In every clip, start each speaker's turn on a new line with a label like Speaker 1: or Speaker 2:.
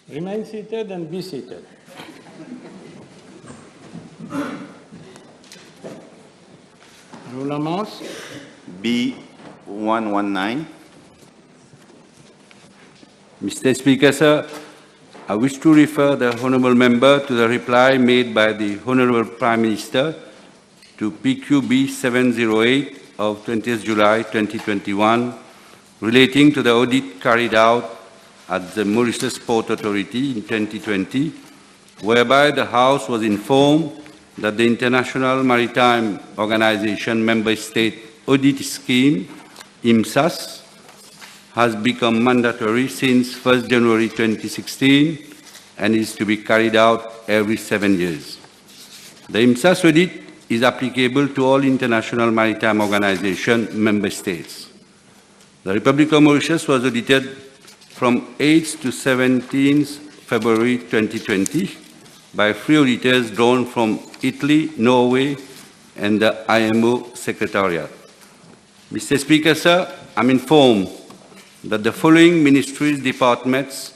Speaker 1: Remain seated and be seated. Rule amounts
Speaker 2: B119.
Speaker 3: Mr. Speaker, sir, I wish to refer the Honourable Member to the reply made by the Honourable Prime Minister to PQB 708 of 20th July 2021 relating to the audit carried out at the Mauritius Port Authority in 2020, whereby the House was informed that the International Maritime Organization Member State Audit Scheme, IMSAS, has become mandatory since 1st January 2016 and is to be carried out every 7 years. The IMSAS audit is applicable to all International Maritime Organization member states. The Republic of Mauritius was audited from 8th to 17th February 2020 by 3 auditors drawn from Italy, Norway, and the IMO Secretariat. Mr. Speaker, sir, I'm informed that the following ministries' departments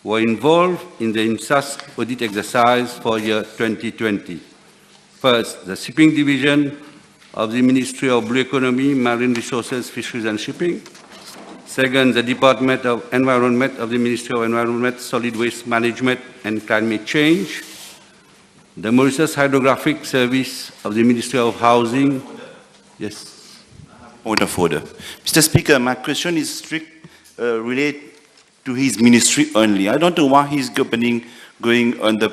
Speaker 3: were involved in the IMSAS audit exercise for year 2020. First, the Shipping Division of the Ministry of Blue Economy, Marine Resources, Fisheries and Shipping. Second, the Department of Environment of the Ministry of Environment, Solid Waste Management and Climate Change. The Mauritius Hydrographic Service of the Ministry of Housing. Yes.
Speaker 2: Point of order. Mr. Speaker, my question is related to his ministry only. I don't know why he's going on the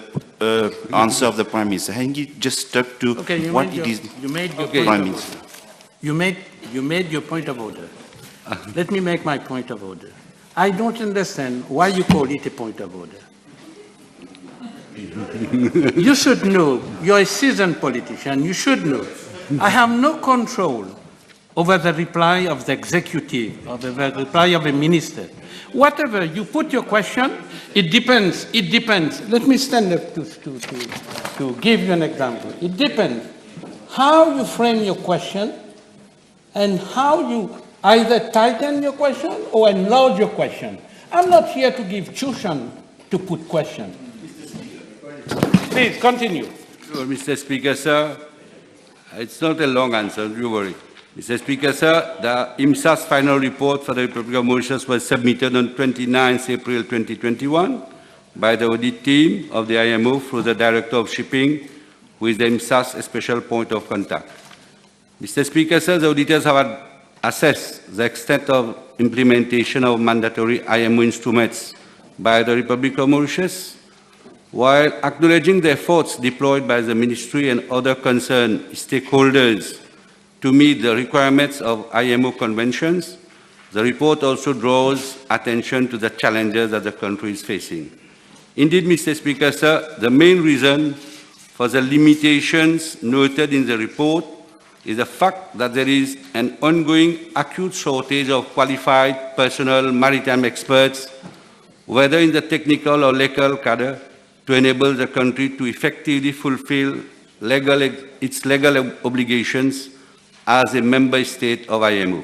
Speaker 2: answer of the Prime Minister. And he just stuck to what it is.
Speaker 1: You made your Prime Minister. You made your point of order. Let me make my point of order. I don't understand why you call it a point of order. You should know, you're a seasoned politician, you should know. I have no control over the reply of the executive, or the reply of a minister. Whatever you put your question, it depends. Let me stand up to give you an example. It depends how you frame your question and how you either tighten your question or enlarge your question. I'm not here to give tuition to put questions. Please continue.
Speaker 3: Sure, Mr. Speaker, sir. It's not a long answer, don't worry. Mr. Speaker, sir, the IMSAS final report for the Republic of Mauritius was submitted on 29 April 2021 by the audit team of the IMO through the Director of Shipping, who is the IMSAS special point of contact. Mr. Speaker, sir, the auditors have assessed the extent of implementation of mandatory IMO instruments by the Republic of Mauritius, while acknowledging the efforts deployed by the Ministry and other concerned stakeholders to meet the requirements of IMO conventions. The report also draws attention to the challenges that the country is facing. Indeed, Mr. Speaker, sir, the main reason for the limitations noted in the report is the fact that there is an ongoing acute shortage of qualified personnel, maritime experts, whether in the technical or legal cadre, to enable the country to effectively fulfill its legal obligations as a member state of IMO.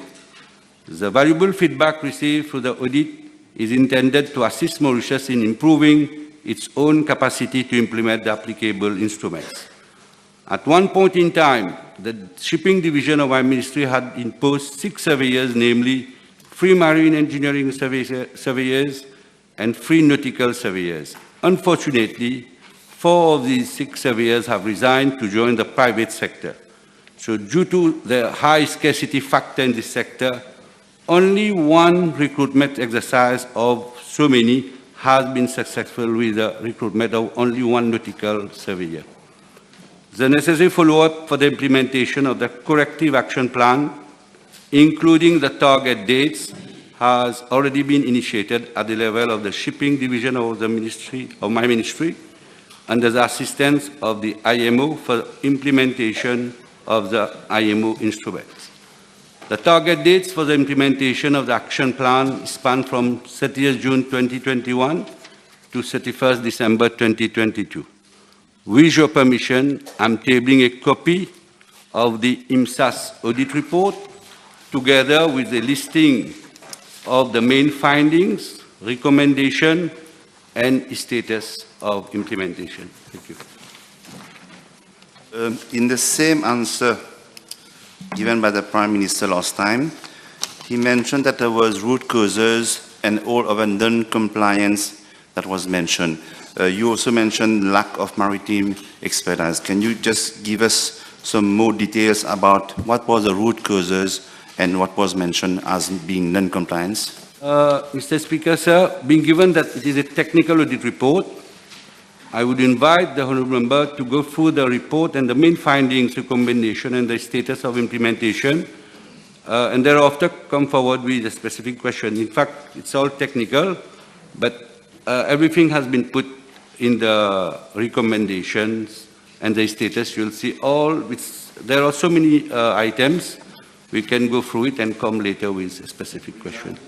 Speaker 3: The valuable feedback received through the audit is intended to assist Mauritius in improving its own capacity to implement the applicable instruments. At one point in time, the Shipping Division of our ministry had imposed 6 surveyors, namely 3 marine engineering surveyors and 3 nautical surveyors. Unfortunately, 4 of these 6 surveyors have resigned to join the private sector. So due to the high scarcity factor in this sector, only 1 recruitment exercise of so many has been successful with the recruitment of only 1 nautical surveyor. The necessary follow-up for the implementation of the corrective action plan, including the target dates, has already been initiated at the level of the Shipping Division of my ministry, under the assistance of the IMO for implementation of the IMO instruments. The target dates for the implementation of the action plan span from 30th June 2021 to 31st December 2022. With your permission, I'm tabling a copy of the IMSAS audit report together with a listing of the main findings, recommendation, and status of implementation. Thank you.
Speaker 2: In the same answer given by the Prime Minister last time, he mentioned that there was root causes and all of a non-compliance that was mentioned. You also mentioned lack of maritime expertise. Can you just give us some more details about what was the root causes and what was mentioned as being non-compliance?
Speaker 3: Mr. Speaker, sir, being given that it is a technical audit report, I would invite the Honourable Member to go through the report and the main findings, recommendation, and the status of implementation, and thereafter come forward with a specific question. In fact, it's all technical, but everything has been put in the recommendations and the status. You'll see all, there are so many items, we can go through it and come later with a specific question.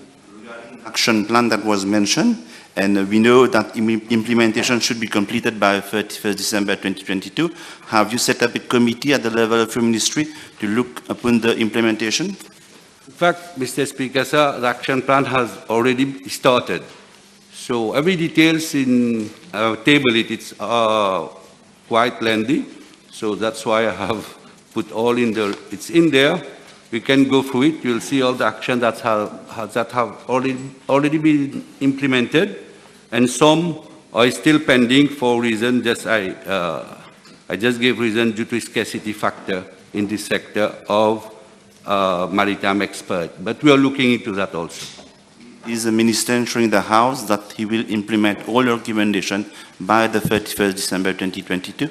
Speaker 2: Action plan that was mentioned, and we know that implementation should be completed by 31st December 2022. Have you set up a committee at the level of your ministry to look upon the implementation?
Speaker 3: In fact, Mr. Speaker, sir, the action plan has already started. So every details in our table, it's quite lengthy. So that's why I have put all in there. It's in there. We can go through it. You'll see all the action that have already been implemented, and some are still pending for reason. Just I just gave reason due to scarcity factor in this sector of maritime expert. But we are looking into that also.
Speaker 2: Is the Minister ensuring the House that he will implement all your recommendations by the 31st December 2022?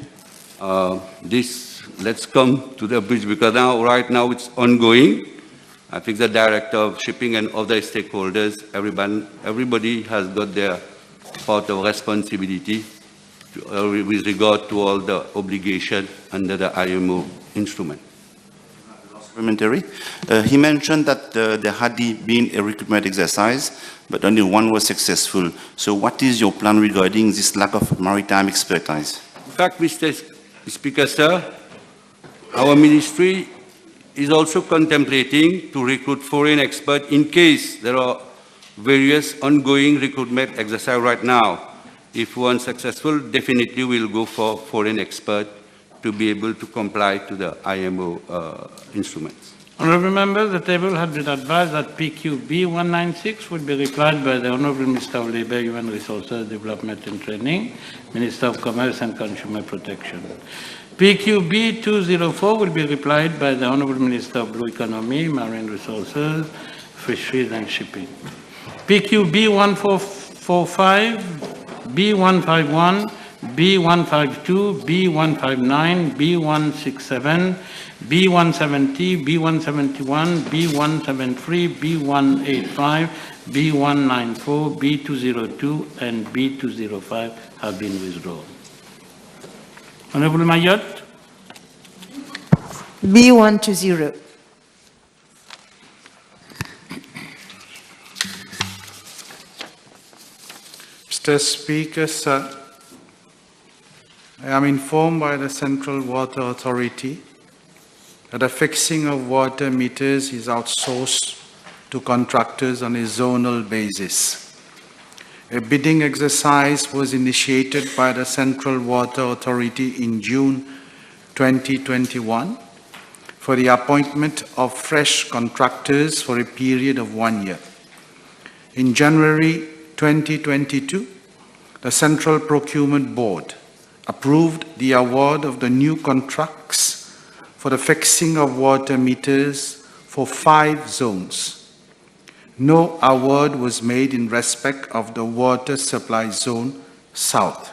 Speaker 2: Let's come to the bridge, because right now it's ongoing. I think the Director of Shipping and other stakeholders, everybody has got their part of responsibility with regard to all the obligation under the IMO instrument. Supplementary. He mentioned that there had been a recruitment exercise, but only one was successful. So what is your plan regarding this lack of maritime expertise?
Speaker 3: In fact, Mr. Speaker, sir, our ministry is also contemplating to recruit foreign experts in case there are various ongoing recruitment exercises right now. If one successful, definitely we'll go for foreign expert to be able to comply to the IMO instruments.
Speaker 1: Honourable Members, the table had been advised that PQB 196 would be replied by the Honourable Minister of Labour, Human Resources, Development and Training, Minister of Commerce and Consumer Protection. PQB 204 will be replied by the Honourable Minister of Blue Economy, Marine Resources, Fisheries and Shipping. PQB 1445, B151, B152, B159, B167, B170, B171, B173, B185, B194, B202, and B205 have been withdrawn. Honourable Mayotte.
Speaker 4: B120.
Speaker 5: Mr. Speaker, sir, I am informed by the Central Water Authority that the fixing of water meters is outsourced to contractors on a zonal basis. A bidding exercise was initiated by the Central Water Authority in June 2021 for the appointment of fresh contractors for a period of 1 year. In January 2022, the Central Procurement Board approved the award of the new contracts for the fixing of water meters for 5 zones. No award was made in respect of the Water Supply Zone South.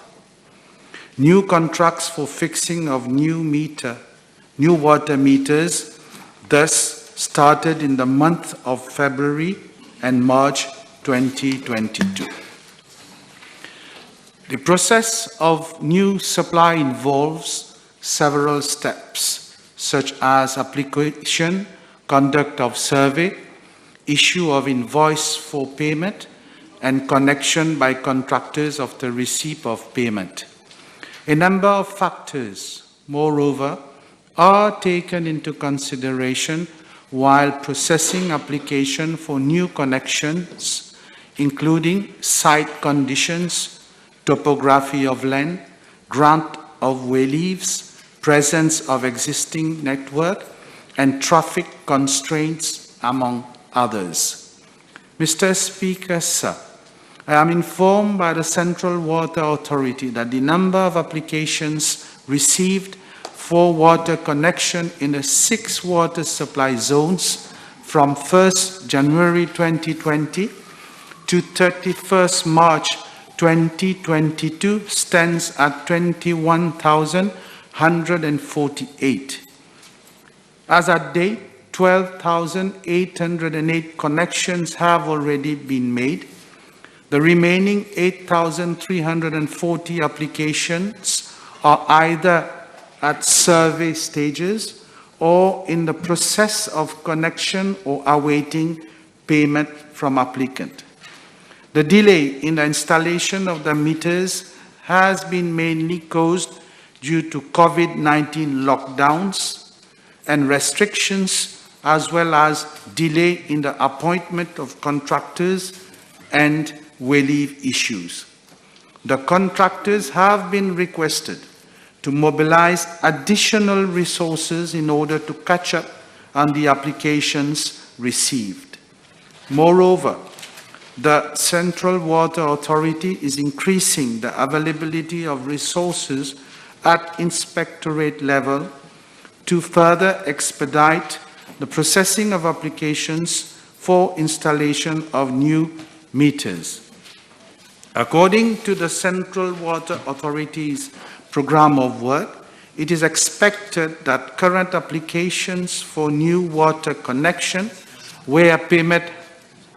Speaker 5: New contracts for fixing of new water meters thus started in the month of February and March 2022. The process of new supply involves several steps, such as application, conduct of survey, issue of invoice for payment, and connection by contractors of the receipt of payment. A number of factors, moreover, are taken into consideration while processing application for new connections, including site conditions, topography of land, grant of way leaves, presence of existing network, and traffic constraints, among others. Mr. Speaker, sir, I am informed by the Central Water Authority that the number of applications received for water connection in the 6 water supply zones from 1st January 2020 to 31st March 2022 stands at 21,148. As at date, 12,808 connections have already been made. The remaining 8,340 applications are either at survey stages or in the process of connection or awaiting payment from applicant. The delay in the installation of the meters has been mainly caused due to COVID-19 lockdowns and restrictions, as well as delay in the appointment of contractors and way-leave issues. The contractors have been requested to mobilize additional resources in order to catch up on the applications received. Moreover, the Central Water Authority is increasing the availability of resources at inspectorate level to further expedite the processing of applications for installation of new meters. According to the Central Water Authority's program of work, it is expected that current applications for new water connection, where payment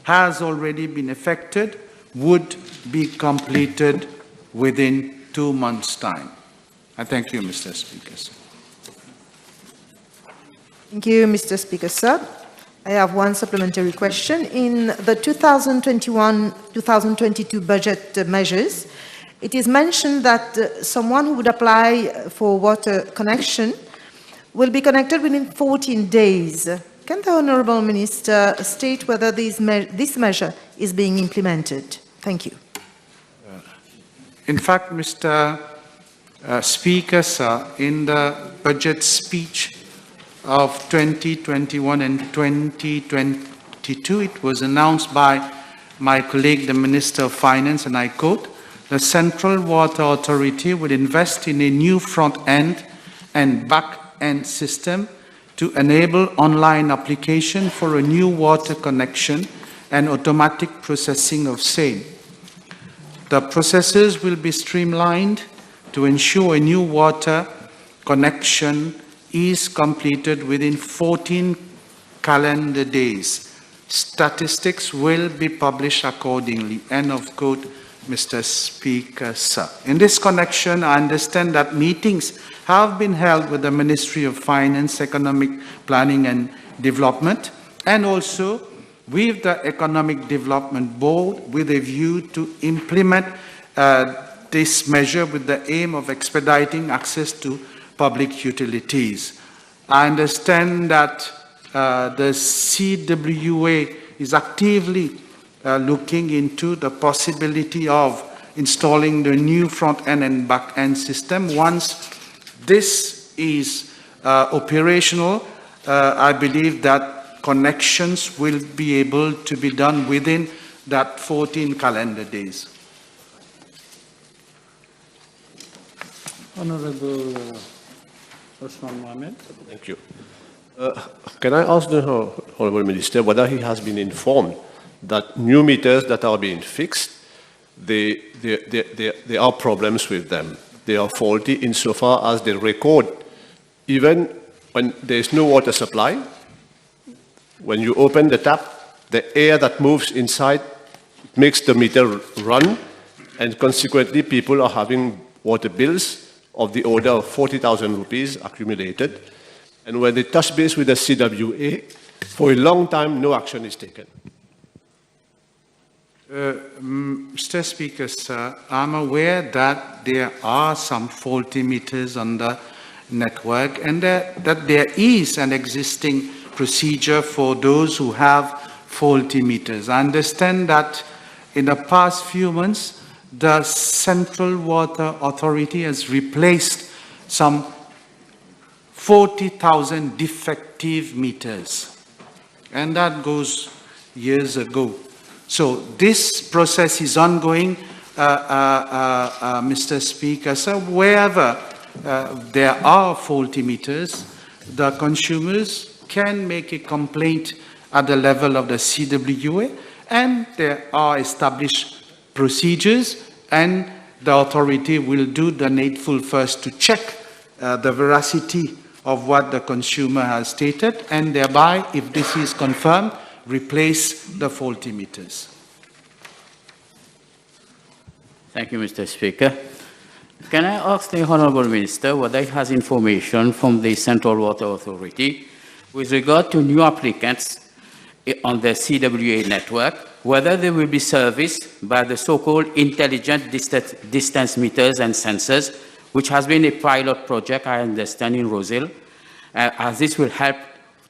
Speaker 5: has already been effected, would be completed within 2 months' time. I thank you, Mr. Speaker.
Speaker 4: Thank you, Mr. Speaker, sir. I have one supplementary question. In the 2021-2022 budget measures, it is mentioned that someone who would apply for water connection will be connected within 14 days. Can the Honourable Minister state whether this measure is being implemented? Thank you.
Speaker 5: In fact, Mr. Speaker, sir, in the budget speech of 2021 and 2022, it was announced by my colleague, the Minister of Finance, and I quote, "The Central Water Authority will invest in a new front-end and back-end system to enable online application for a new water connection and automatic processing of same. The processes will be streamlined to ensure a new water connection is completed within 14 calendar days. Statistics will be published accordingly." End of quote, Mr. Speaker, sir. In this connection, I understand that meetings have been held with the Ministry of Finance, Economic Planning and Development, and also with the Economic Development Board with a view to implement this measure with the aim of expediting access to public utilities. I understand that the CWA is actively looking into the possibility of installing the new front-end and back-end system. Once this is operational, I believe that connections will be able to be done within that 14 calendar days.
Speaker 1: Honourable Osman Mohamed.
Speaker 6: Thank you. Can I ask the Honourable Minister whether he has been informed that new meters that are being fixed, there are problems with them. They are faulty insofar as they record, even when there is no water supply, when you open the tap, the air that moves inside makes the meter run, and consequently people are having water bills of the order of 40,000 rupees accumulated. And when they touch base with the CWA, for a long time, no action is taken.
Speaker 5: Mr. Speaker, sir, I'm aware that there are some faulty meters on the network and that there is an existing procedure for those who have faulty meters. I understand that in the past few months, the Central Water Authority has replaced some 40,000 defective meters. And that goes years ago. So this process is ongoing, Mr. Speaker. So wherever there are faulty meters, the consumers can make a complaint at the level of the CWA, and there are established procedures, and the authority will do the needful first to check the veracity of what the consumer has stated, and thereby, if this is confirmed, replace the faulty meters.
Speaker 7: Thank you, Mr. Speaker. Can I ask the Honourable Minister whether he has information from the Central Water Authority with regard to new applicants on the CWA network, whether they will be serviced by the so-called intelligent distance meters and sensors, which has been a pilot project, I understand, in Rosehill, as this will help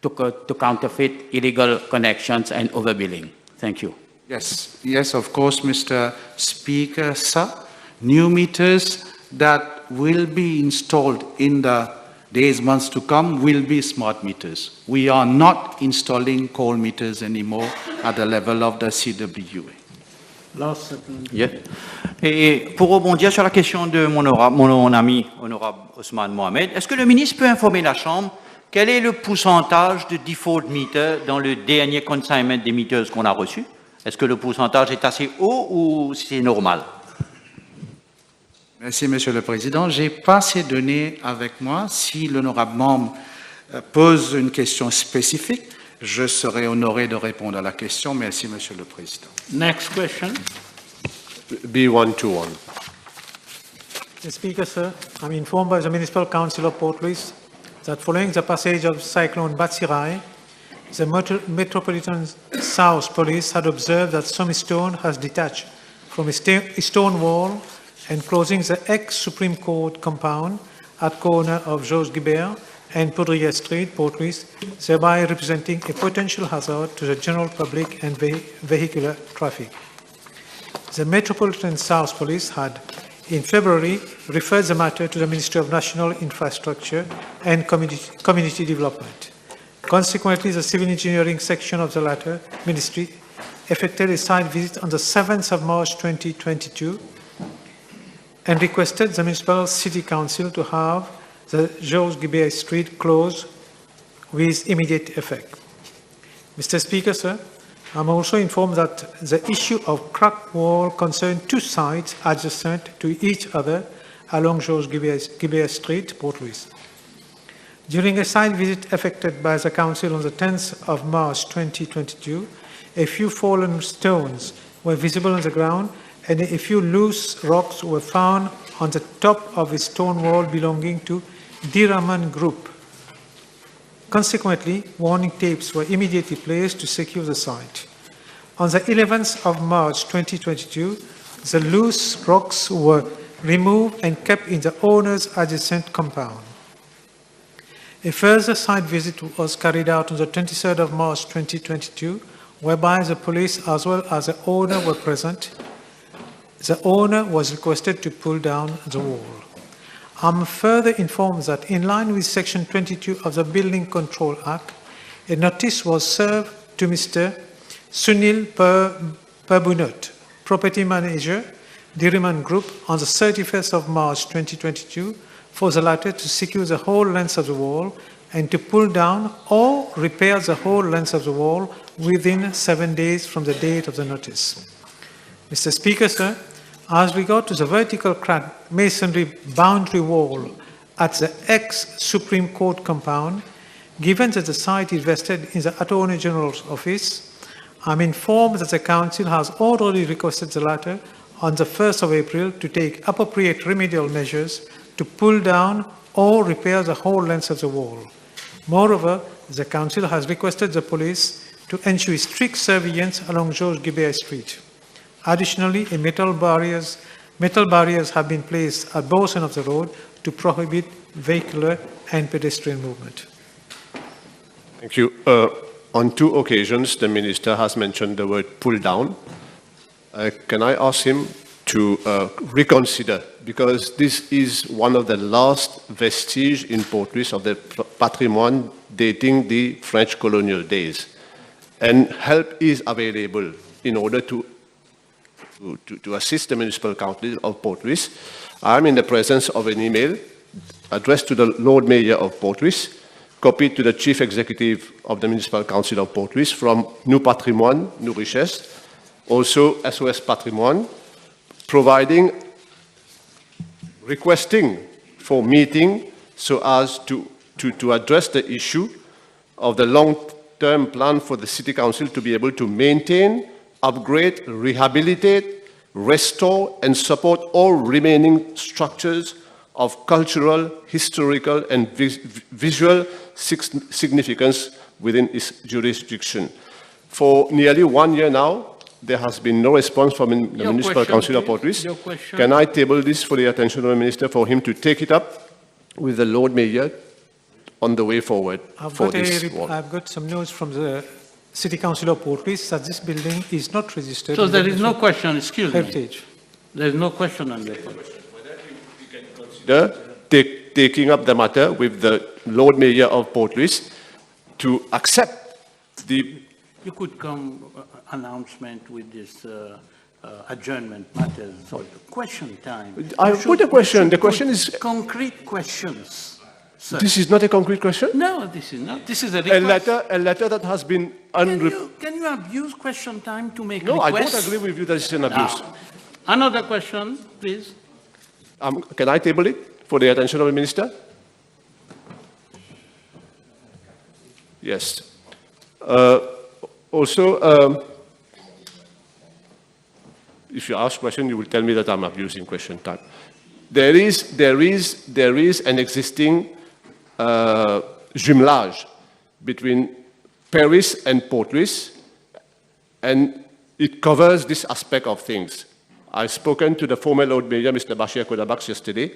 Speaker 7: to counterfeit illegal connections and overbilling. Thank you.
Speaker 5: Yes, yes, of course, Mr. Speaker, sir. New meters that will be installed in the days, months to come will be smart meters. We are not installing coal meters anymore at the level of the CWA.
Speaker 8: Yeah. Et pour rebondir sur la question de mon ami Honorable Ousmane Mohamed, est-ce que le ministre peut informer la Chambre quel est le pourcentage de default meter dans le dernier consignment des meters qu'on a reçu? Est-ce que le pourcentage est assez haut ou c'est normal?
Speaker 5: Merci, Monsieur le Président. Je n'ai pas ces données avec moi. Si l'honorable membre pose une question spécifique, je serai honoré de répondre à la question. Merci, Monsieur le Président.
Speaker 1: Next question.
Speaker 6: B121.
Speaker 9: Mr. Speaker, sir, I'm informed by the Municipal Council of Port Louis that following the passage of Cyclone Batsirai, the Metropolitan South Police had observed that some stone has detached from a stone wall enclosing the ex-Supreme Court compound at corner of Georges Guibert and Poudrier Street, Port Louis, thereby representing a potential hazard to the general public and vehicular traffic. The Metropolitan South Police had, in February, referred the matter to the Ministry of National Infrastructure and Community Development. Consequently, the Civil Engineering section of the latter ministry effected a site visit on the 7th of March 2022 and requested the Municipal City Council to have the Georges Guibert Street closed with immediate effect. Mr. Speaker, sir, I'm also informed that the issue of cracked wall concerned two sites adjacent to each other along Georges Guibert Street, Port Louis. During a site visit effected by the Council on the 10th of March 2022, a few fallen stones were visible on the ground and a few loose rocks were found on the top of a stone wall belonging to Diraman Group. Consequently, warning tapes were immediately placed to secure the site. On the 11th of March 2022, the loose rocks were removed and kept in the owner's adjacent compound. A further site visit was carried out on the 23rd of March 2022, whereby the police as well as the owner were present. The owner was requested to pull down the wall. I'm further informed that in line with Section 22 of the Building Control Act, a notice was served to Mr. Sunil Parbunot, property manager, Diriman Group, on the 31st of March 2022 for the latter to secure the whole length of the wall and to pull down or repair the whole length of the wall within 7 days from the date of the notice. Mr. Speaker, sir, as regard to the vertical crack masonry boundary wall at the ex-Supreme Court compound, given that the site is vested in the Attorney General's office, I'm informed that the Council has already requested the latter on the 1st of April to take appropriate remedial measures to pull down or repair the whole length of the wall. Moreover, the Council has requested the police to ensure strict surveillance along Georges Guibert Street. Additionally, metal barriers have been placed at both ends of the road to prohibit vehicular and pedestrian movement.
Speaker 6: Thank you. On two occasions, the Minister has mentioned the word pull down. Can I ask him reconsider, because this is one of the last vestiges in Port Louis of the patrimoine dating the French colonial days. And help is available in order to assist the Municipal Council of Port Louis. I'm in the presence of an email addressed to the Lord Mayor of Port Louis, copied to the Chief Executive of the Municipal Council of Port Louis from Nous Patrimoine, Nous Richesses, also SOS Patrimoine, requesting for meeting so as to address the issue of the long-term plan for the City Council to be able to maintain, upgrade, rehabilitate, restore, and support all remaining structures of cultural, historical, and visual significance within its jurisdiction. For nearly 1 year now, there has been no response from the Municipal Council of Port Louis. Can I table this for the attention of the Minister for him to take it up with the Lord Mayor on the way forward for this wall?
Speaker 9: I've got some notes from the City Council of Port Louis that this building is not registered.
Speaker 1: So there is no question, excuse me.
Speaker 9: Heritage.
Speaker 1: There is no question on that.
Speaker 6: Taking up the matter with the Lord Mayor of Port Louis to accept the...
Speaker 1: You could come announcement with this adjournment matters. So question time.
Speaker 6: I put a question. The question is...
Speaker 1: Concrete questions. Sir.
Speaker 6: This is not a concrete question?
Speaker 1: No, this is not. This is a request.
Speaker 6: A letter that has been...
Speaker 1: Can you abuse question time to make
Speaker 6: No,
Speaker 1: requests?
Speaker 6: I don't agree with you that it's an abuse.
Speaker 1: Now, another question, please.
Speaker 6: Can I table it for the attention of the Minister? Yes. Also, if you ask question, you will tell me that I'm abusing question time. There is an existing jumelage between Paris and Port Louis, and it covers this aspect of things. I've spoken to the former Lord Mayor, Mr. Bashir Kodabaks, yesterday.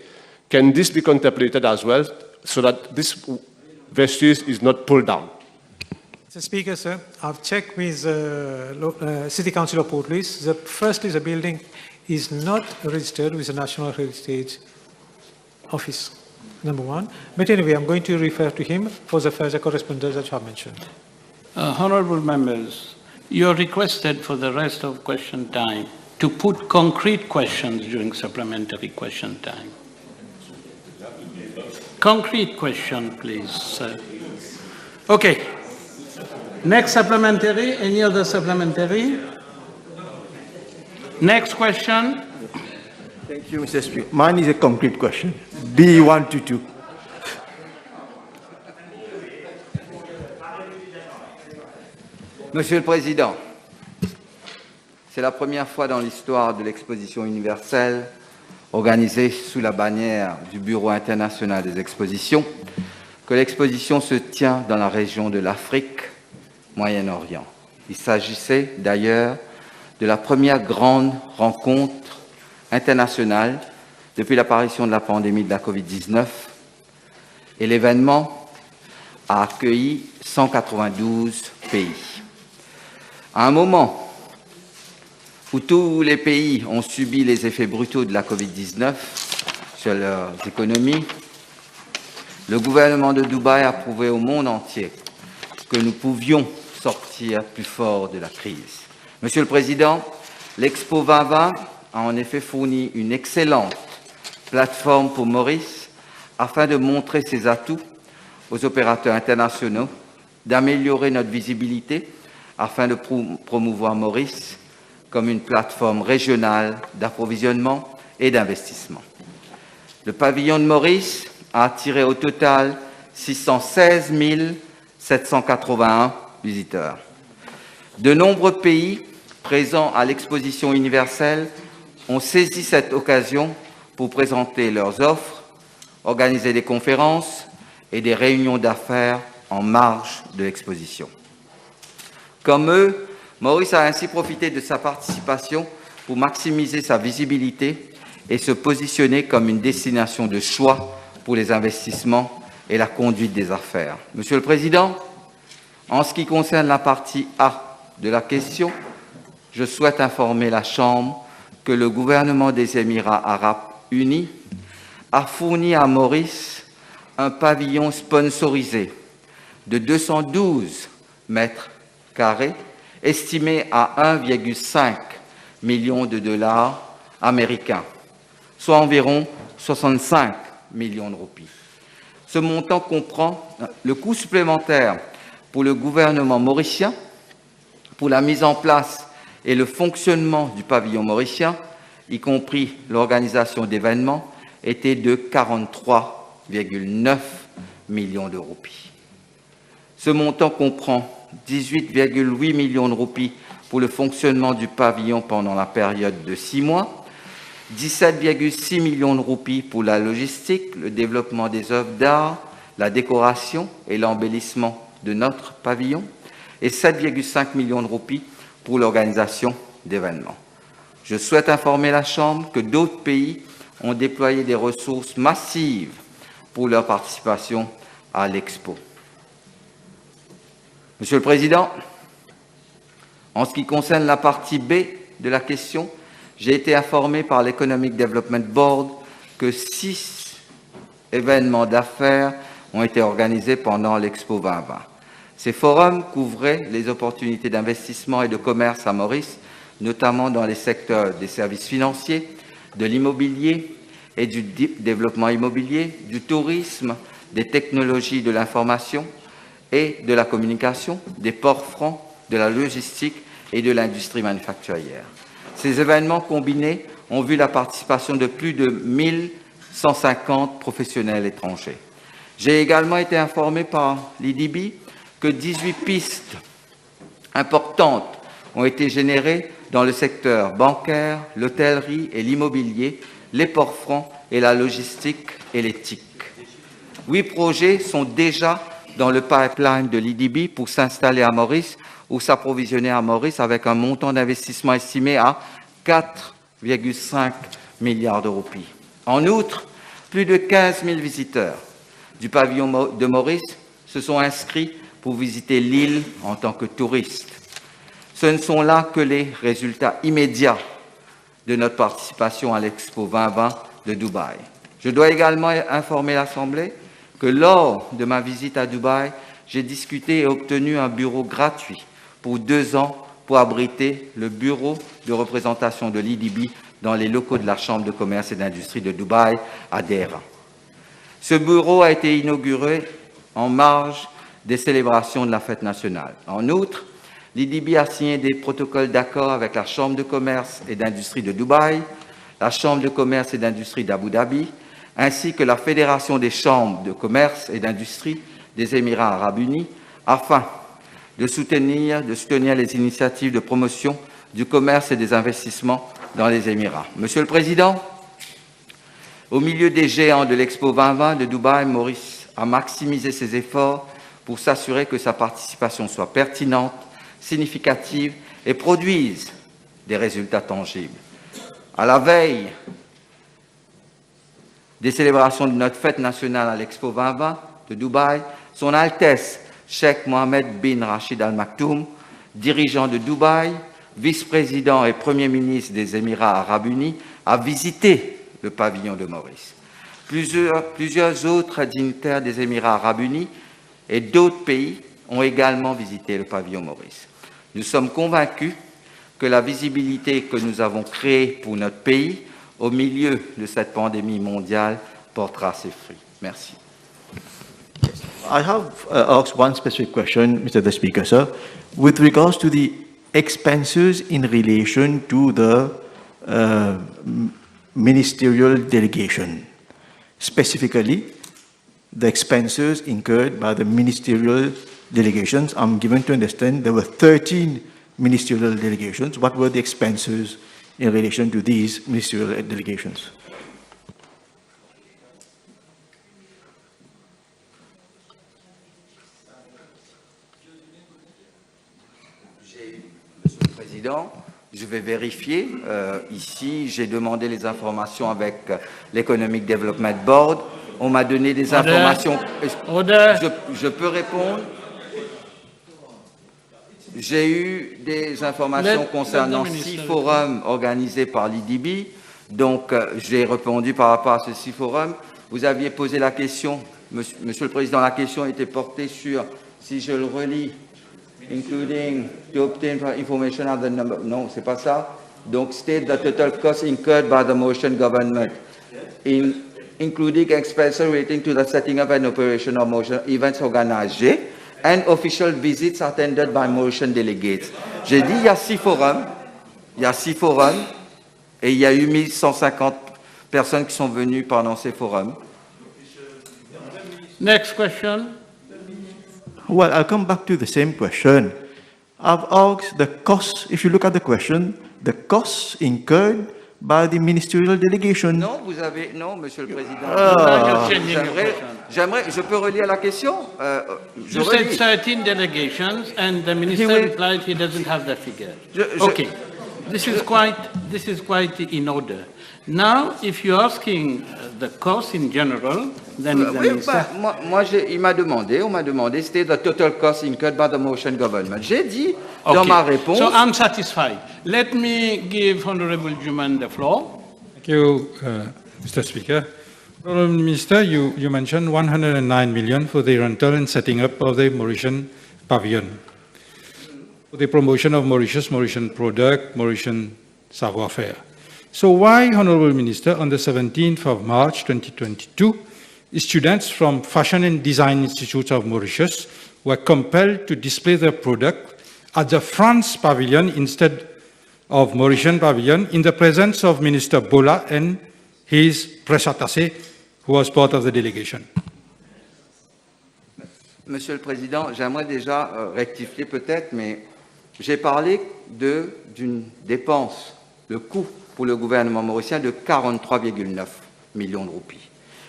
Speaker 6: Can this be contemplated as well, so that this vestige is not pulled down?
Speaker 9: Mr. Speaker, sir, I've checked with City Council of Port Louis. Firstly, the building is not registered with the National Heritage Office, number one. But anyway, I'm going to refer to him for the further correspondence that you have mentioned.
Speaker 1: Honourable members, you are requested for the rest of question time to put concrete questions during supplementary question time. Concrete question, please, sir. Okay. Next supplementary, any other supplementary? Next question.
Speaker 10: Thank you, Mr. Speaker. Mine is a concrete question. B122.
Speaker 11: Monsieur le Président, c'est la première fois dans l'histoire de l'exposition universelle organisée sous la bannière du Bureau international des expositions que l'exposition se tient dans la région de l'Afrique, Moyen-Orient. Il s'agissait d'ailleurs de la première grande rencontre internationale depuis l'apparition de la pandémie de la Covid-19 et l'événement a accueilli 192 pays. À un moment où tous les pays ont subi les effets brutaux de la Covid-19 sur leurs économies, le gouvernement de Dubaï a prouvé au monde entier que nous pouvions sortir plus fort de la crise. Monsieur le Président, l'Expo 2020 a en effet fourni une excellente plateforme pour Maurice afin de montrer ses atouts aux opérateurs internationaux, d'améliorer notre visibilité afin de promouvoir Maurice comme une plateforme régionale d'approvisionnement et d'investissement. Le pavillon de Maurice a attiré au total 616 781 visiteurs. De nombreux pays présents à l'exposition universelle ont saisi cette occasion pour présenter leurs offres, organiser des conférences et des réunions d'affaires en marge de l'exposition. Comme eux, Maurice a ainsi profité de sa participation pour maximiser sa visibilité et se positionner comme une destination de choix pour les investissements et la conduite des affaires. Monsieur le Président, en ce qui concerne la partie A de la question, je souhaite informer la Chambre que le gouvernement des Émirats arabes unis a fourni à Maurice un pavillon sponsorisé de 212 mètres carrés, estimé à 1,5 million de dollars américains, soit environ 65 millions de roupies. Ce montant comprend le coût supplémentaire pour le gouvernement mauricien pour la mise en place et le fonctionnement du pavillon mauricien, y compris l'organisation d'événements, était de 43,9 millions de roupies. Ce montant comprend 18,8 millions de roupies pour le fonctionnement du pavillon pendant la période de 6 mois, 17,6 millions de roupies pour la logistique, le développement des œuvres d'art, la décoration et l'embellissement de notre pavillon, et 7,5 millions de roupies pour l'organisation d'événements. Je souhaite informer la Chambre que d'autres pays ont déployé des ressources massives pour leur participation à l'Expo. Monsieur le Président, en ce qui concerne la partie B de la question, j'ai été informé par l'Economic Development Board que 6 événements d'affaires ont été organisés pendant l'Expo 2020. Ces forums couvraient les opportunités d'investissement et de commerce à Maurice, notamment dans les secteurs des services financiers, de l'immobilier et du développement immobilier, du tourisme, des technologies de l'information et de la communication, des ports francs, de la logistique et de l'industrie manufacturière. Ces événements combinés ont vu la participation de plus de 1150 professionnels étrangers. J'ai également été informé par l'IDB que 18 pistes importantes ont été générées dans le secteur bancaire, l'hôtellerie et l'immobilier, les ports francs et la logistique et l'éthique. 8 projets sont déjà dans le pipeline de l'IDB pour s'installer à Maurice ou s'approvisionner à Maurice avec un montant d'investissement estimé à 4,5 milliards de roupies. En outre, plus de 15 000 visiteurs du pavillon de Maurice se sont inscrits pour visiter l'île en tant que touristes. Ce ne sont là que les résultats immédiats de notre participation à l'Expo 2020 de Dubaï. Je dois également informer l'Assemblée que lors de ma visite à Dubaï, j'ai discuté et obtenu un bureau gratuit pour 2 ans pour abriter le bureau de représentation de l'IDB dans les locaux de la Chambre de commerce et d'industrie de Dubaï à Deira. Ce bureau a été inauguré en marge des célébrations de la fête nationale. En outre, l'IDB a signé des protocoles d'accord avec la Chambre de commerce et d'industrie de Dubaï, la Chambre de commerce et d'industrie d'Abu Dhabi, ainsi que la Fédération des chambres de commerce et d'industrie des Émirats arabes unis, afin de soutenir les initiatives de promotion du commerce et des investissements dans les Émirats. Monsieur le Président, au milieu des géants de l'Expo 2020 de Dubaï, Maurice a maximisé ses efforts pour s'assurer que sa participation soit pertinente, significative et produise des résultats tangibles. À la veille des célébrations de notre fête nationale à l'Expo 2020 de Dubaï, Son Altesse Cheikh Mohammed bin Rachid Al Maktoum, dirigeant de Dubaï, vice-président et Premier ministre des Émirats arabes unis, a visité le pavillon de Maurice. Plusieurs autres dignitaires des Émirats arabes unis et d'autres pays ont également visité le pavillon Maurice. Nous sommes convaincus que la visibilité que nous avons créée pour notre pays au milieu de cette pandémie mondiale portera ses fruits. Merci.
Speaker 10: I have asked one specific question, Mr. Speaker, sir. With regards to the expenses in relation to the ministerial delegation, specifically the expenses incurred by the ministerial delegations, I'm given to understand there were 13 ministerial delegations. What were the expenses in relation to these ministerial delegations?
Speaker 11: Monsieur le Président, je vais vérifier. Ici, j'ai demandé les informations avec l'Economic Development Board. On m'a donné des informations. Je peux répondre? J'ai eu des informations concernant 6 forums organisés par l'IDB. Donc, j'ai répondu par rapport à ces 6 forums. Vous aviez posé la question, Monsieur le Président, la question était portée sur, si je le relis, including to obtain information of the number. Non, c'est pas ça. Donc, state the total cost incurred by the Mauritian government, including expenses relating to the setting up and operation of Mauritian events organized and official visits attended by Mauritian delegates. J'ai dit, il y a 6 forums. Il y a 6 forums. Et il y a eu 1150 personnes qui sont venues pendant ces forums.
Speaker 1: Next question.
Speaker 10: Well, I'll come back to the same question. I've asked the costs, if you look at the question, the costs incurred by the ministerial delegation.
Speaker 11: Non, vous avez... Non, Monsieur le Président. Je peux relire la question?
Speaker 1: You said 13 delegations, and the minister replied he doesn't have the figure. Okay. This is quite in order. Now, if you're asking the cost in general, then the minister...
Speaker 11: on m'a demandé, c'était the total cost incurred by the Mauritian government. J'ai dit dans ma réponse...
Speaker 1: So I'm satisfied. Let me give Honourable Juman the floor.
Speaker 12: Thank you, Mr. Speaker. Honourable Minister, you mentioned 109 million for the rental and setting up of the Mauritian pavilion, for the promotion of Mauritius, Mauritian product, Mauritian savoir-faire. So why, Honourable Minister, on the 17th of March 2022, students from Fashion and Design Institutes of Mauritius were compelled to display their product at the France pavilion instead of Mauritian pavilion in the presence of Minister Bola and his press attaché, who was part of the delegation?
Speaker 11: Monsieur le Président, j'aimerais déjà rectifier peut-être, mais j'ai parlé d'une dépense, le coût pour le gouvernement mauricien de 43,9 millions de roupies,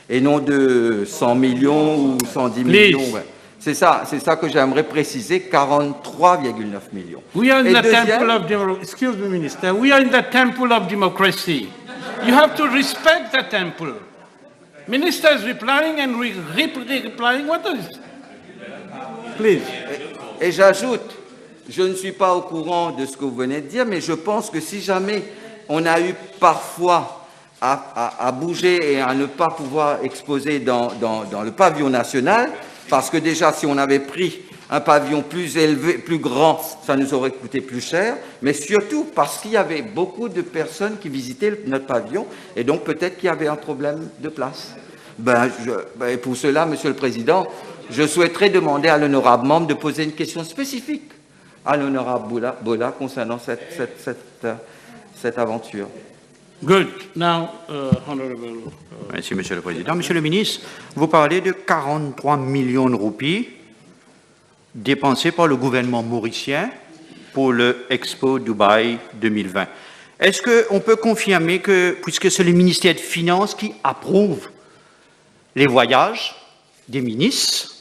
Speaker 11: et non de 100 millions ou 110 millions. Ouais. C'est ça que j'aimerais préciser, 43,9 millions.
Speaker 1: We are in the temple of democracy. Excuse me, Minister. We are in the temple of democracy. You have to respect the temple. Minister is replying and replying. What is? Please.
Speaker 11: Et j'ajoute, je ne suis pas au courant de ce que vous venez de dire, mais je pense que si jamais on a eu parfois à bouger et à ne pas pouvoir exposer dans le pavillon national, parce que déjà, si on avait pris un pavillon plus élevé, plus grand, ça nous aurait coûté plus cher, mais surtout parce qu'il y avait beaucoup de personnes qui visitaient notre pavillon, et donc peut-être qu'il y avait un problème de place. Pour cela, Monsieur le Président, je souhaiterais demander à l'honorable membre de poser une question spécifique à l'honorable Bola concernant cette aventure.
Speaker 1: Good. Now, Honourable.
Speaker 8: Merci, Monsieur le Président. Monsieur le ministre, vous parlez de 43 millions de roupies dépensés par le gouvernement mauricien pour le Expo Dubaï 2020. Est-ce qu'on peut confirmer que, puisque c'est le ministère des Finances qui approuve les voyages des ministres,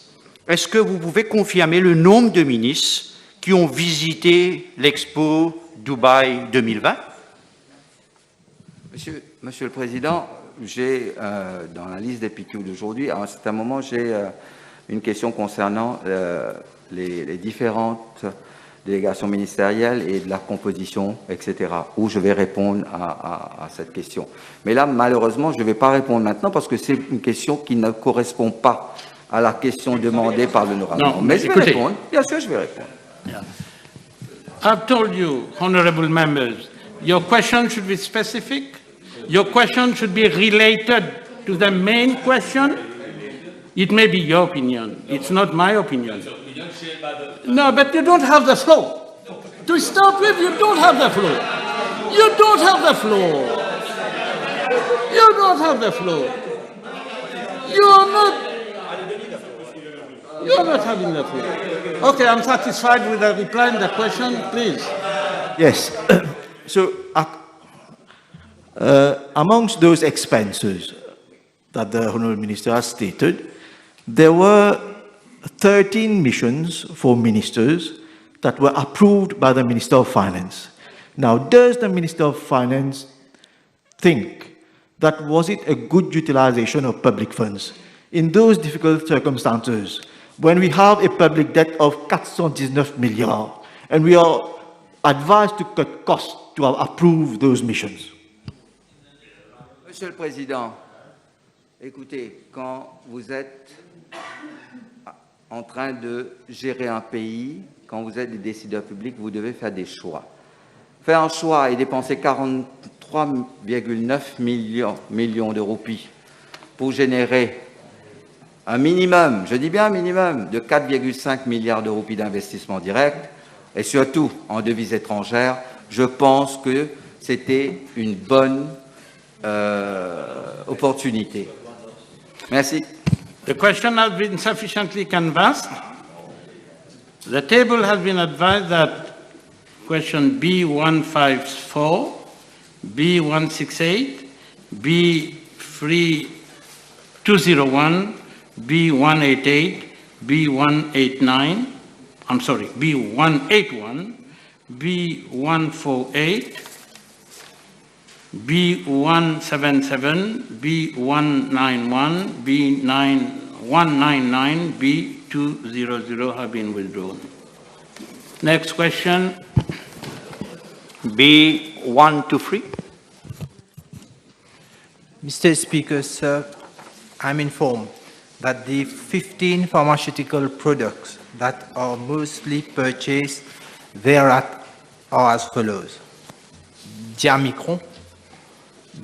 Speaker 8: est-ce que vous pouvez confirmer le nombre de ministres qui ont visité l'Expo Dubaï 2020?
Speaker 11: Monsieur le Président, j'ai dans la liste des PQ d'aujourd'hui, à un certain moment, j'ai une question concernant les différentes délégations ministérielles et de la composition, etc., où je vais répondre à cette question. Mais là, malheureusement, je ne vais pas répondre maintenant parce que c'est une question qui ne correspond pas à la question demandée par l'honorable. Mais je vais répondre. Bien sûr, je vais répondre.
Speaker 1: Yeah. I've told you, honourable members, your question should be specific. Your question should be related to the main question. It may be your opinion. It's not my opinion. No, but you don't have the floor. To start with, you don't have the floor. You don't have the floor. You don't have the floor. You are not having the floor. Okay, I'm satisfied with the reply and the question, please.
Speaker 10: Yes. So, amongst those expenses that the Honourable Minister has stated, there were 13 missions for ministers that were approved by the Minister of Finance. Now, does the Minister of Finance think that was it a good utilization of public funds in those difficult circumstances when we have a public debt of 419 milliards And we are advised to cut costs to approve those missions.
Speaker 11: Monsieur le Président, écoutez, quand vous êtes en train de gérer un pays, quand vous êtes des décideurs publics, vous devez faire des choix. Faire un choix et dépenser 43,9 millions de roupies pour générer un minimum, je dis bien un minimum, de 4,5 milliards de roupies d'investissement direct, et surtout en devises étrangères, je pense que c'était une bonne opportunité. Merci.
Speaker 1: The question has been sufficiently canvassed. The table has been advised that question B154, B168, B3201, B188, B189, I'm sorry, B181, B148, B177, B191, B199, B200 have been withdrawn. Next question.
Speaker 8: B123.
Speaker 13: Mr. Speaker, sir, I'm informed that the 15 pharmaceutical products that are mostly purchased thereat are as follows: Diamicron,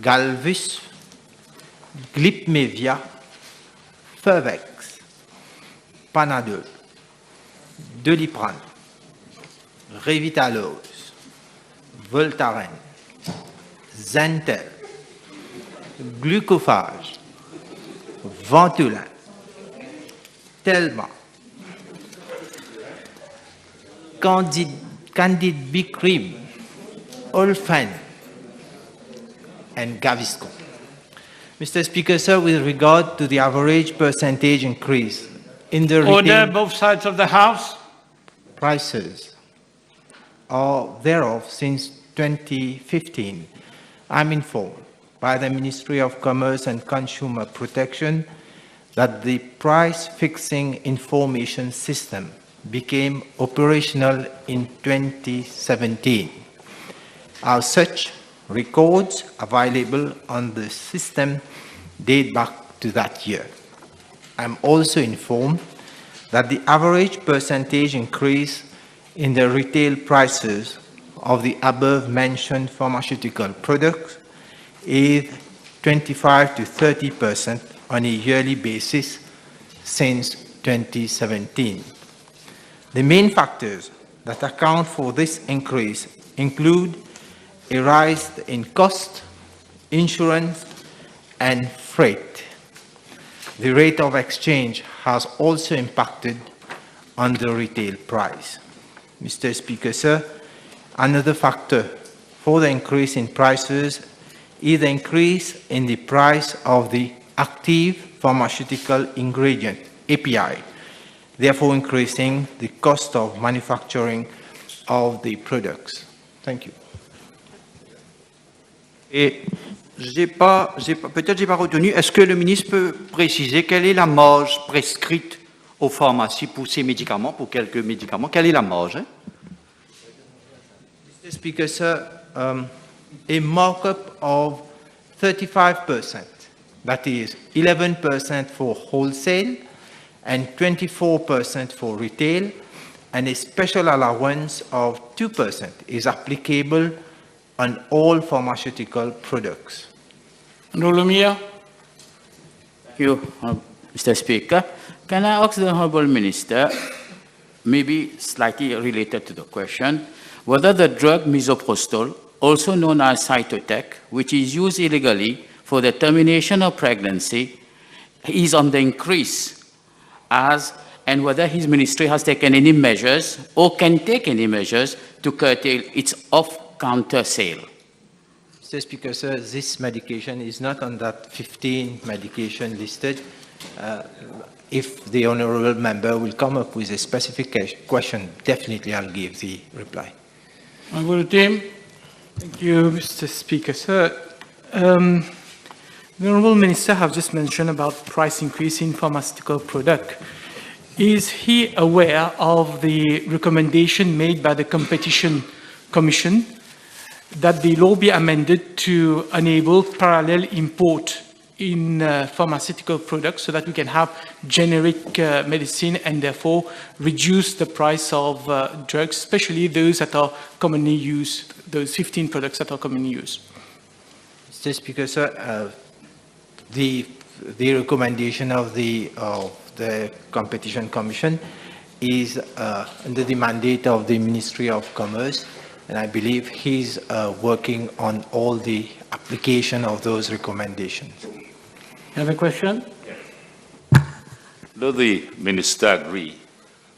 Speaker 13: Galvus, Glipmevia, Fervex, Panadol, Doliprane, Revitalose, Voltaren, Zentel, Glucophage, Ventolin, Telma, Candide B cream, Olfen, and Gaviscon. Mr. Speaker, sir, with regard to the average percentage increase in the
Speaker 1: Order both sides of the House.
Speaker 13: Prices or thereof since 2015, I'm informed by the Ministry of Commerce and Consumer Protection that the price fixing information system became operational in 2017. As such, records available on the system date back to that year. I'm also informed that the average percentage increase in the retail prices of the above-mentioned pharmaceutical products is 25 to 30% on a yearly basis since 2017. The main factors that account for this increase include a rise in cost, insurance, and freight. The rate of exchange has also impacted on the retail price. Mr. Speaker, sir, another factor for the increase in prices is the increase in the price of the active pharmaceutical ingredient, API, therefore increasing the cost of manufacturing of the products. Thank you.
Speaker 8: Et peut-être j'ai pas retenu, est-ce que le ministre peut préciser quelle est la marge prescrite aux pharmacies pour ces médicaments, pour quelques médicaments? Quelle est la marge?
Speaker 13: Mr. Speaker, sir, a markup of 35%, that is 11% for wholesale and 24% for retail, and a special allowance of 2% is applicable on all pharmaceutical products.
Speaker 1: Honourable.
Speaker 7: Thank you, Mr. Speaker. Can I ask the Honourable Minister, maybe slightly related to the question, whether the drug misoprostol, also known as Cytotec, which is used illegally for the termination of pregnancy, is on the increase, and whether his ministry has taken any measures or can take any measures to curtail its off-counter sale.
Speaker 13: Mr. Speaker, sir, this medication is not on that 15 medication listed. If the Honourable Member will come up with a specific question, definitely I'll give the reply.
Speaker 1: Honourable Team.
Speaker 14: Thank you, Mr. Speaker. Sir, the Honourable Minister have just mentioned about price increase in pharmaceutical product. is he aware of the recommendation made by the Competition Commission that the law be amended to enable parallel import in pharmaceutical products so that we can have generic medicine and therefore reduce the price of drugs, especially those that are commonly used, those 15 products that are commonly used?
Speaker 13: Mr. Speaker, sir, the recommendation of the Competition Commission is under the mandate of the Ministry of Commerce, and I believe he's working on all the application of those recommendations.
Speaker 1: You have a question?
Speaker 15: Does the Minister agree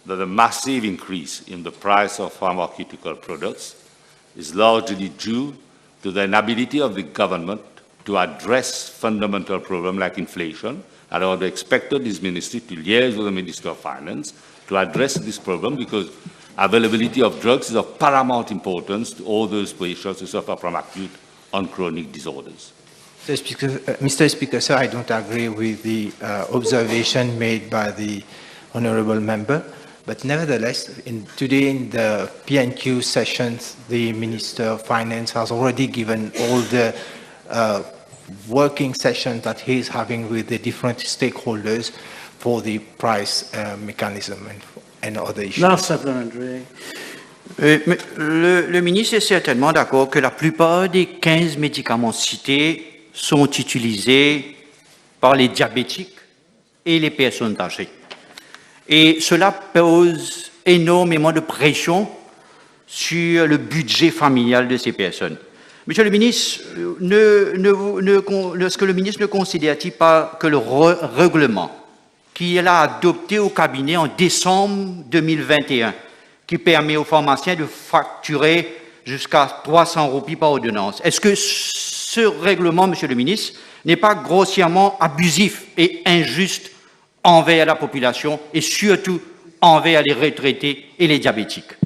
Speaker 15: that the massive increase in the price of pharmaceutical products is largely due to the inability of the government to address fundamental problems like inflation, and I would expected this ministry to liaise with the Minister of Finance to address this problem because availability of drugs is of paramount importance to all those patients who suffer from acute and chronic disorders.
Speaker 13: Mr. Speaker, sir, I don't agree with the observation made by the Honourable Member, but nevertheless, today in the PNQ sessions, the Minister of Finance has already given all the working sessions that he is having with the different stakeholders for the price mechanism and other issues.
Speaker 1: Last supplementary.
Speaker 8: Le ministre est certainement d'accord que la plupart des 15 médicaments cités sont utilisés par les diabétiques et les personnes âgées. Et cela pose énormément de pression sur le budget familial de ces personnes. Monsieur le ministre, est-ce que le ministre ne considère-t-il pas que le règlement qu'il a adopté au cabinet en décembre 2021, qui permet aux pharmaciens de facturer jusqu'à 300 roupies par ordonnance, est-ce que ce règlement, monsieur le ministre, n'est pas grossièrement abusif et injuste envers la population et surtout envers les retraités et les diabétiques?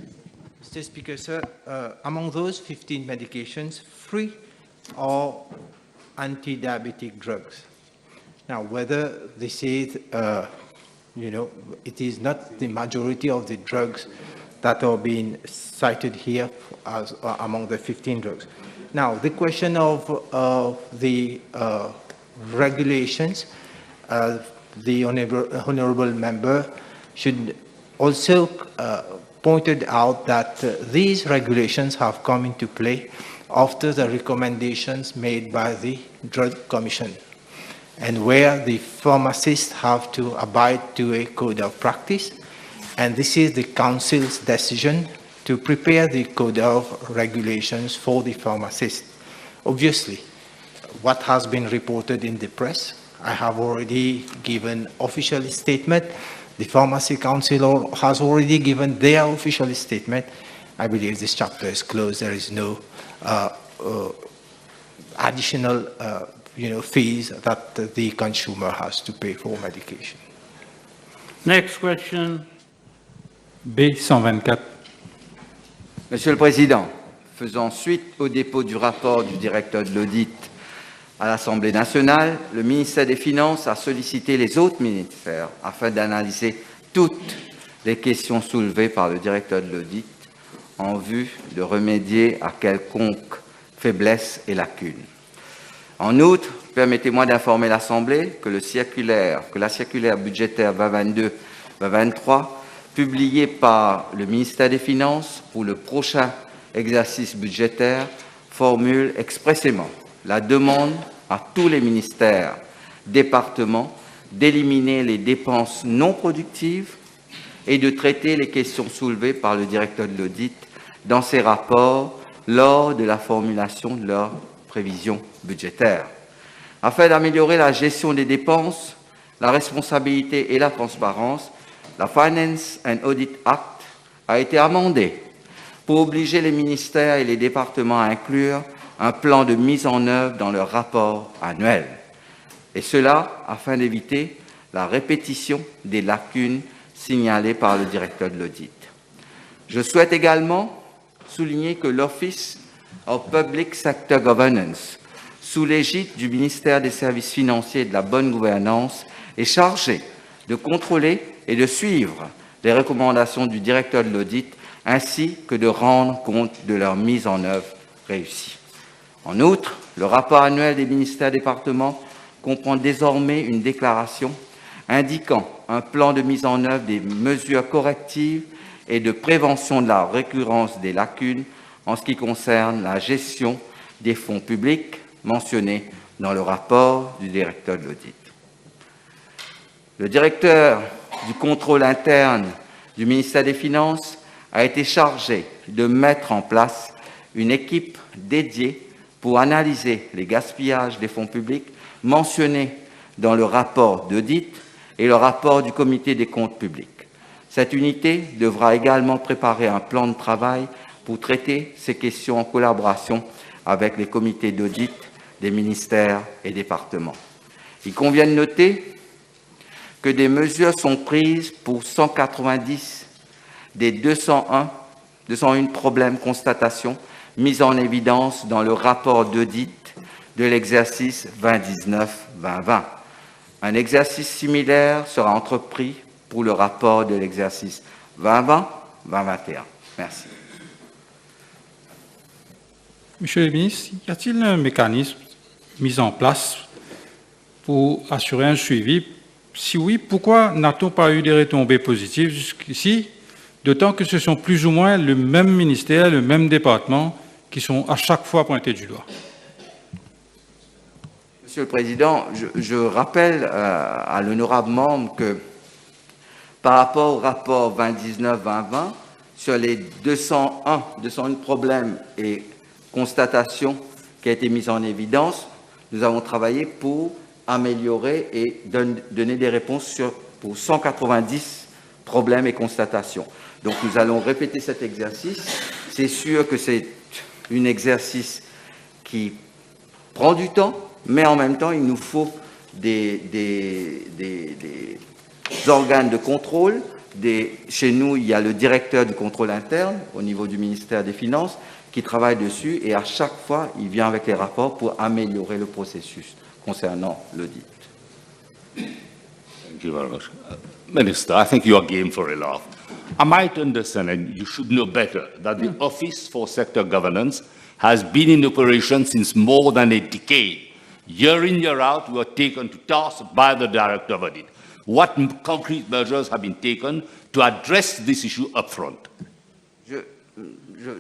Speaker 13: Mr. Speaker, sir, among those 15 medications, 3 are anti-diabetic drugs. Now, whether this is, it is not the majority of the drugs that are being cited here as among the 15 drugs. Now, the question of the regulations, the Honourable Member should also pointed out that these regulations have come into play after the recommendations made by the Drug Commission, and where the pharmacists have to abide to a code of practice, and this is the Council's decision to prepare the code of regulations for the pharmacists. Obviously, what has been reported in the press, I have already given official statement. The Pharmacy Council has already given their official statement. I believe this chapter is closed. There is no additional fees that the consumer has to pay for medication.
Speaker 1: Next question. B124.
Speaker 11: Monsieur le Président, faisant suite au dépôt du rapport du directeur de l'audit à l'Assemblée nationale, le ministère des Finances a sollicité les autres ministères afin d'analyser toutes les questions soulevées par le directeur de l'audit en vue de remédier à quelconque faiblesse et lacune. En outre, permettez-moi d'informer l'Assemblée que la circulaire budgétaire 2022-2023, publiée par le ministère des Finances pour le prochain exercice budgétaire, formule expressément la demande à tous les ministères, départements, d'éliminer les dépenses non productives et de traiter les questions soulevées par le directeur de l'audit dans ses rapports lors de la formulation de leurs prévisions budgétaires. Afin d'améliorer la gestion des dépenses, la responsabilité et la transparence, la Finance and Audit Act a été amendée pour obliger les ministères et les départements à inclure un plan de mise en œuvre dans leur rapport annuel. Et cela afin d'éviter la répétition des lacunes signalées par le directeur de l'audit. Je souhaite également souligner que l'Office of Public Sector Governance, sous l'égide du ministère des Services financiers et de la bonne gouvernance, est chargé de contrôler et de suivre les recommandations du directeur de l'audit ainsi que de rendre compte de leur mise en œuvre réussie. En outre, le rapport annuel des ministères départements comprend désormais une déclaration indiquant un plan de mise en œuvre des mesures correctives et de prévention de la récurrence des lacunes en ce qui concerne la gestion des fonds publics mentionnés dans le rapport du directeur de l'audit. Le directeur du contrôle interne du ministère des Finances a été chargé de mettre en place une équipe dédiée pour analyser les gaspillages des fonds publics mentionnés dans le rapport d'audit et le rapport du comité des comptes publics. Cette unité devra également préparer un plan de travail pour traiter ces questions en collaboration avec les comités d'audit des ministères et départements. Il convient de noter que des mesures sont prises pour 190 des 201 problèmes constatations mis en évidence dans le rapport d'audit de l'exercice 2019-2020. Un exercice similaire sera entrepris pour le rapport de l'exercice 2020-2021. Merci.
Speaker 12: Monsieur le ministre, y a-t-il un mécanisme mis en place pour assurer un suivi? Si oui, pourquoi n'a-t-on pas eu des retombées positives jusqu'ici, d'autant que ce sont plus ou moins le même ministère, le même département qui sont à chaque fois pointés du doigt?
Speaker 11: Monsieur le Président, je rappelle à l'honorable membre que par rapport au rapport 2019-2020, sur les 201 problèmes et constatations qui ont été mises en évidence, nous avons travaillé pour améliorer et donner des réponses pour 190 problèmes et constatations. Donc nous allons répéter cet exercice. C'est sûr que c'est un exercice qui prend du temps, mais en même temps, il nous faut des organes de contrôle. Chez nous, il y a le directeur du contrôle interne au niveau du ministère des Finances qui travaille dessus et à chaque fois, il vient avec les rapports pour améliorer le processus concernant l'audit.
Speaker 15: Thank you very much. Minister, I think you are game for a laugh. I might understand, and you should know better, that the Office for Sector Governance has been in operation since more than a decade. Year in, year out, we are taken to task by the Director of Audit. What concrete measures have been taken to address this issue up front?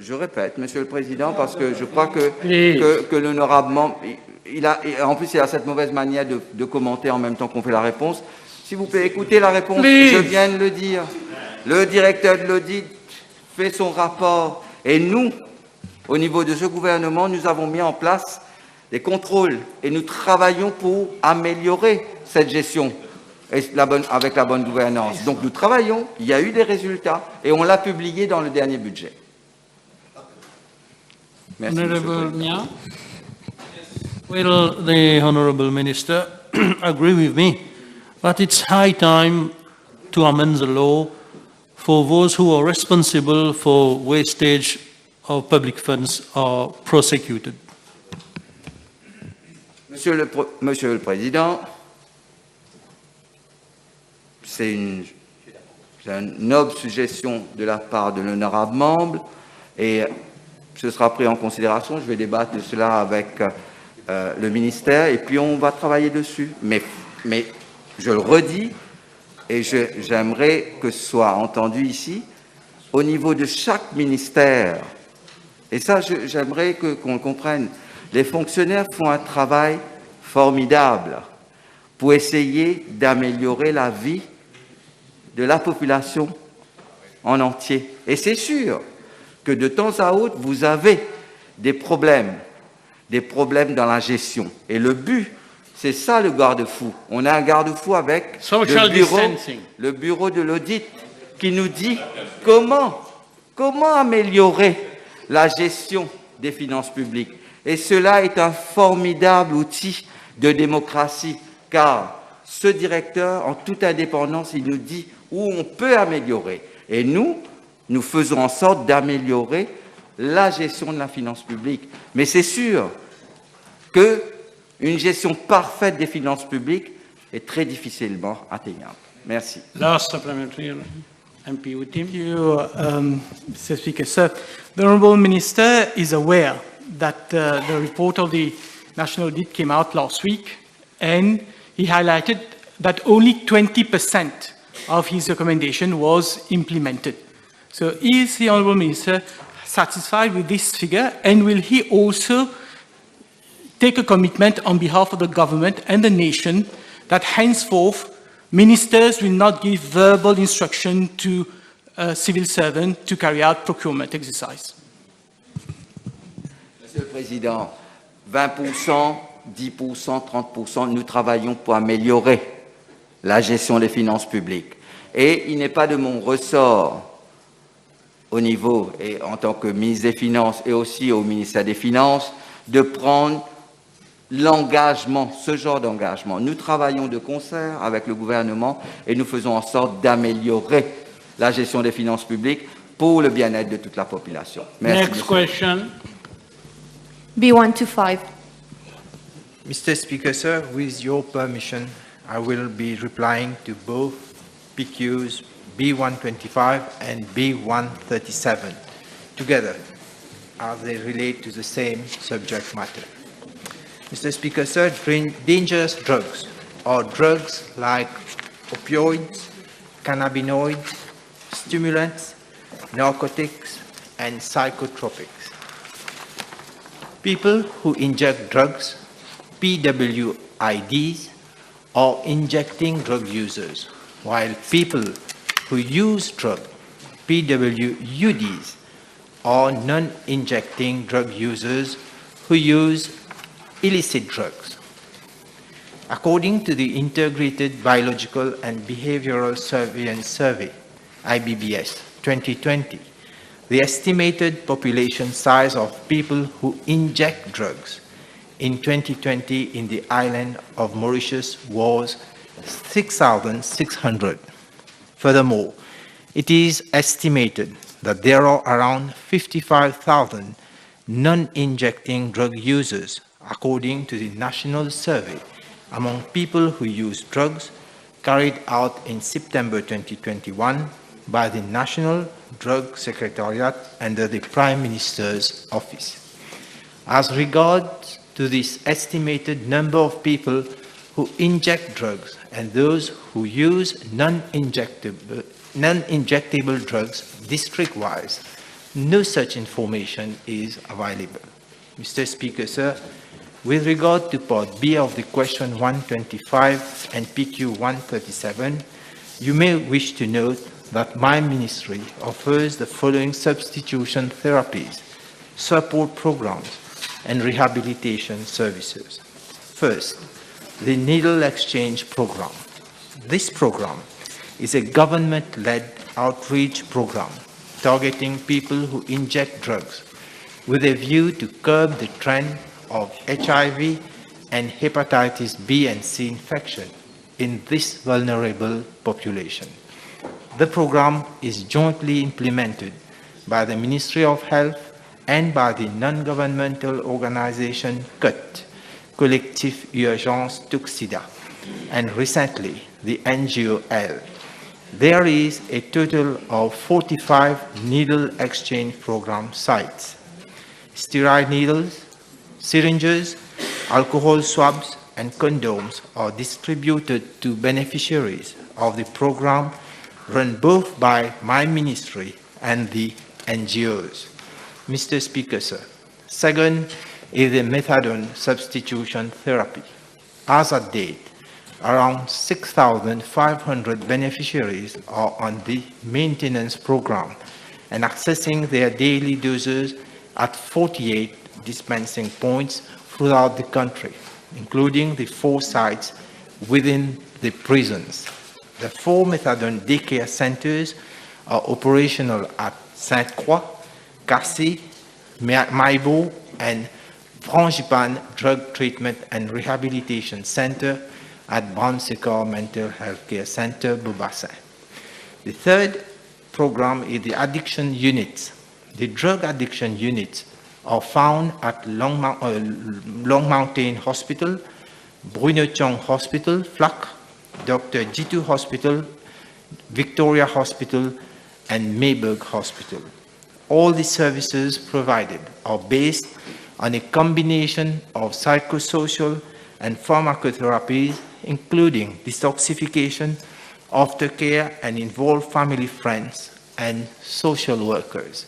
Speaker 11: Je répète, Monsieur le Président, parce que je crois que l'honorable membre, en plus, il a cette mauvaise manière de commenter en même temps qu'on fait la réponse. S'il vous plaît, écoutez la réponse, je viens de le dire. Le directeur de l'audit fait son rapport et nous, au niveau de ce gouvernement, nous avons mis en place des contrôles et nous travaillons pour améliorer cette gestion avec la bonne gouvernance. Donc nous travaillons, il y a eu des résultats et on l'a publié dans le dernier budget. Merci,
Speaker 1: Honourable Mia. Well, the Honourable Minister agree with me that it's high time to amend the law for those who are responsible for wastage of public funds are prosecuted.
Speaker 11: Monsieur le Président, c'est une noble suggestion de la part de l'honorable membre et ce sera pris en considération. Je vais débattre de cela avec le ministère et puis on va travailler dessus. Mais je le redis et j'aimerais que ce soit entendu ici, au niveau de chaque ministère, et ça j'aimerais qu'on le comprenne, les fonctionnaires font un travail formidable pour essayer d'améliorer la vie de la population en entier. Et c'est sûr que de temps à autre, vous avez des problèmes dans la gestion. Et le but, c'est ça le garde-fou. On a un garde-fou avec le bureau de l'audit qui nous dit comment améliorer la gestion des finances publiques. Et cela est un formidable outil de démocratie, car ce directeur, en toute indépendance, il nous dit où on peut améliorer. Et nous faisons en sorte d'améliorer la gestion de la finance publique. Mais c'est sûr qu'une gestion parfaite des finances publiques est très difficilement atteignable. Merci.
Speaker 1: Last supplementary, MP Utim.
Speaker 14: Thank you, Mr. Speaker. Sir, the Honourable Minister is aware that the report of the National Audit came out last week, and he highlighted that only 20% of his recommendation was implemented. So is the Honourable Minister satisfied with this figure, and will he also take a commitment on behalf of the government and the nation that henceforth ministers will not give verbal instruction to a civil servant to carry out procurement exercise?
Speaker 11: Monsieur le Président, 20%, 10%, 30%, nous travaillons pour améliorer la gestion des finances publiques. Et il n'est pas de mon ressort au niveau, et en tant que ministre des Finances et aussi au ministère des Finances, de prendre l'engagement, ce genre d'engagement. Nous travaillons de concert avec le gouvernement et nous faisons en sorte d'améliorer la gestion des finances publiques pour le bien-être de toute la population. Merci.
Speaker 1: Next question.
Speaker 4: B125.
Speaker 13: Mr. Speaker, sir, with your permission, I will be replying to both PQs B125 and B137 together as they relate to the same subject matter. Mr. Speaker, sir, dangerous drugs are drugs like opioids, cannabinoids, stimulants, narcotics, and psychotropics. People who inject drugs, PWIDs, are injecting drug users, while people who use drugs, PWUDs, are non-injecting drug users who use illicit drugs. According to the Integrated Biological and Behavioral Surveillance Survey, IBBS 2020, the estimated population size of people who inject drugs in 2020 in the island of Mauritius was 6,600. Furthermore, it is estimated that there are around 55,000 non-injecting drug users, according to the national survey among people who use drugs carried out in September 2021 by the National Drug Secretariat under the Prime Minister's Office. As regards to this estimated number of people who inject drugs and those who use non-injectable drugs district-wise, no such information is available. Mr. Speaker, sir, with regard to Part B of the question 125 and PQ 137, you may wish to note that my ministry offers the following substitution therapies, support programs, and rehabilitation services. First, the Needle Exchange Program. This program is a government-led outreach program targeting people who inject drugs with a view to curb the trend of HIV and hepatitis B and C infection in this vulnerable population. The program is jointly implemented by the Ministry of Health and by the non-governmental organization CUT, Collectif Urgence Tuxida, and recently the NGO L. There is a total of 45 needle exchange program sites. Steroid needles, syringes, alcohol swabs, and condoms are distributed to beneficiaries of the program run both by my ministry and the NGOs. Mr. Speaker, sir. Second is the methadone substitution therapy. As at date, around 6,500 beneficiaries are on the maintenance program and accessing their daily doses at 48 dispensing points throughout the country, including the 4 sites within the prisons. The 4 methadone daycare centers are operational at Sainte-Croix, Cassis, Maïbo, and Frangipan Drug Treatment and Rehabilitation Center at Brown-Séquard Mental Health Care Center, Beaubassin. The third program is the addiction units. The drug addiction units are found at Long Mountain Hospital, Bruno Chong Hospital, FLAC, Dr. Jitu Hospital, Victoria Hospital, and Mayberg Hospital. All the services provided are based on a combination of psychosocial and pharmacotherapies, including detoxification, aftercare, and involve family, friends, and social workers.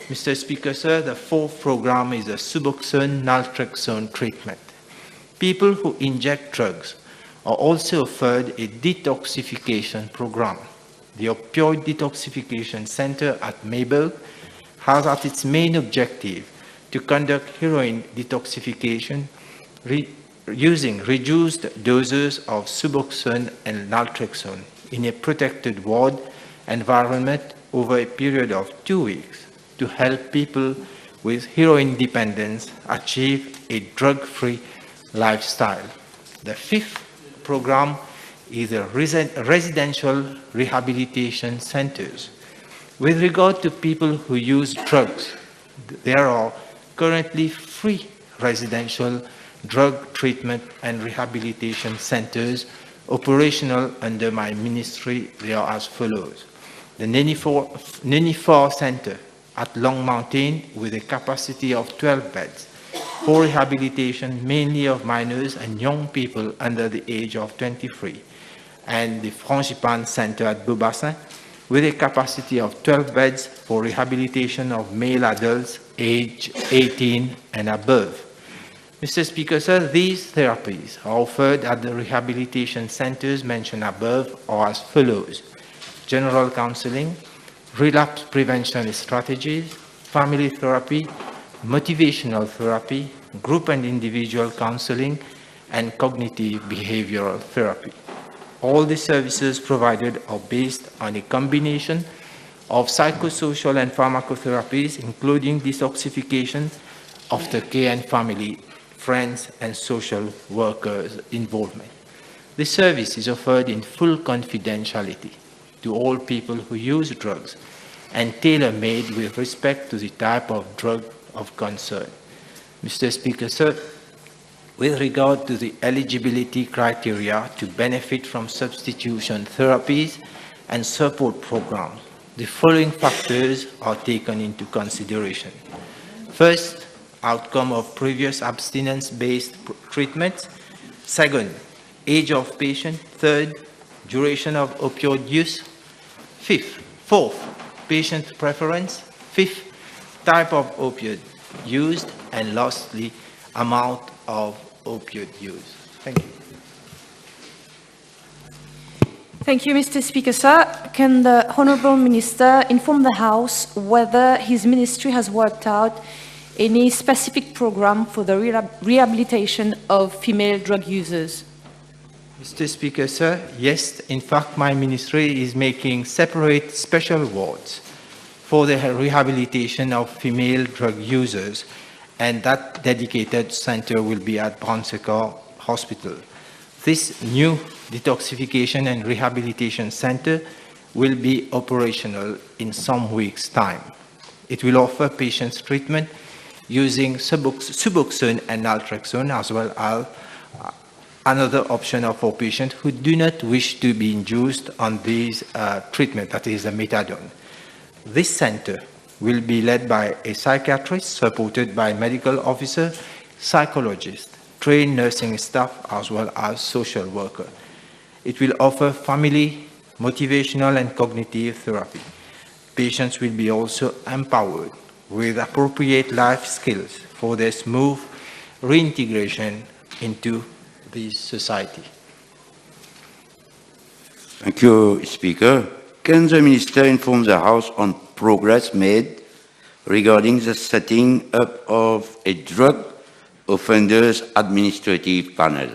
Speaker 13: Mr. Speaker, sir, the fourth program is a Suboxone naltrexone treatment. People who inject drugs are also offered a detoxification program. The Opioid Detoxification Center at Mayberg has as its main objective to conduct heroin detoxification using reduced doses of Suboxone and naltrexone in a protected ward environment over a period of 2 weeks to help people with heroin dependence achieve a drug-free lifestyle. The fifth program is a residential rehabilitation centers. With regard to people who use drugs, there are currently 3 residential drug treatment and rehabilitation centers operational under my ministry. They are as follows. The Nenifar Center at Long Mountain with a capacity of 12 beds for rehabilitation mainly of minors and young people under the age of 23, and the Frangipan Center at Beaubassin with a capacity of 12 beds for rehabilitation of male adults aged 18 and above. Mr. Speaker, sir, these therapies are offered at the rehabilitation centers mentioned above are as follows: general counseling, relapse prevention strategies, family therapy, motivational therapy, group and individual counseling, and cognitive behavioral therapy. All the services provided are based on a combination of psychosocial and pharmacotherapies, including detoxification, aftercare, and family, friends, and social workers' involvement. The service is offered in full confidentiality to all people who use drugs and tailor-made with respect to the type of drug of concern. Mr. Speaker, sir, with regard to the eligibility criteria to benefit from substitution therapies and support programs, the following factors are taken into consideration. First, outcome of previous abstinence-based treatment. Second, age of patient. Third, duration of opioid use. Fourth, patient preference. Fifth, type of opioid used. And lastly, amount of opioid use. Thank you.
Speaker 4: Thank you, Mr. Speaker, sir. Can the Honourable Minister inform the House whether his ministry has worked out any specific program for the rehabilitation of female drug users?
Speaker 13: Mr. Speaker, sir, yes, in fact, my ministry is making separate special wards for the rehabilitation of female drug users, and that dedicated center will be at Bronseka Hospital. This new detoxification and rehabilitation center will be operational in some weeks' time. It will offer patients treatment using Suboxone and naltrexone, as well as another option for patients who do not wish to be induced on these treatment, that is the methadone. This center will be led by a psychiatrist supported by medical officer, psychologist, trained nursing staff, as well as social worker. It will offer family, motivational, and cognitive therapy. Patients will be also empowered with appropriate life skills for their smooth reintegration into the society.
Speaker 2: Thank you, Speaker. Can the Minister inform the House on progress made regarding the setting up of a drug offenders administrative panel?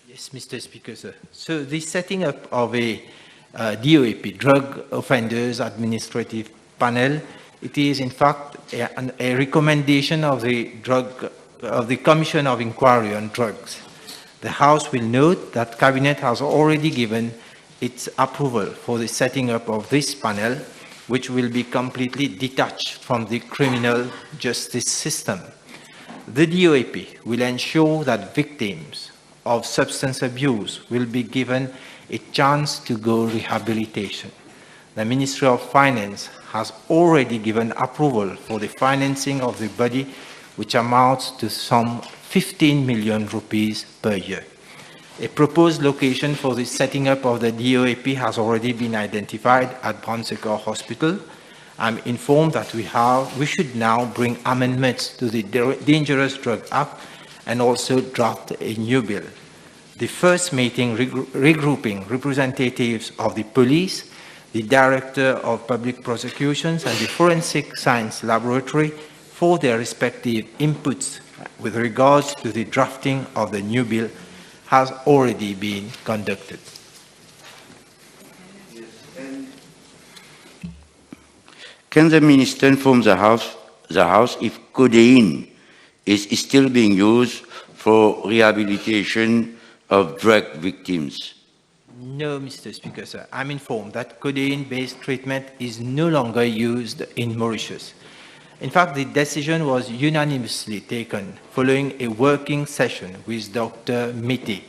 Speaker 13: Yes, Mr. Speaker, sir. So the setting up of a DOAP, Drug Offenders Administrative Panel, it is in fact a recommendation of the Commission of Inquiry on Drugs. The House will note that Cabinet has already given its approval for the setting up of this panel, which will be completely detached from the criminal justice system. The DOAP will ensure that victims of substance abuse will be given a chance to go rehabilitation. The Ministry of Finance has already given approval for the financing of the body, which amounts to some 15 million rupees per year. A proposed location for the setting up of the DOAP has already been identified at Bronsecor Hospital. I'm informed that we should now bring amendments to the Dangerous Drug Act and also draft a new bill. The first meeting regrouping representatives of the police, the Director of Public Prosecutions and the Forensic Science Laboratory for their respective inputs with regards to the drafting of the new bill has already been conducted.
Speaker 16: Can the Minister inform the House if codeine is still being used for rehabilitation of drug victims?
Speaker 13: No, Mr. Speaker, sir. I'm informed that codeine-based treatment is no longer used in Mauritius. In fact, the decision was unanimously taken following a working session with Dr. Mete,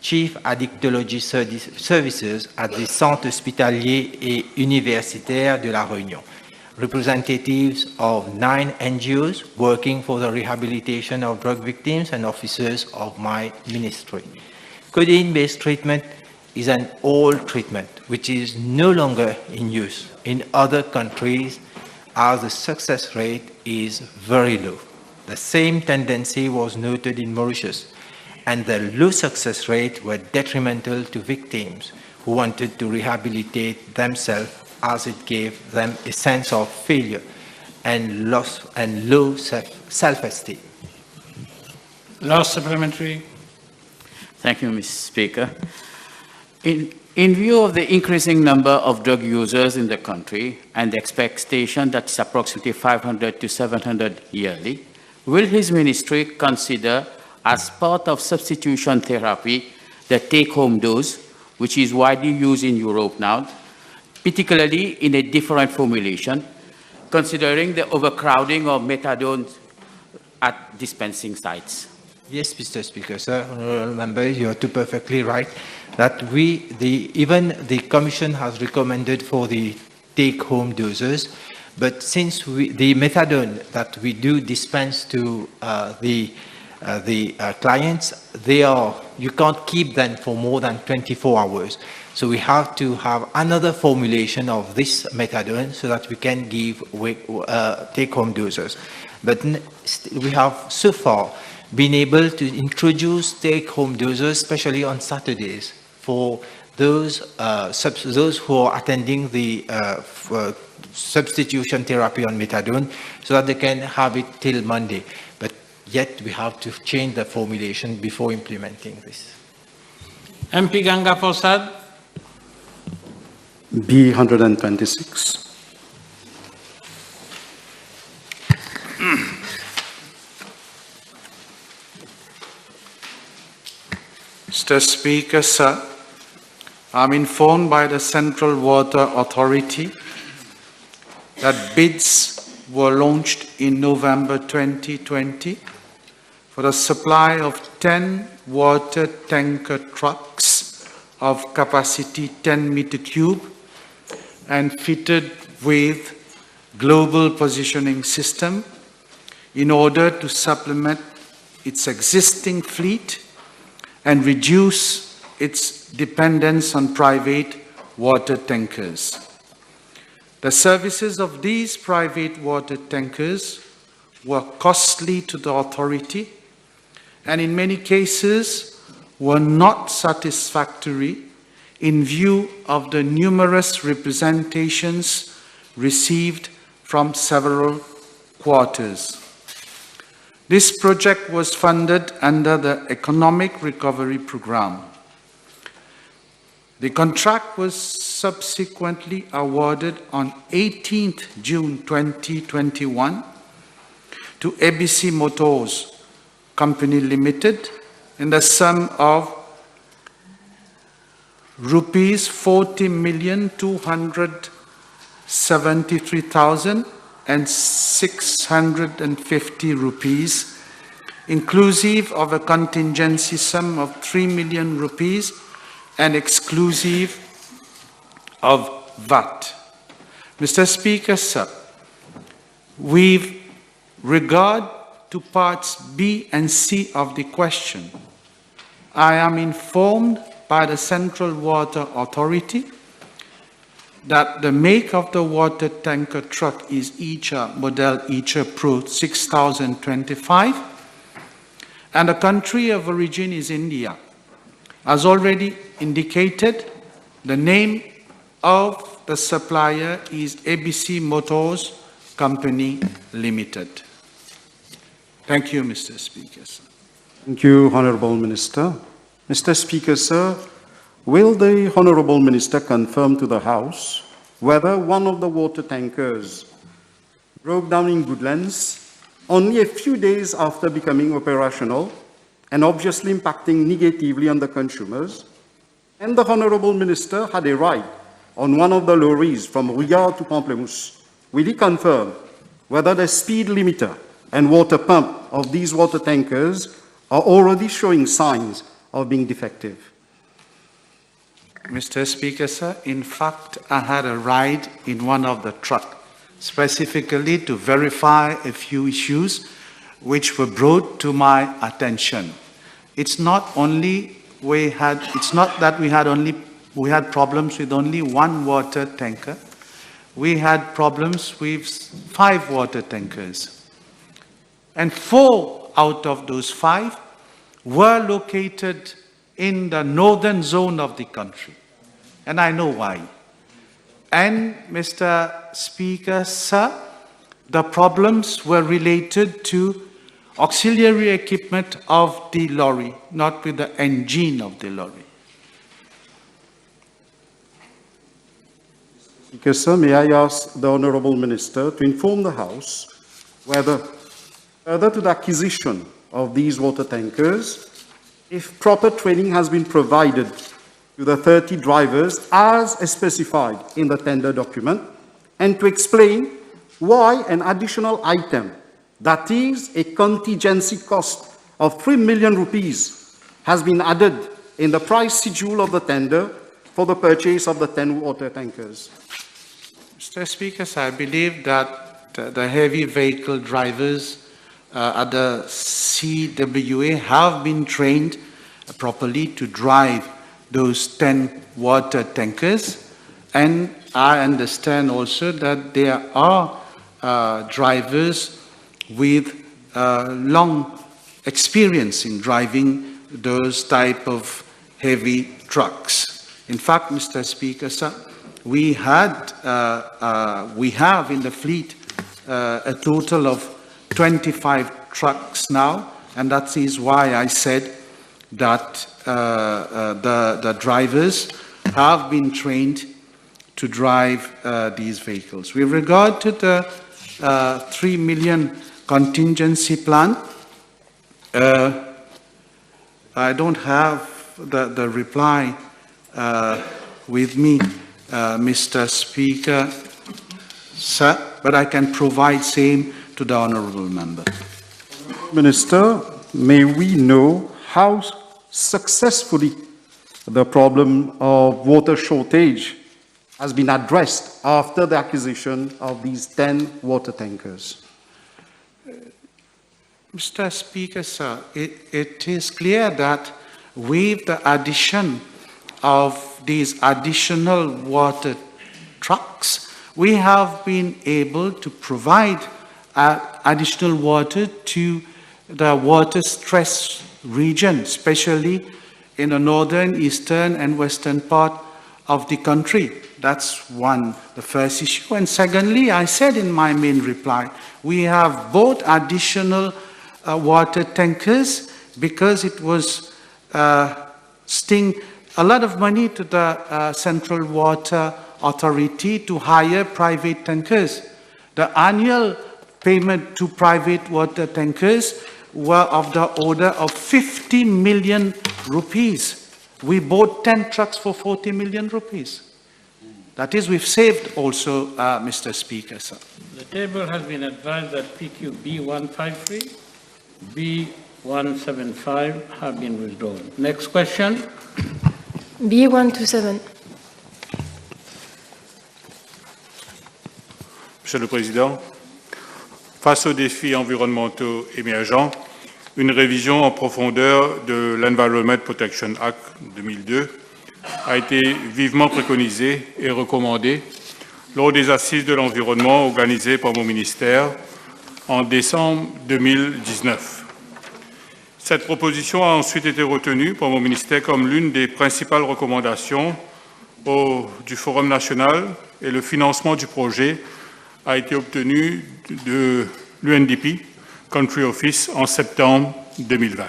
Speaker 13: Chief Addictology Services at the Centre Hospitalier et Universitaire de la Réunion, representatives of 9 NGOs working for the rehabilitation of drug victims and officers of my ministry. Codeine-based treatment is an old treatment which is no longer in use in other countries as the success rate is very low. The same tendency was noted in Mauritius, and the low success rate were detrimental to victims who wanted to rehabilitate themselves, as it gave them a sense of failure and loss and low self-esteem.
Speaker 1: Last supplementary.
Speaker 7: Thank you, Mr. Speaker. In view of the increasing number of drug users in the country and the expectation that it's approximately 500 to 700 yearly, will his ministry consider, as part of substitution therapy, the take-home dose, which is widely used in Europe now, particularly in a different formulation, considering the overcrowding of methadone at dispensing sites?
Speaker 13: Yes, Mr. Speaker, sir. Honourable members, you are too perfectly right that even the Commission has recommended for the take-home doses, but since the methadone that we do dispense to the clients, you can't keep them for more than 24 hours. So we have to have another formulation of this methadone so that we can give take-home doses. But we have so far been able to introduce take-home doses, especially on Saturdays, for those who are attending the substitution therapy on methadone, so that they can have it till Monday. But yet we have to change the formulation before implementing this.
Speaker 1: MP Ganga Prasad.
Speaker 17: B 126.
Speaker 5: Mr. Speaker, sir, I'm informed by the Central Water Authority that bids were launched in November 2020 for the supply of 10 water tanker trucks of capacity 10 meter cube and fitted with global positioning system in order to supplement its existing fleet and reduce its dependence on private water tankers. The services of these private water tankers were costly to the authority and in many cases were not satisfactory in view of the numerous representations received from several quarters. This project was funded under the Economic Recovery Programme. The contract was subsequently awarded on 18th June 2021 to ABC Motors Company Limited in the sum of rupees 40,273,650 rupees inclusive of a contingency sum of 3 million rupees and exclusive of VAT. Mr. Speaker, sir, with regard to parts B and C of the question, I am informed by the Central Water Authority that the make of the water tanker truck is model Pro 6025, and the country of origin is India. As already indicated, the name of the supplier is ABC Motors Company Limited. Thank you, Mr. Speaker, sir.
Speaker 17: Thank you, Honourable Minister. Mr. Speaker, sir, will the Honourable Minister confirm to the House whether one of the water tankers broke down in Goodlands only a few days after becoming operational and obviously impacting negatively on the consumers, and the Honourable Minister had a ride on one of the lorries from Riyadh to Pamplemousse? Will he confirm whether the speed limiter and water pump of these water tankers are already showing signs of being defective?
Speaker 5: Mr. Speaker, sir, in fact, I had a ride in one of the trucks, specifically to verify a few issues which were brought to my attention. It's not that we had problems with only one water tanker. We had problems with 5 water tankers. And 4 out of those 5 were located in the northern zone of the country. And I know why. And, Mr. Speaker, sir, the problems were related to auxiliary equipment of the lorry, not with the engine of the lorry.
Speaker 17: Speaker, sir, may I ask the Honourable Minister to inform the House whether, further to the acquisition of these water tankers, if proper training has been provided to the 30 drivers as specified in the tender document, and to explain why an additional item, that is a contingency cost of 3 million rupees, has been added in the price schedule of the tender for the purchase of the 10 water tankers.
Speaker 5: Mr. Speaker, I believe that the heavy vehicle drivers at the CWA have been trained properly to drive those 10 water tankers, and I understand also that there are drivers with long experience in driving those type of heavy trucks. In fact, Mr. Speaker, sir, we have in the fleet a total of 25 trucks now, and that is why I said that the drivers have been trained to drive these vehicles. With regard to the 3 million contingency plan, I don't have the reply with me, Mr. Speaker, sir, but I can provide same to the Honourable Member.
Speaker 17: Minister, may we know how successfully the problem of water shortage has been addressed after the acquisition of these 10 water tankers?
Speaker 5: Mr. Speaker, sir, it is clear that with the addition of these additional water trucks, we have been able to provide additional water to the water-stressed region, especially in the northern, eastern, and western part of the country. That's one, the first issue. And secondly, I said in my main reply, we have both additional water tankers because it was sting a lot of money to the Central Water Authority to hire private tankers. The annual payment to private water tankers were of the order of 50 million rupees. We bought 10 trucks for 40 million rupees. That is, we've saved also, Mr. Speaker, sir.
Speaker 1: The table has been advised that PQ B153, 175 have been withdrawn. Next question.
Speaker 18: B127.
Speaker 19: Monsieur le Président, face aux défis environnementaux émergents, une révision en profondeur de l'Environment Protection Act 2002 a été vivement préconisée et recommandée lors des assises de l'environnement organisées par mon ministère en décembre 2019. Cette proposition a ensuite été retenue par mon ministère comme l'une des principales recommandations du Forum national et le financement du projet a été obtenu de l'UNDP Country Office en septembre 2020.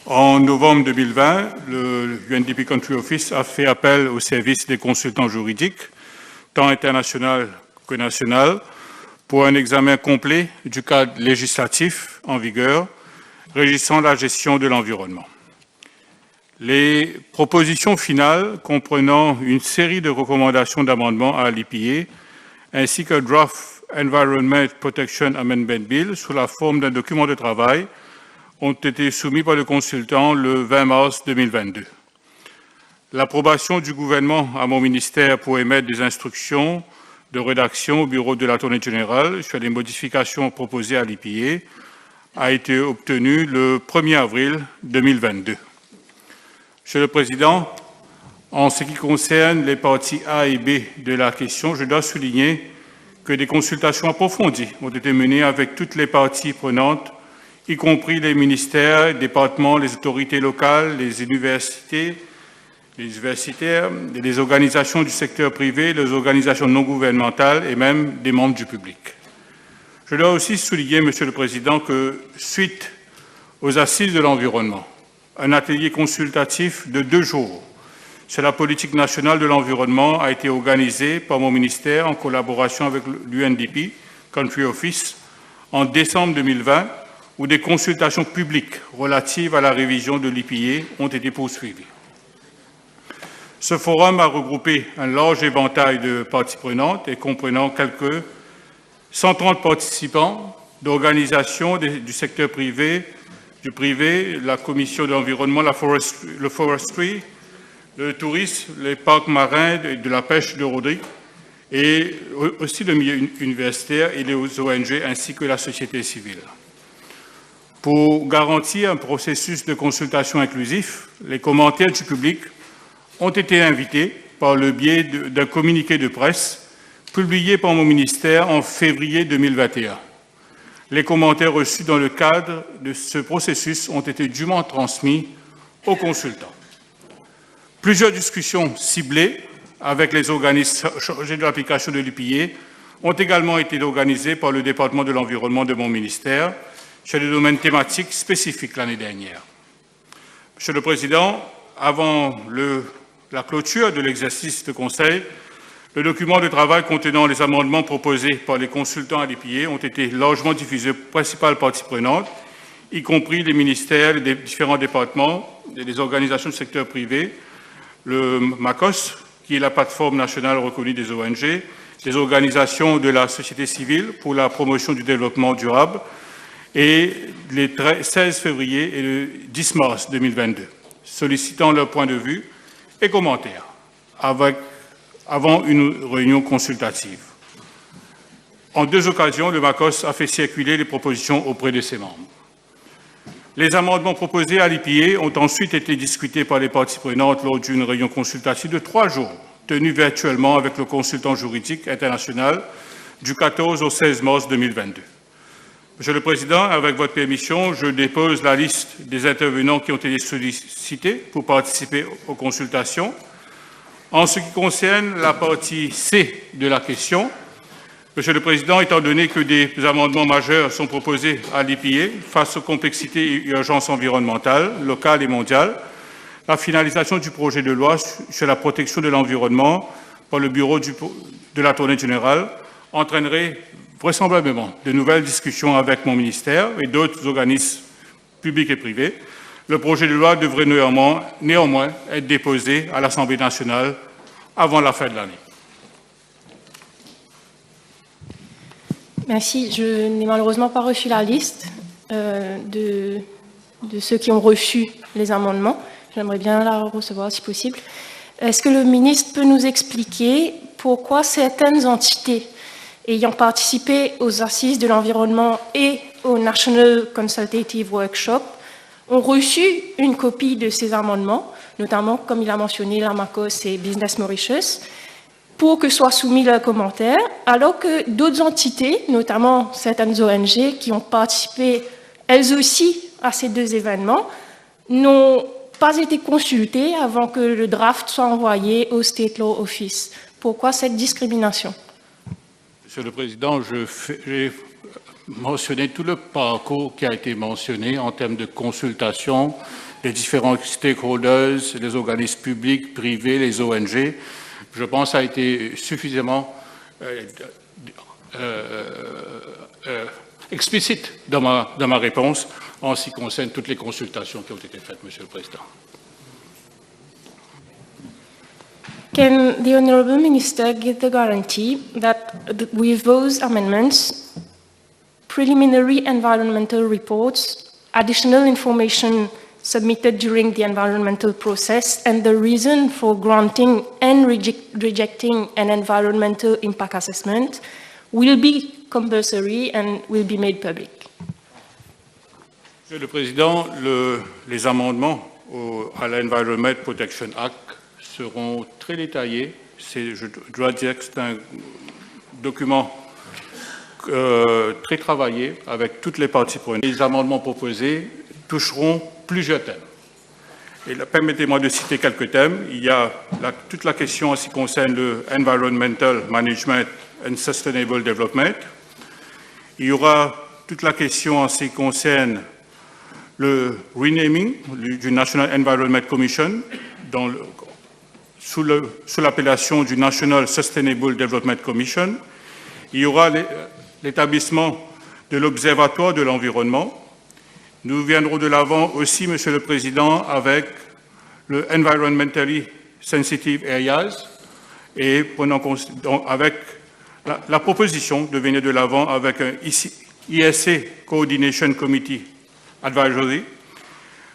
Speaker 19: En novembre 2020, le UNDP Country Office a fait appel au service des consultants juridiques, tant international que national, pour un examen complet du cadre législatif en vigueur régissant la gestion de l'environnement. Les propositions finales comprenant une série de recommandations d'amendements à l'IPA ainsi que Draft Environment Protection Amendment Bill sous la forme d'un document de travail ont été soumis par le consultant le 20 mars 2022. L'approbation du gouvernement à mon ministère pour émettre des instructions de rédaction au bureau de l'Attorney General sur les modifications proposées à l'IPA a été obtenue le 1er avril 2022. Monsieur le Président, en ce qui concerne les parties A et B de la question, je dois souligner que des consultations approfondies ont été menées avec toutes les parties prenantes, y compris les ministères, les départements, les autorités locales, les universités, les universitaires, les organisations du secteur privé, les organisations non gouvernementales et même des membres du public. Je dois aussi souligner, Monsieur le Président, que suite aux assises de l'environnement, un atelier consultatif de 2 jours sur la politique nationale de l'environnement a été organisé par mon ministère en collaboration avec l'UNDP Country Office en décembre 2020, où des consultations publiques relatives à la révision de l'IPA ont été poursuivies. Ce forum a regroupé un large éventail de parties prenantes et comprenant quelques 130 participants d'organisations du secteur privé, la Commission de l'environnement, le forestry, le tourisme, les parcs marins, de la pêche de Rodrigue, et aussi le milieu universitaire et les ONG ainsi que la société civile. Pour garantir un processus de consultation inclusif, les commentaires du public ont été invités par le biais d'un communiqué de presse publié par mon ministère en février 2021. Les commentaires reçus dans le cadre de ce processus ont été dûment transmis aux consultants. Plusieurs discussions ciblées avec les organismes chargés de l'application de l'IPA ont également été organisées par le département de l'environnement de mon ministère sur des domaines thématiques spécifiques l'année dernière. Monsieur le Président, avant la clôture de l'exercice de conseil, le document de travail contenant les amendements proposés par les consultants à l'IPA ont été largement diffusés aux principales parties prenantes, y compris les ministères, les différents départements et les organisations du secteur privé, le MACOS, qui est la plateforme nationale reconnue des ONG, les organisations de la société civile pour la promotion du développement durable, et les 16 février et le 10 mars 2022, sollicitant leur point de vue et commentaires avant une réunion consultative. En 2 occasions, le MACOS a fait circuler les propositions auprès de ses membres. Les amendements proposés à l'IPA ont ensuite été discutés par les parties prenantes lors d'une réunion consultative de 3 jours, tenue virtuellement avec le consultant juridique international du 14 au 16 mars 2022. Monsieur le Président, avec votre permission, je dépose la liste des intervenants qui ont été sollicités pour participer aux consultations. En ce qui concerne la partie C de la question, Monsieur le Président, étant donné que des amendements majeurs sont proposés à l'IPA face aux complexités et urgences environnementales, locales et mondiales, la finalisation du projet de loi sur la protection de l'environnement par le bureau de l'Attorney General entraînerait vraisemblablement de nouvelles discussions avec mon ministère et d'autres organismes publics et privés. Le projet de loi devrait néanmoins être déposé à l'Assemblée nationale avant la fin de l'année.
Speaker 18: Merci. Je n'ai malheureusement pas reçu la liste. de ceux qui ont reçu les amendements. J'aimerais bien la recevoir si possible. Est-ce que le ministre peut nous expliquer pourquoi certaines entités ayant participé aux assises de l'environnement et au National Consultative Workshop ont reçu une copie de ces amendements, notamment, comme il a mentionné, l'AMACOS et Business Mauritius, pour que soient soumis leurs commentaires, alors que d'autres entités, notamment certaines ONG qui ont participé elles aussi à ces deux événements, n'ont pas été consultées avant que le draft soit envoyé au State Law Office. Pourquoi cette discrimination?
Speaker 19: Monsieur le Président, j'ai mentionné tout le parcours qui a été mentionné en termes de consultation des différents stakeholders, les organismes publics, privés, les ONG. Je pense que ça a été suffisamment explicite dans ma réponse en ce qui concerne toutes les consultations qui ont été faites, Monsieur le Président.
Speaker 18: Can the Honourable Minister give the guarantee that with those amendments, preliminary environmental reports, additional information submitted during the environmental process, and the reason for granting and rejecting an environmental impact assessment will be compulsory and will be made public?
Speaker 19: Monsieur le Président, les amendements à l'Environment Protection Act seront très détaillés. Je dois dire que c'est un document très travaillé avec toutes les parties prenantes. Les amendements proposés toucheront plusieurs thèmes. Et permettez-moi de citer quelques thèmes. Il y a toute la question en ce qui concerne le Environmental Management and Sustainable Development. Il y aura toute la question en ce qui concerne le renaming du National Environment Commission sous l'appellation du National Sustainable Development Commission. Il y aura l'établissement de l'Observatoire de l'environnement. Nous viendrons de l'avant aussi, Monsieur le Président, avec le Environmentally Sensitive Areas et avec la proposition de venir de l'avant avec un ISA Coordination Committee Advisory.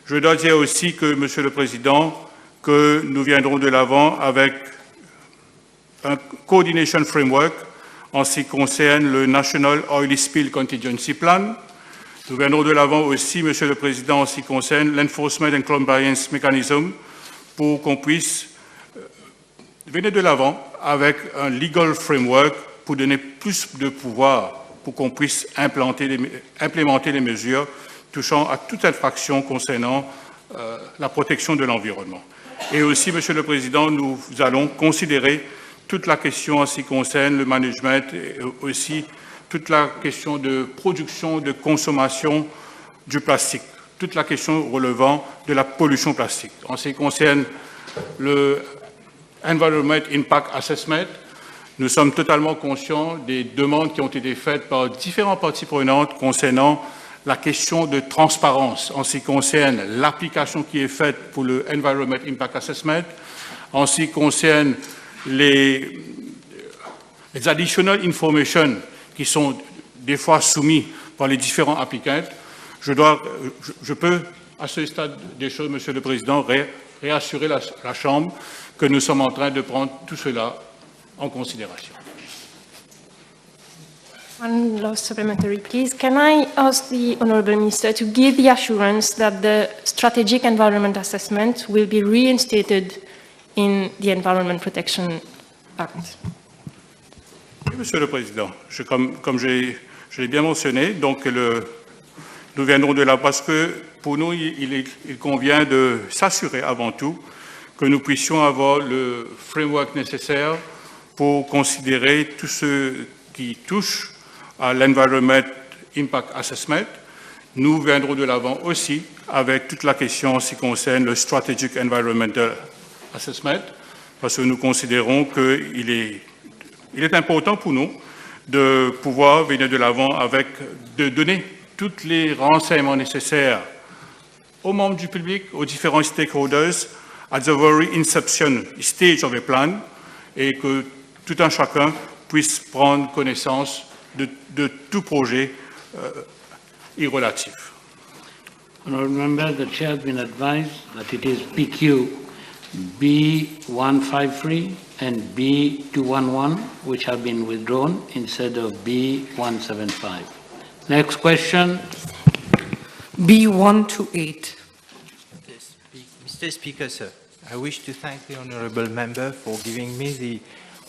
Speaker 19: Je dois dire aussi que, Monsieur le Président, que nous viendrons de l'avant avec un Coordination Framework en ce qui concerne le National Oil Spill Contingency Plan. Nous viendrons de l'avant aussi, Monsieur le Président, en ce qui concerne l'Enforcement and Compliance Mechanism pour qu'on puisse venir de l'avant avec un legal framework pour donner plus de pouvoir pour qu'on puisse implémenter les mesures touchant à toute infraction concernant la protection de l'environnement. Et aussi, Monsieur le Président, nous allons considérer toute la question en ce qui concerne le management et aussi toute la question de production, de consommation du plastique, toute la question relevant de la pollution plastique. En ce qui concerne le Environment Impact Assessment, nous sommes totalement conscients des demandes qui ont été faites par différentes parties prenantes concernant la question de transparence en ce qui concerne l'application qui est faite pour le Environment Impact Assessment, en ce qui concerne les additional information qui sont des fois soumis par les différents applicants. Je peux, à ce stade des choses, Monsieur le Président, réassurer la Chambre que nous sommes en train de prendre tout cela en considération.
Speaker 18: One last supplementary, please. Can I ask the Honourable Minister to give the assurance that the Strategic Environment Assessment will be reinstated in the Environment Protection Act?
Speaker 19: Oui, Monsieur le Président, comme je l'ai bien mentionné, donc nous viendrons de là parce que pour nous, il convient de s'assurer avant tout que nous puissions avoir le framework nécessaire pour considérer tout ce qui touche à l'Environment Impact Assessment. Nous viendrons de l'avant aussi avec toute la question en ce qui concerne le Strategic Environmental Assessment, parce que nous considérons qu'il est important pour nous de pouvoir venir de l'avant de donner tous les renseignements nécessaires aux membres du public, aux différents stakeholders, at the very inception stage of a plan, et que tout un chacun puisse prendre connaissance de tout projet est relative.
Speaker 1: Honourable Member, the Chair has been advised that it is PQ B153 and B211 which have been withdrawn instead of B175. Next question.
Speaker 13: B128. Mr. Speaker, sir, I wish to thank the Honourable Member for giving me the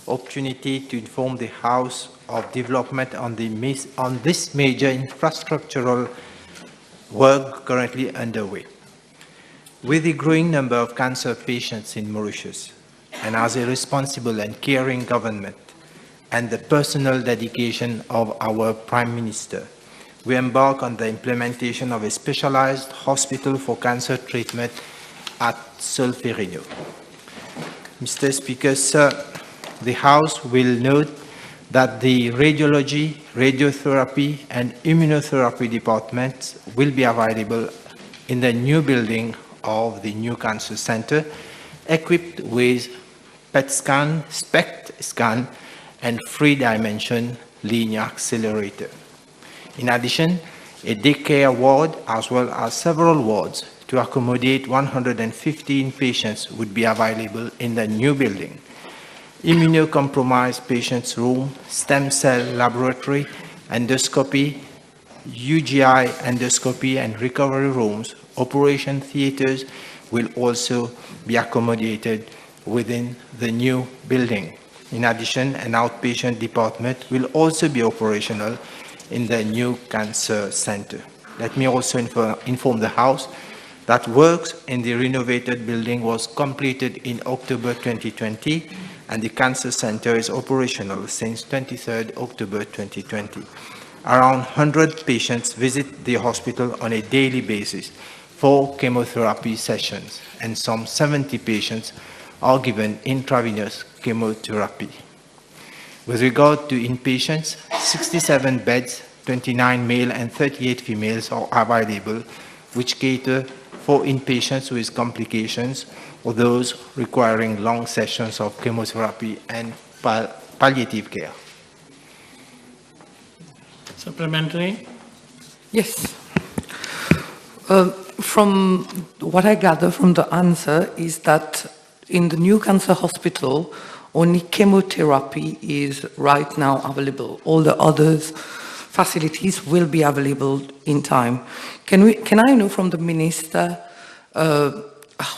Speaker 13: opportunity to inform the House of development on this major infrastructural work currently underway. With the growing number of cancer patients in Mauritius, and as a responsible and caring government, and the personal dedication of our Prime Minister, we embark on the implementation of a specialized hospital for cancer treatment at Solferino. Mr. Speaker, sir, the House will note that the radiology, radiotherapy, and immunotherapy departments will be available in the new building of the new cancer center, equipped with PET scan, SPECT scan, and 3-dimension linear accelerator. In addition, a daycare ward as well as several wards to accommodate 115 patients would be available in the new building. Immunocompromised patients room, stem cell laboratory, endoscopy, UGI endoscopy and recovery rooms, operation theaters will also be accommodated within the new building. In addition, an outpatient department will also be operational in the new cancer center. Let me also inform the House that works in the renovated building was completed in October 2020, and the cancer center is operational since 23rd October 2020. Around 100 patients visit the hospital on a daily basis for chemotherapy sessions, and some 70 patients are given intravenous chemotherapy. With regard to inpatients, 67 beds, 29 male and 38 females are available, which cater for inpatients with complications or those requiring long sessions of chemotherapy and palliative care.
Speaker 1: Supplementary?
Speaker 20: Yes. From what I gather from the answer is that in the new cancer hospital, only chemotherapy is right now available. All the others facilities will be available in time. Can I know from the Minister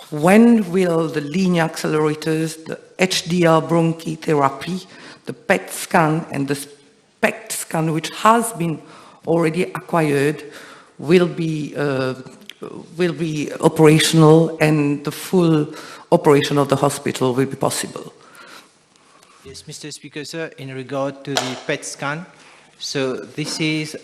Speaker 20: when will the linear accelerators, the HDR brachytherapy, the PET scan and the SPECT scan, which has been already acquired, will be operational and the full operation of the hospital will be possible?
Speaker 13: Yes, Mr. Speaker, sir, in regard to the PET scan, so this is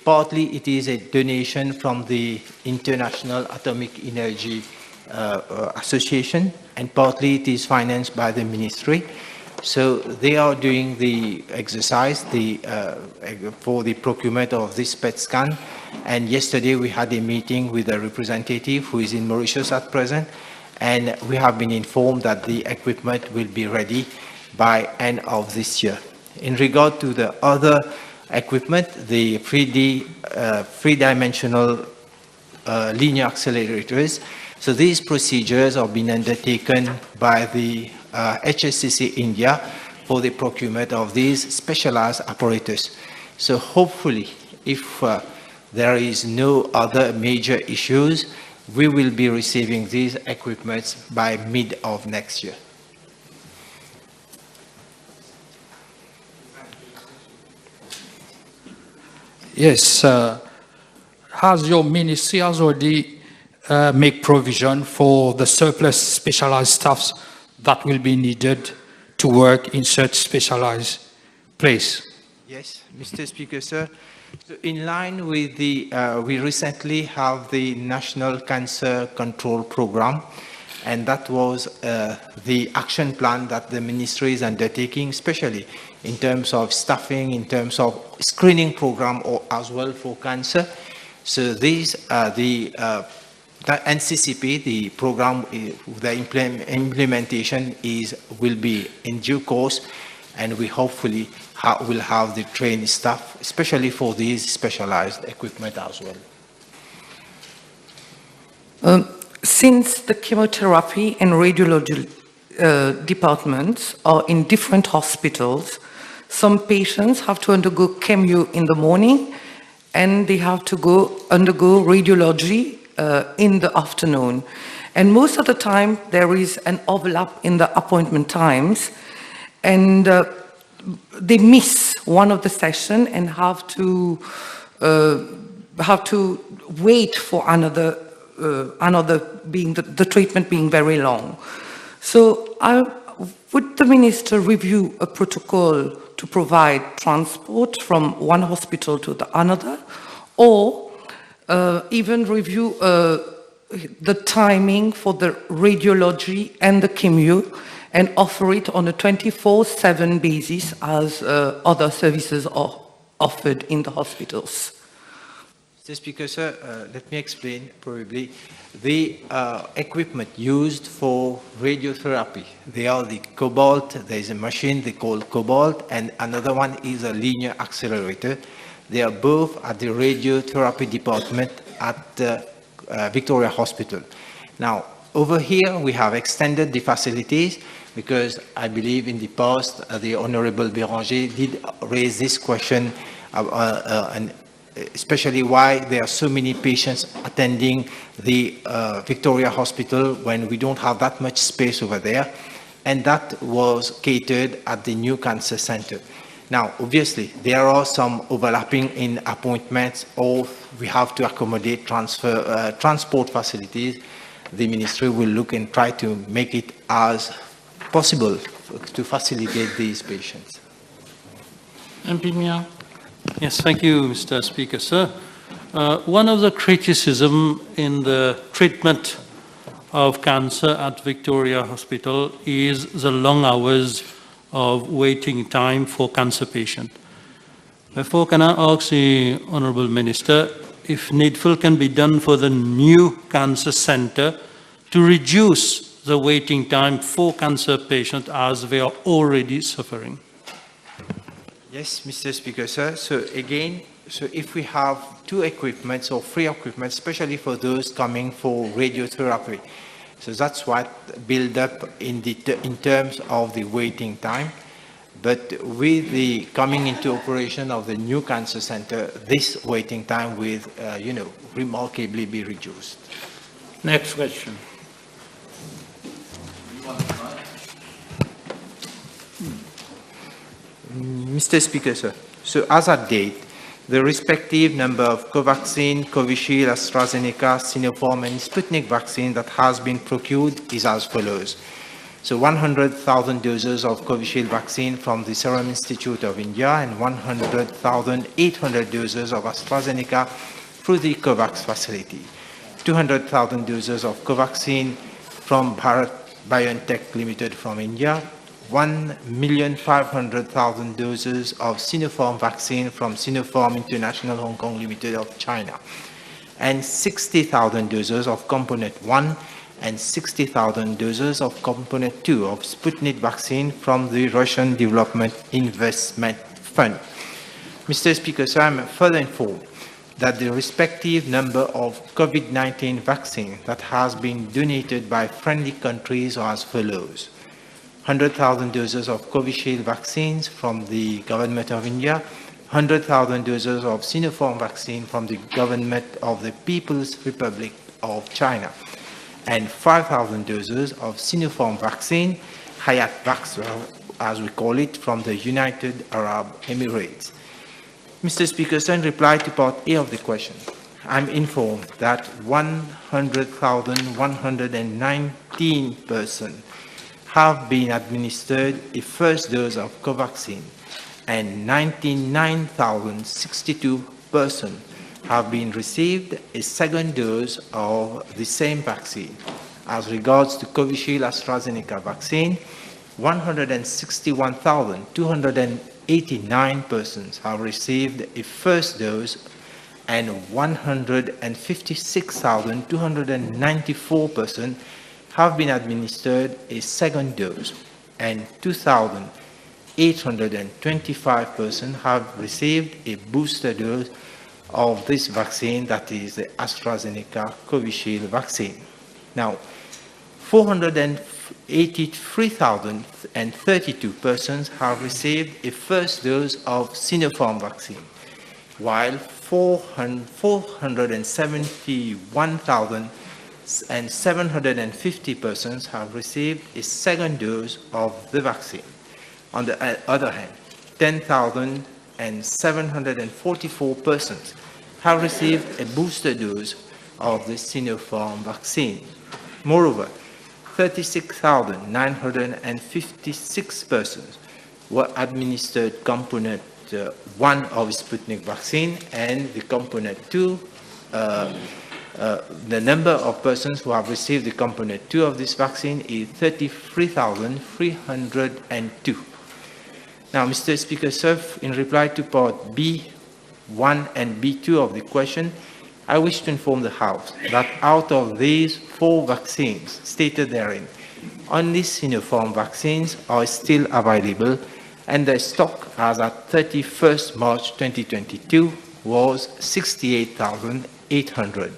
Speaker 13: partly it is a donation from the International Atomic Energy Association, and partly it is financed by the ministry. So they are doing the exercise for the procurement of this PET scan. And yesterday we had a meeting with a representative who is in Mauritius at present, and we have been informed that the equipment will be ready by end of this year. In regard to the other equipment, the 3-dimensional linear accelerators, so these procedures are being undertaken by the HSCC India for the procurement of these specialized apparatus. So hopefully, if there is no other major issues, we will be receiving these equipments by mid of next year.
Speaker 21: Yes, has your ministry already make provision for the surplus specialized staffs that will be needed to work in such specialized place?
Speaker 13: Yes, Mr. Speaker, sir. So in line with the, we recently have the National Cancer Control Program, and that was the action plan that the ministry is undertaking, especially in terms of staffing, in terms of screening program, or as well for cancer. So these are the NCCP, the program, the implementation will be in due course and we hopefully will have the trained staff, especially for these specialized equipment as well.
Speaker 20: Since the chemotherapy and radiology departments are in different hospitals, some patients have to undergo chemo in the morning and they have to undergo radiology in the afternoon. And most of the time there is an overlap in the appointment times, and they miss one of the sessions and have to wait for another being the treatment being very long. So would the minister review a protocol to provide transport from one hospital to the another, or even review the timing for the radiology and the chemo and offer it on a 24/7 basis as other services are offered in the hospitals?
Speaker 13: Mr. Speaker, sir, let me explain probably the equipment used for radiotherapy. They are the Cobalt, there is a machine they call Cobalt, and another one is a linear accelerator. They are both at the radiotherapy department at Victoria Hospital. Now, over here we have extended the facilities because I believe in the past the Honourable Béranger did raise this question and especially why there are so many patients attending the Victoria Hospital when we don't have that much space over there, and that was catered at the new cancer center. Now, obviously, there are some overlapping in appointments, or we have to accommodate transport facilities. The ministry will look and try to make it as possible to facilitate these patients.
Speaker 1: MP Mia.
Speaker 3: Yes, thank you, Mr. Speaker, sir. One of the criticism in the treatment of cancer at Victoria Hospital is the long hours of waiting time for cancer patients. Therefore, can I ask the Honourable Minister if needful can be done for the new cancer centre to reduce the waiting time for cancer patients as they are already suffering?
Speaker 13: Yes, Mr. Speaker, sir. So again, if we have two equipments or three equipment, especially for those coming for radiotherapy, so that's what build up in terms of the waiting time. But with the coming into operation of the new cancer center, this waiting time will, remarkably be reduced.
Speaker 1: Next question.
Speaker 13: Mr. Speaker, sir. So as at date, the respective number of Covaxin, Covishield, AstraZeneca, Sinopharm, and Sputnik vaccine that has been procured is as follows. So 100,000 doses of Covishield vaccine from the Serum Institute of India and 100,800 doses of AstraZeneca through the COVAX facility. 200,000 doses of Covaxin from Bharat BioNTech Limited from India, 1,500,000 doses of Sinopharm vaccine from Sinopharm International Hong Kong Limited of China, and 60,000 doses of Component 1 and 60,000 doses of Component 2 of Sputnik vaccine from the Russian Development Investment Fund. Mr. Speaker, sir, I am further informed that the respective number of COVID-19 vaccine that has been donated by friendly countries are as follows. 100,000 doses of Covishield vaccines from the Government of India, 100,000 doses of Sinopharm vaccine from the Government of the People's Republic of China, and 5,000 doses of Sinopharm vaccine, Hayat-Vax, as we call it, from the United Arab Emirates. Mr. Speaker, sir, in reply to part A of the question, I'm informed that 100,119 persons have been administered a first dose of Covaxin, and 99,062 persons have been received a second dose of the same vaccine. As regards to Covishield AstraZeneca vaccine, 161,289 persons have received a first dose, and 156,294 persons have been administered a second dose, and 2,000 825 persons have received a booster dose of this vaccine, that is the AstraZeneca Covishield vaccine. Now, 483,032 persons have received a first dose of Sinopharm vaccine, while 471,750 persons have received a second dose of the vaccine. On the other hand, 10,744 persons have received a booster dose of the Sinopharm vaccine. Moreover, 36,956 persons were administered component 1 of Sputnik vaccine, and the component 2, the number of persons who have received the component 2 of this vaccine is 33,302. Now, Mr. Speaker, sir, in reply to part B1 and B2 of the question, I wish to inform the House that out of these 4 vaccines stated therein, only Sinopharm vaccines are still available, and the stock as at 31st March 2022 was 68,800,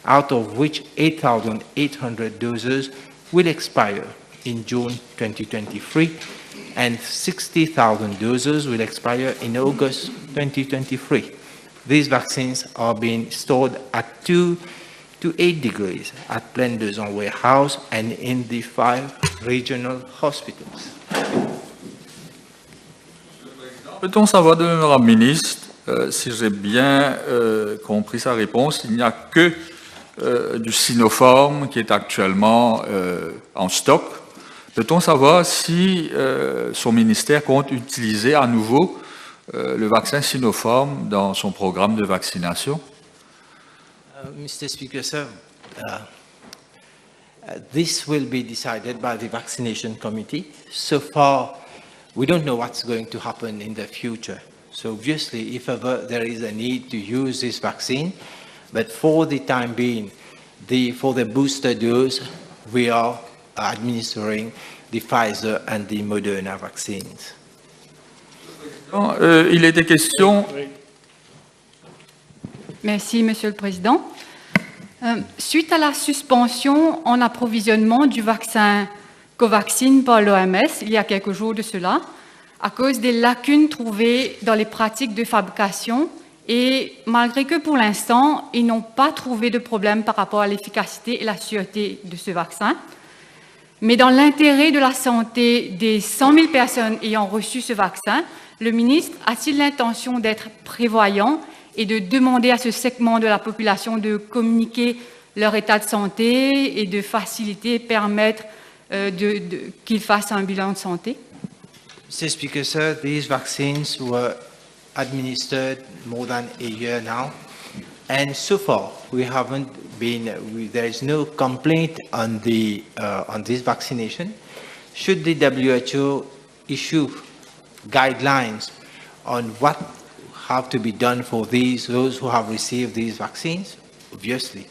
Speaker 13: out of which 8,800 doses will expire in June 2023, and 60,000 doses will expire in August 2023. These vaccines are being stored at 2 to 8 degrees at Plaine d'Ezon warehouse and in the 5 regional hospitals.
Speaker 6: Peut-on savoir de l'honorable ministre, si j'ai bien compris sa réponse, il n'y a que du Sinopharm qui est actuellement en stock. Peut-on savoir si son ministère compte utiliser à nouveau le vaccin Sinopharm dans son programme de vaccination?
Speaker 13: Mr. Speaker, sir, this will be decided by the vaccination committee. So far, we don't know what's going to happen in the future. So obviously, if ever there is a need to use this vaccine, but for the time being, for the booster dose, we are administering the Pfizer and the Moderna vaccines.
Speaker 6: Il était question.
Speaker 22: Merci, Monsieur le Président. Suite à la suspension en approvisionnement du vaccin Covaxin par l'OMS, il y a quelques jours de cela, à cause des lacunes trouvées dans les pratiques de fabrication, et malgré que pour l'instant, ils n'ont pas trouvé de problème par rapport à l'efficacité et la sûreté de ce vaccin. Mais dans l'intérêt de la santé des 100 000 personnes ayant reçu ce vaccin, le ministre a-t-il l'intention d'être prévoyant et de demander à ce segment de la population de communiquer leur état de santé et de faciliter, permettre qu'ils fassent un bilan de santé?
Speaker 13: Mr. Speaker, sir, these vaccines were administered more than a year now, and so far we haven't been. There is no complaint on this vaccination. Should the WHO issue guidelines on what have to be done for those who have received these vaccines, obviously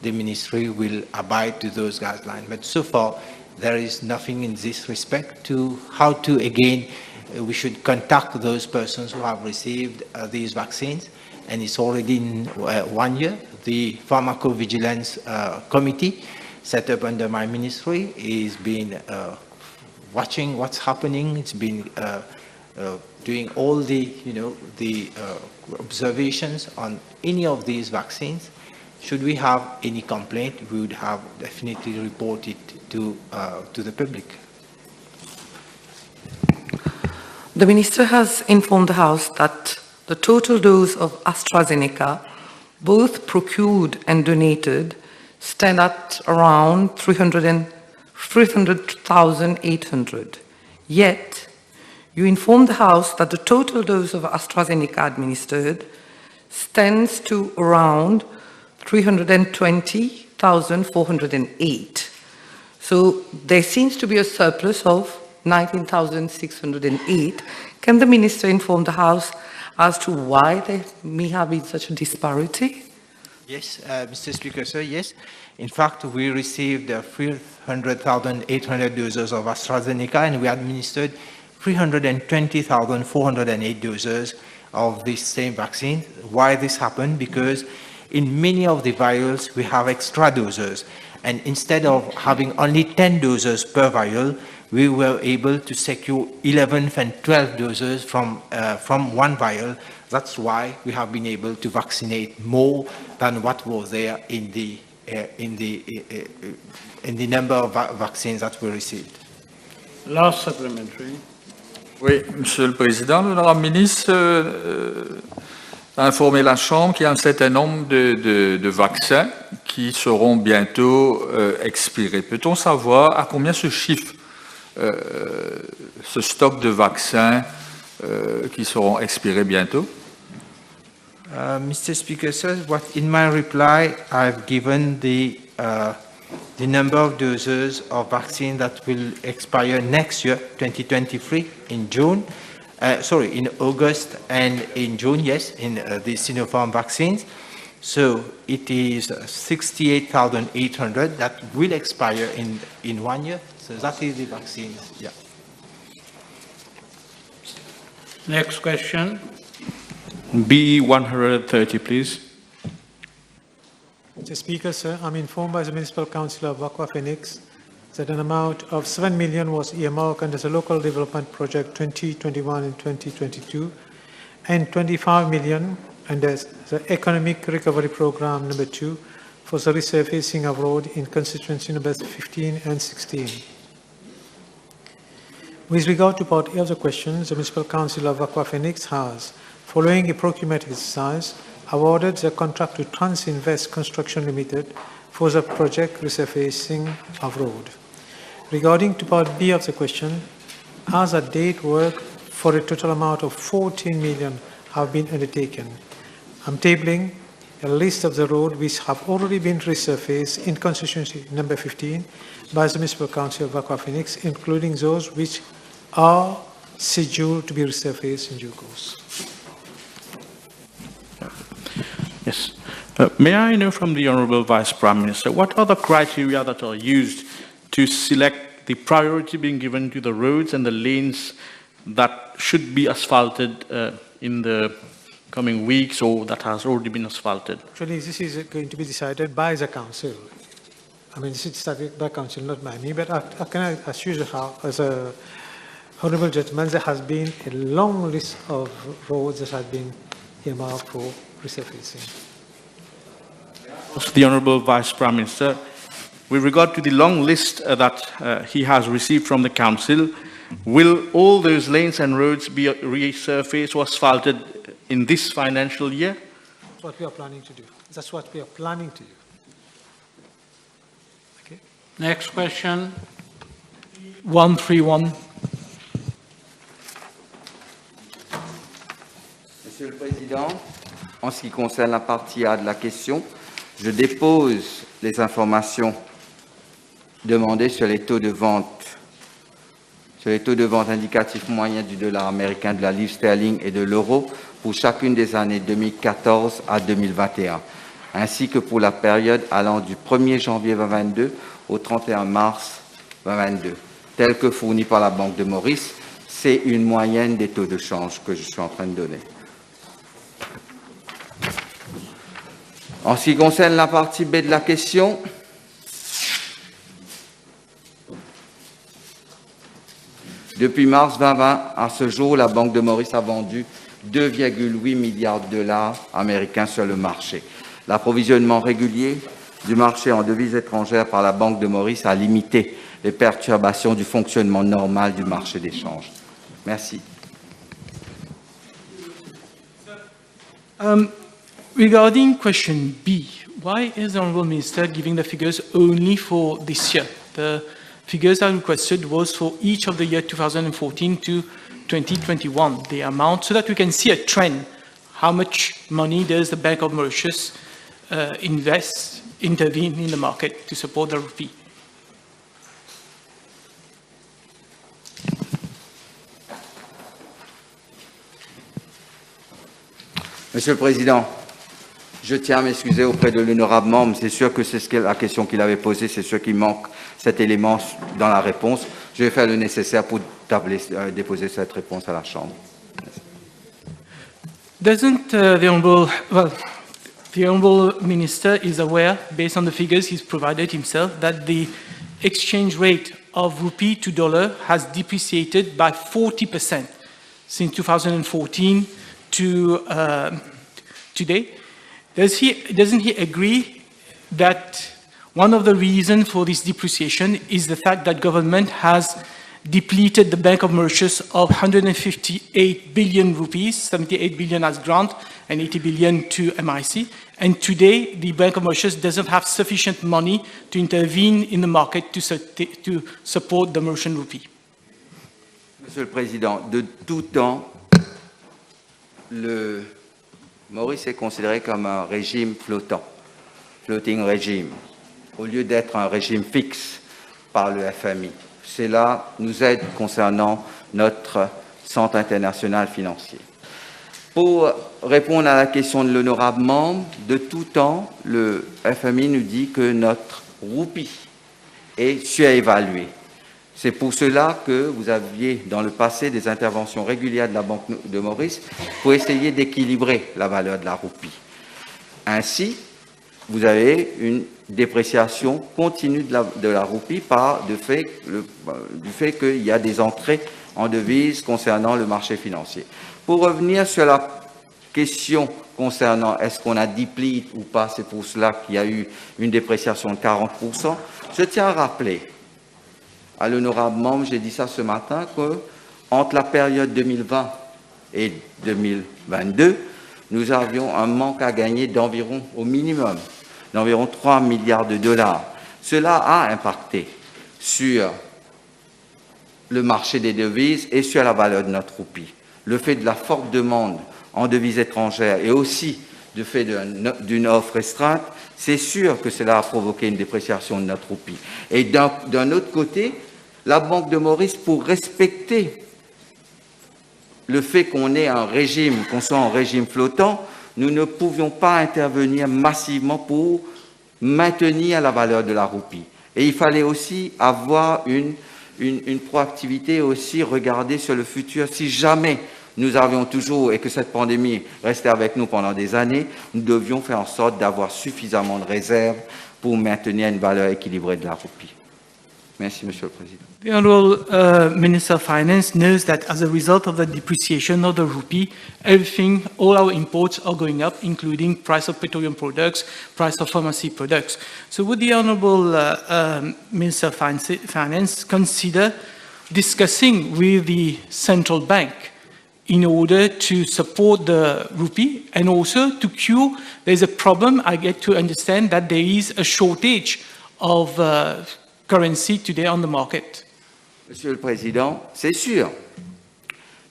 Speaker 13: the ministry will abide to those guidelines. But so far, there is nothing in this respect to how to, again, we should contact those persons who have received these vaccines, and it's already in 1 year. The Pharmacovigilance Committee set up under my ministry is been watching what's happening. It's been doing all the, the observations on any of these vaccines. Should we have any complaint, we would have definitely reported to the public.
Speaker 20: The Minister has informed the House that the total dose of AstraZeneca, both procured and donated, stand at around 300,800. Yet, you informed the House that the total dose of AstraZeneca administered stands to around 320,408. So there seems to be a surplus of 19,608. Can the Minister inform the House as to why there may have been such a disparity?
Speaker 13: Yes, Mr. Speaker, sir, yes. In fact, we received 300,800 doses of AstraZeneca, and we administered 320,408 doses of this same vaccine. Why this happened? Because in many of the vials, we have extra doses. And instead of having only 10 doses per vial, we were able to secure 11 and 12 doses from one vial. That's why we have been able to vaccinate more than what was there in the number of vaccines that we received.
Speaker 1: Last supplementary.
Speaker 6: Oui, Monsieur le Président, l'honorable ministre a informé la Chambre qu'il y a un certain nombre de vaccins qui seront bientôt expirés. Peut-on savoir à combien se chiffre ce stock de vaccins qui seront expirés bientôt?
Speaker 13: Mr. Speaker, sir, in my reply, I've given the number of doses of vaccine that will expire next year, 2023, in August and in June, yes, in the Sinopharm vaccines. So it is 68,800 that will expire in 1 year. So that is the vaccines, yeah.
Speaker 1: Next question.
Speaker 9: B130, please.
Speaker 10: Mr. Speaker, sir, I'm informed by the Municipal Council of Wakwa Phoenix that an amount of 7 million was earmarked under the Local Development Project 2021 and 2022, and 25 million under the Economic Recovery Program number 2 for the resurfacing of road in constituency numbers 15 and 16. With regard to part A of the question, the Municipal Council of Wakwa Phoenix has, following a procurement exercise, awarded the contract to Transinvest Construction Limited for the project resurfacing of road. Regarding to part B of the question, as a date work for a total amount of 14 million have been undertaken. I'm tabling a list of the roads which have already been resurfaced in constituency number 15 by the Municipal Council of Wakwa Phoenix, including those which are scheduled to be resurfaced in due course.
Speaker 9: Yes. May I know from the Honourable Vice Prime Minister, what are the criteria that are used to select the priority being given to the roads and the lanes that should be asphalted in the coming weeks or that has already been asphalted?
Speaker 10: Actually, this is going to be decided by the Council. I mean, this is decided by Council, not by me, but I can assure you how, as a Honourable gentleman, there has been a long list of roads that have been earmarked for resurfacing.
Speaker 9: The Honourable Vice Prime Minister, with regard to the long list that he has received from the Council, will all those lanes and roads be resurfaced or asphalted in this financial year?
Speaker 10: That's what we are planning to do. That's what we are planning to do. Okay.
Speaker 1: Next question.
Speaker 14: 131.
Speaker 11: Monsieur le Président, en ce qui concerne la partie A de la question, je dépose les informations demandées sur les taux de vente, indicatifs moyens du dollar américain, de la livre sterling et de l'euro pour chacune des années 2014 à 2021, ainsi que pour la période allant du 1er janvier 2022 au 31 mars 2022, tel que fourni par la Banque de Maurice. C'est une moyenne des taux de change que je suis en train de donner. En ce qui concerne la partie B de la question, depuis mars 2020 à ce jour, la Banque de Maurice a vendu 2,8 milliards de dollars américains sur le marché. L'approvisionnement régulier du marché en devises étrangères par la Banque de Maurice a limité les perturbations du fonctionnement normal du marché des changes. Merci.
Speaker 14: Regarding question B, why is the Honourable Minister giving the figures only for this year? The figures I requested was for each of the year 2014 to 2021, the amount, so that we can see a trend. How much money does the Bank of Mauritius intervene in the market to support the rupee?
Speaker 11: Monsieur le Président, je tiens à m'excuser auprès de l'honorable membre. C'est sûr que c'est la question qu'il avait posée. C'est sûr qu'il manque cet élément dans la réponse. Je vais faire le nécessaire pour déposer cette réponse à la Chambre.
Speaker 14: Doesn't the Honourable Minister is aware, based on the figures he's provided himself, that the exchange rate of rupee to dollar has depreciated by 40% since 2014 to today? Doesn't he agree that one of the reasons for this depreciation is the fact that government has depleted the Bank of Mauritius of 158 billion rupees, 78 billion as grant and 80 billion to MIC. And today, the Bank of Mauritius doesn't have sufficient money to intervene in the market to support the Mauritian rupee.
Speaker 11: Monsieur le Président, de tout temps, le Maurice est considéré comme un régime flottant, floating regime, au lieu d'être un régime fixe par le FMI. Cela nous aide concernant notre centre international financier. Pour répondre à la question de l'honorable membre, de tout temps, le FMI nous dit que notre roupie est surévaluée. C'est pour cela que vous aviez dans le passé des interventions régulières de la Banque de Maurice pour essayer d'équilibrer la valeur de la roupie. Ainsi, vous avez une dépréciation continue de la roupie du fait qu'il y a des entrées en devises concernant le marché financier. Pour revenir sur la question concernant est-ce qu'on a deplete ou pas, c'est pour cela qu'il y a eu une dépréciation de 40%, je tiens à rappeler à l'honorable membre, j'ai dit ça ce matin, qu'entre la période 2020 et 2022, nous avions un manque à gagner d'environ, au minimum, d'environ 3 milliards de dollars. Cela a impacté sur le marché des devises et sur la valeur de notre roupie. Le fait de la forte demande en devises étrangères et aussi du fait d'une offre restreinte, c'est sûr que cela a provoqué une dépréciation de notre roupie. Et d'un autre côté, la Banque de Maurice, pour respecter le fait qu'on ait un régime, qu'on soit en régime flottant, nous ne pouvions pas intervenir massivement pour maintenir la valeur de la roupie. Et il fallait aussi avoir une proactivité, aussi regarder sur le futur. Si jamais nous avions toujours, et que cette pandémie restait avec nous pendant des années, nous devions faire en sorte d'avoir suffisamment de réserves pour maintenir une valeur équilibrée de la roupie. Merci, Monsieur le Président.
Speaker 14: The Honourable Minister of Finance knows that as a result of the depreciation of the rupee, all our imports are going up, including price of petroleum products, price of pharmacy products. So would the Honourable Minister of Finance consider discussing with the central bank in order to support the rupee and also to cure, there's a problem, I get to understand that there is a shortage of currency today on the market.
Speaker 11: Monsieur le Président, c'est sûr.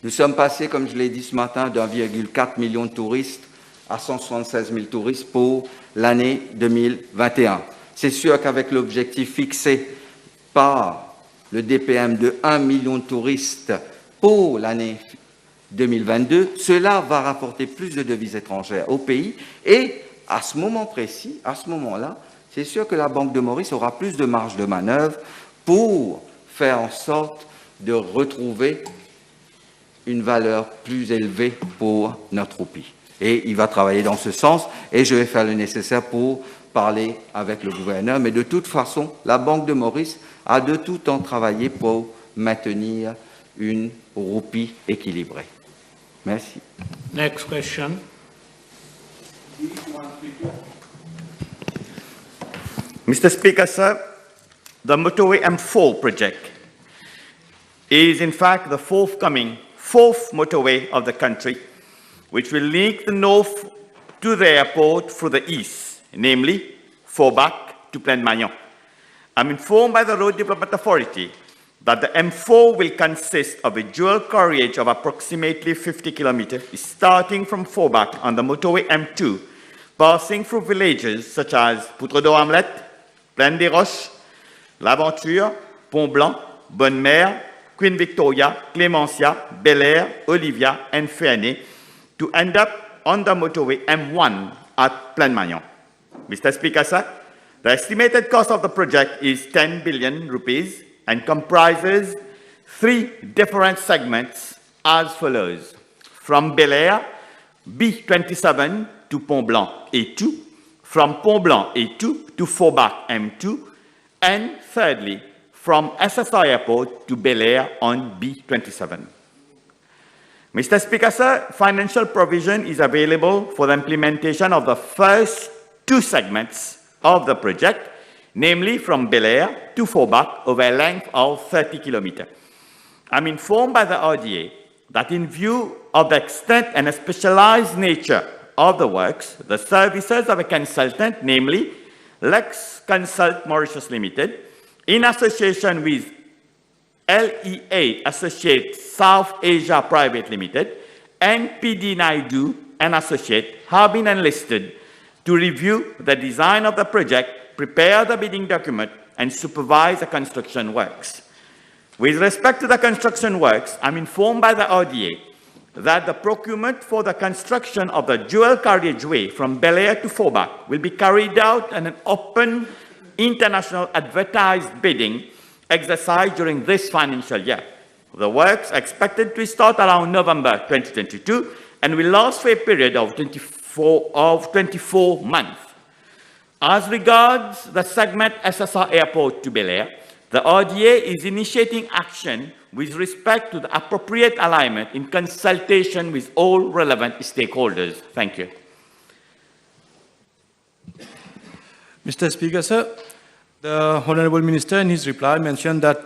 Speaker 11: Nous sommes passés, comme je l'ai dit ce matin, d'1,4 million de touristes à 176 000 touristes pour l'année 2021. C'est sûr qu'avec l'objectif fixé par le DPM de 1 million de touristes pour l'année 2022, cela va rapporter plus de devises étrangères au pays et à ce moment précis, à ce moment-là, c'est sûr que la Banque de Maurice aura plus de marge de manœuvre pour faire en sorte de retrouver une valeur plus élevée pour notre roupie. Et il va travailler dans ce sens et je vais faire le nécessaire pour parler avec le gouverneur. Mais de toute façon, la Banque de Maurice a de tout temps travaillé pour maintenir une roupie équilibrée. Merci.
Speaker 1: Next question.
Speaker 8: Mr. Speaker, sir, the motorway M4 project is in fact the forthcoming fourth motorway of the country, which will link the north to the airport through the east, namely Forbach to Plaine-Magnan. I'm informed by the Road Development Authority that the M4 will consist of a dual carriage of approximately 50 kilometers, starting from Forbach on the motorway M2, passing through villages such as Poutreau-Hamlet, Plaine des Roches, L'Aventure, Pont-Blanc, Bonne-Mère, Queen Victoria, Clémencia, Bel-Air, Olivia, and Ferney to end up on the motorway M1 at Plaine-Magnan. Mr. Speaker, sir, the estimated cost of the project is 10 billion rupees and comprises three different segments as follows. From Bel Air, B27 to Pont Blanc A2, from Pont Blanc A2 to Forbach M2, and thirdly, from SSR Airport to Bel Air on B27. Mr. Speaker, sir, financial provision is available for the implementation of the first two segments of the project, namely from Bel Air to Forbach over a length of 30 kilometers. I'm informed by the RDA that in view of the extent and the specialized nature of the works, the services of a consultant, namely Lex Consult Mauritius Limited, in association with LEA Associates South Asia Private Limited and PD Naidu and Associate have been enlisted to review the design of the project, prepare the bidding document, and supervise the construction works. With respect to the construction works, I'm informed by the RDA that the procurement for the construction of the dual carriageway from Bel Air to Forbach will be carried out in an open international advertised bidding exercise during this financial year. The works are expected to start around November 2022 and will last for a period of 24 months. As regards the segment SSR Airport to Bel Air, the RDA is initiating action with respect to the appropriate alignment in consultation with all relevant stakeholders. Thank you.
Speaker 12: Mr. Speaker, sir, the Honourable Minister in his reply mentioned that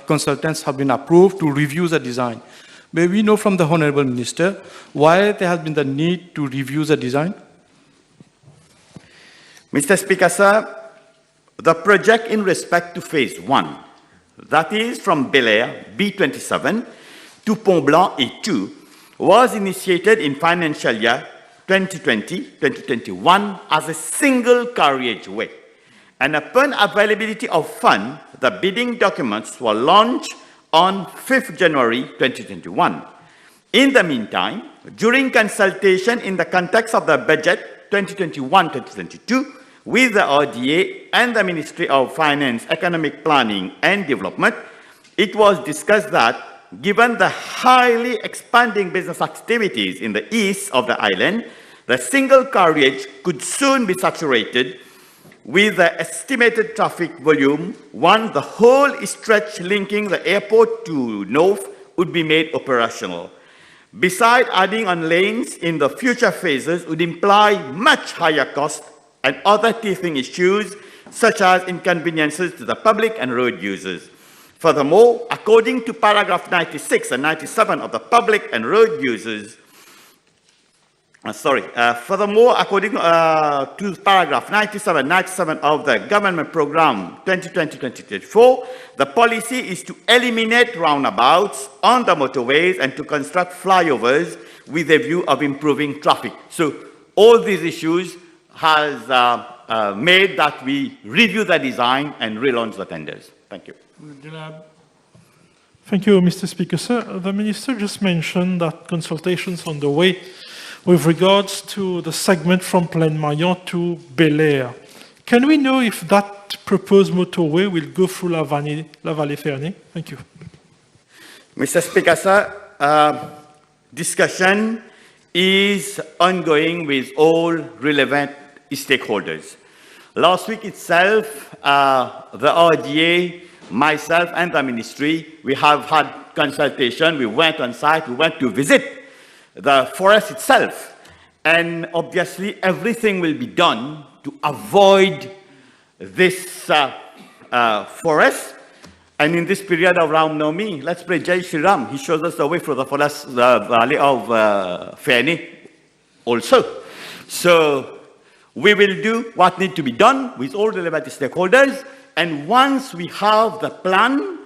Speaker 12: consultants have been approved to review the design. May we know from the Honourable Minister why there has been the need to review the design?
Speaker 8: Mr. Speaker, sir, the project in respect to phase 1, that is from Bel Air B27 to Pont Blanc A2, was initiated in financial year 2020-2021 as a single carriageway. And upon availability of funds, the bidding documents were launched on 5th January 2021. In the meantime, during consultation in the context of the budget 2021-2022, with the RDA and the Ministry of Finance, Economic Planning and Development, it was discussed that given the highly expanding business activities in the east of the island, the single carriage could soon be saturated with the estimated traffic volume once the whole stretch linking the airport to north would be made operational. Besides, adding on lanes in the future phases would imply much higher costs and other teething issues, such as inconveniences to the public and road users. Furthermore, according to paragraph 96 and 97 of the public and road users, furthermore, according to paragraph 97 of the Government Program 2020-2024, the policy is to eliminate roundabouts on the motorways and to construct flyovers with a view of improving traffic. So all these issues has made that we review the design and relaunch the tenders. Thank you.
Speaker 15: Thank you, Mr. Speaker. Sir, the Minister just mentioned that consultations on the way with regards to the segment from Plaine Mayon to Bel Air. Can we know if that proposed motorway will go through La Vallée-Fernet? Thank you.
Speaker 8: Mr. Speaker, sir, discussion is ongoing with all relevant stakeholders. Last week itself, the RDA, myself and the ministry, we have had consultation. We went on site, we went to visit the forest itself. And obviously everything will be done to avoid this forest. And in this period of Ram Navami, let's pray Jai Shri Ram. He shows us the way through the forest, the valley of Fernet also. So we will do what needs to be done with all relevant stakeholders. And once we have the plan,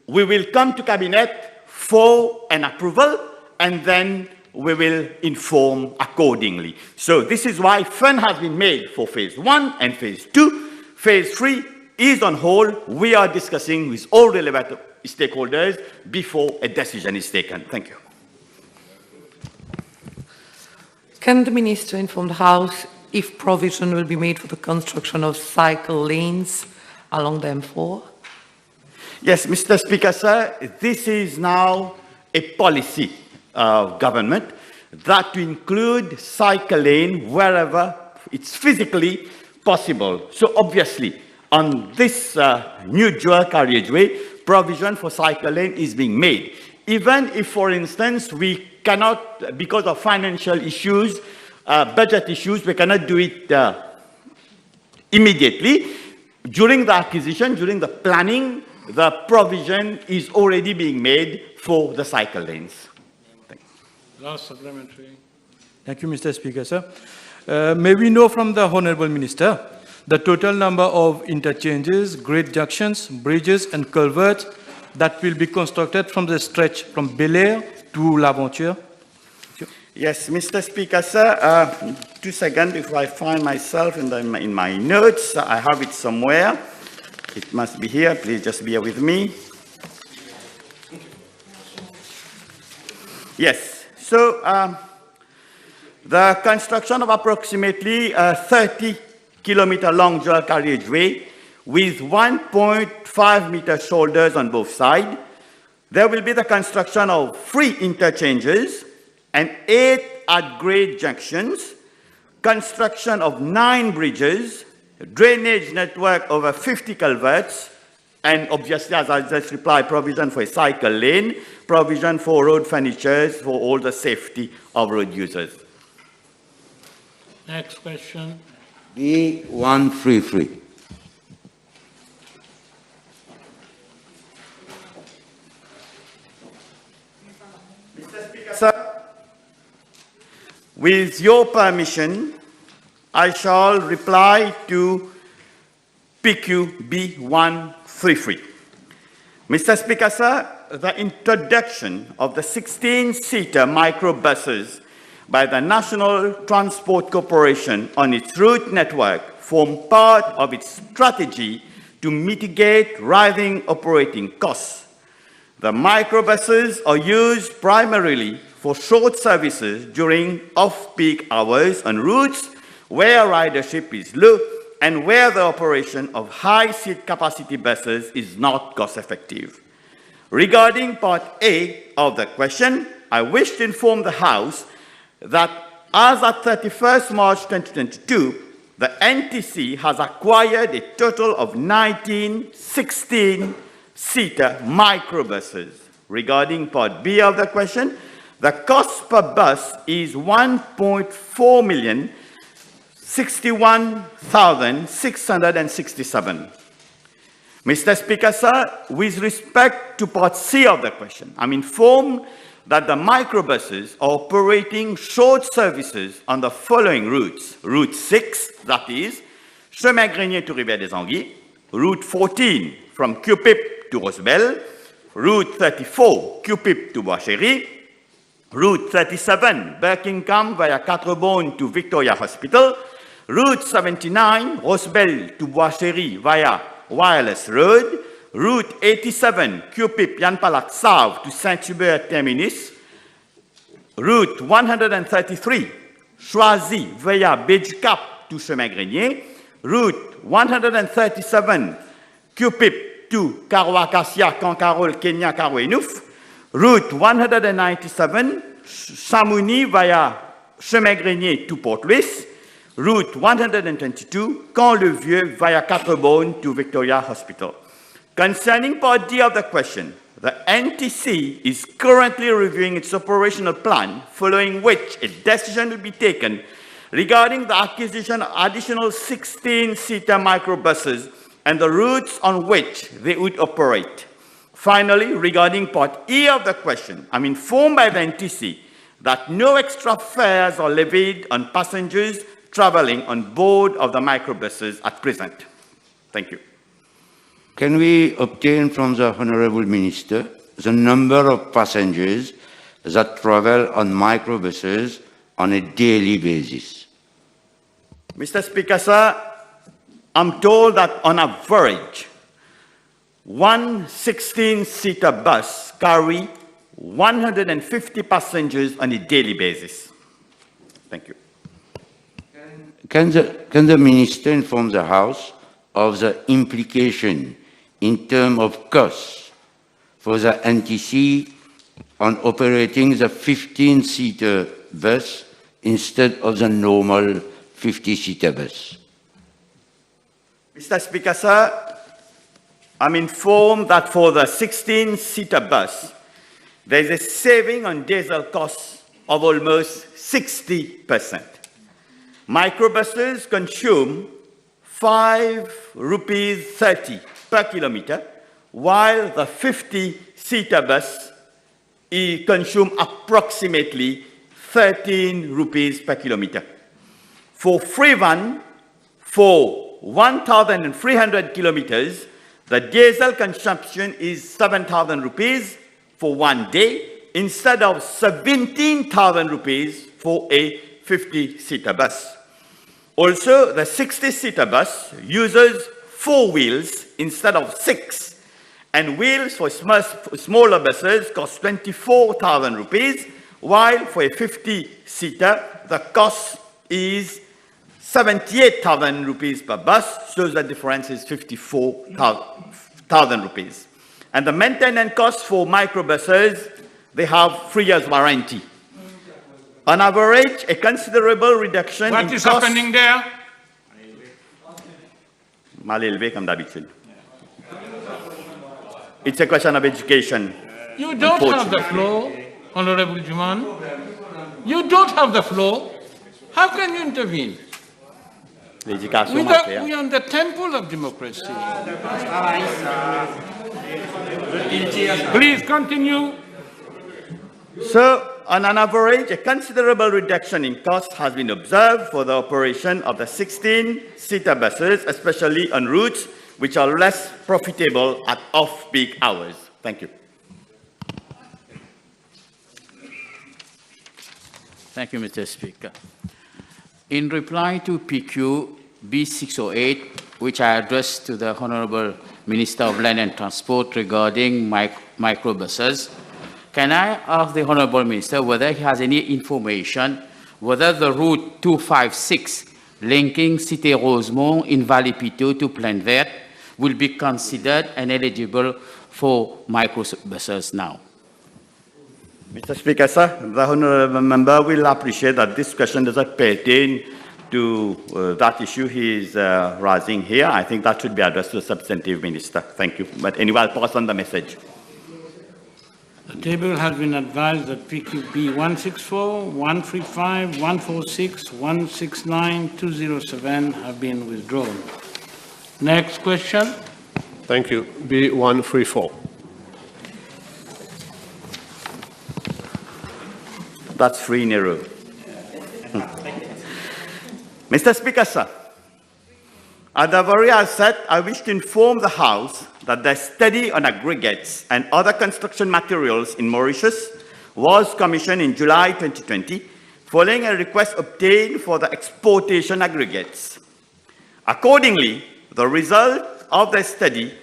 Speaker 8: we will come to Cabinet for an approval, and then we will inform accordingly. So this is why fund has been made for phase 1 and phase 2. Phase 3 is on hold. We are discussing with all relevant stakeholders before a decision is taken. Thank you.
Speaker 20: Can the Minister inform the House if provision will be made for the construction of cycle lanes along the M4?
Speaker 8: Yes, Mr. Speaker, sir, this is now a policy of government that to include cycle lane wherever it's physically possible. So obviously, on this new dual carriageway, provision for cycle lane is being made. Even if, for instance, we cannot, because of financial issues, budget issues, we cannot do it immediately. During the acquisition, during the planning, the provision is already being made for the cycle lanes.
Speaker 12: Last supplementary. Thank you, Mr. Speaker, sir. May we know from the Honourable Minister the total number of interchanges, grade junctions, bridges and culverts that will be constructed from the stretch from Bel Air to L'Aventure?
Speaker 8: Yes, Mr. Speaker, sir. 2 seconds before I find myself in my notes. I have it somewhere. It must be here. Please just bear with me. Yes. So the construction of approximately 30-kilometer long dual carriageway with 1.5 meter shoulders on both sides. There will be the construction of 3 interchanges and 8 at-grade junctions, construction of 9 bridges, drainage network over 50 culverts, and obviously, as I just replied, provision for a cycle lane, provision for road furnitures for all the safety of road users.
Speaker 3: Next question.
Speaker 16: B133.
Speaker 8: Mr. Speaker, sir, with your permission, I shall reply to PQ B133. Mr. Speaker, sir, the introduction of the 16-seater microbuses by the National Transport Corporation on its route network form part of its strategy to mitigate rising operating costs. The microbuses are used primarily for short services during off-peak hours on routes where ridership is low and where the operation of high-seat capacity buses is not cost-effective. Regarding Part A of the question, I wish to inform the House that as at 31st March 2022, the NTC has acquired a total of 19 16-seater microbuses. Regarding Part B of the question, the cost per bus is 1.4 million, 61,667. Mr. Speaker, sir, with respect to Part C of the question, I'm informed that the microbuses are operating short services on the following routes. Route 6, that is, Chemin Grenier to Rivière-des-Anguilles. Route 14, from Cupip to Rosebel. Route 34, Cupip to Bois-Chéry. Route 37, Birkingham via Quatre-Bonnes to Victoria Hospital. Route 79, Rosebel to Bois-Chéry via Wireless Road. Route 87, Cupip Yanpalak South to Saint-Hubert Terminus. Route 133, Choisy via Bedjkap to Chemin Grenier. Route 137, Cupip to Karouacasia, Kankarol, Kenya, Karouenouf. Route 197, Chamouni via Chemin Grenier to Port-Louis. Route 122, Camp-le-Vieux via Quatre-Bonnes to Victoria Hospital. Concerning Part D of the question, the NTC is currently reviewing its operational plan, following which a decision will be taken regarding the acquisition of additional 16-seater microbuses and the routes on which they would operate. Finally, regarding Part E of the question, I'm informed by the NTC that no extra fares are levied on passengers traveling on board of the microbuses at present. Thank you.
Speaker 16: Can we obtain from the Honourable Minister the number of passengers that travel on microbuses on a daily basis?
Speaker 8: Mr. Speaker, sir, I'm told that on average, one 16-seater bus carries 150 passengers on a daily basis. Thank you.
Speaker 16: Can the Minister inform the House of the implication in terms of costs for the NTC on operating the 15-seater bus instead of the normal 50-seater bus?
Speaker 8: Mr. Speaker, sir, I'm informed that for the 16-seater bus, there is a saving on diesel costs of almost 60%. Microbuses consume ₹5.30 per kilometer, while the 50-seater bus consumes approximately ₹13 per kilometer. For free van, for 1,300 kilometers, the diesel consumption is ₹7,000 for 1 day instead of ₹17,000 for a 50-seater bus. Also, the 60-seater bus uses 4 wheels instead of 6, and wheels for smaller buses cost ₹24,000, while for a 50-seater, the cost is ₹78,000 per bus, so the difference is ₹54,000. And the maintenance costs for microbuses, they have 3 years warranty. On average, a considerable reduction
Speaker 1: What
Speaker 8: in
Speaker 1: is
Speaker 8: costs.
Speaker 1: happening there?
Speaker 8: Mal élevé comme d'habitude. It's a question of education.
Speaker 1: You don't have the floor, Honourable Juman. You don't have the floor. How can you intervene?
Speaker 8: L'éducation
Speaker 1: We
Speaker 8: mal faite.
Speaker 1: are in the temple of democracy. Please continue.
Speaker 8: So, on an average, a considerable reduction in cost has been observed for the operation of the 16-seater buses, especially on routes which are less profitable at off-peak hours. Thank you.
Speaker 7: Thank you, Mr. Speaker. In reply to PQ B608, which I addressed to the Honourable Minister of Land and Transport regarding microbuses, can I ask the Honourable Minister whether he has any information whether the route 256 linking Cité Rosemont in Valley Pitot to Plaine Verte will be considered and eligible for microbuses now?
Speaker 8: Mr. Speaker, sir, the Honourable Member will appreciate that this question does not pertain to that issue he is raising here. I think that should be addressed to the substantive minister. Thank you. But anyway, I'll pass on the message.
Speaker 1: The table has been advised that PQB 164, 135, 146, 169, 207 have been withdrawn. Next question.
Speaker 2: Thank you. B134.
Speaker 8: That's 3 in a row. Mr. Speaker, sir, at the very outset, I wish to inform the House that the study on aggregates and other construction materials in Mauritius was commissioned in July 2020, following a request obtained for the exportation aggregates. Accordingly, the results of the study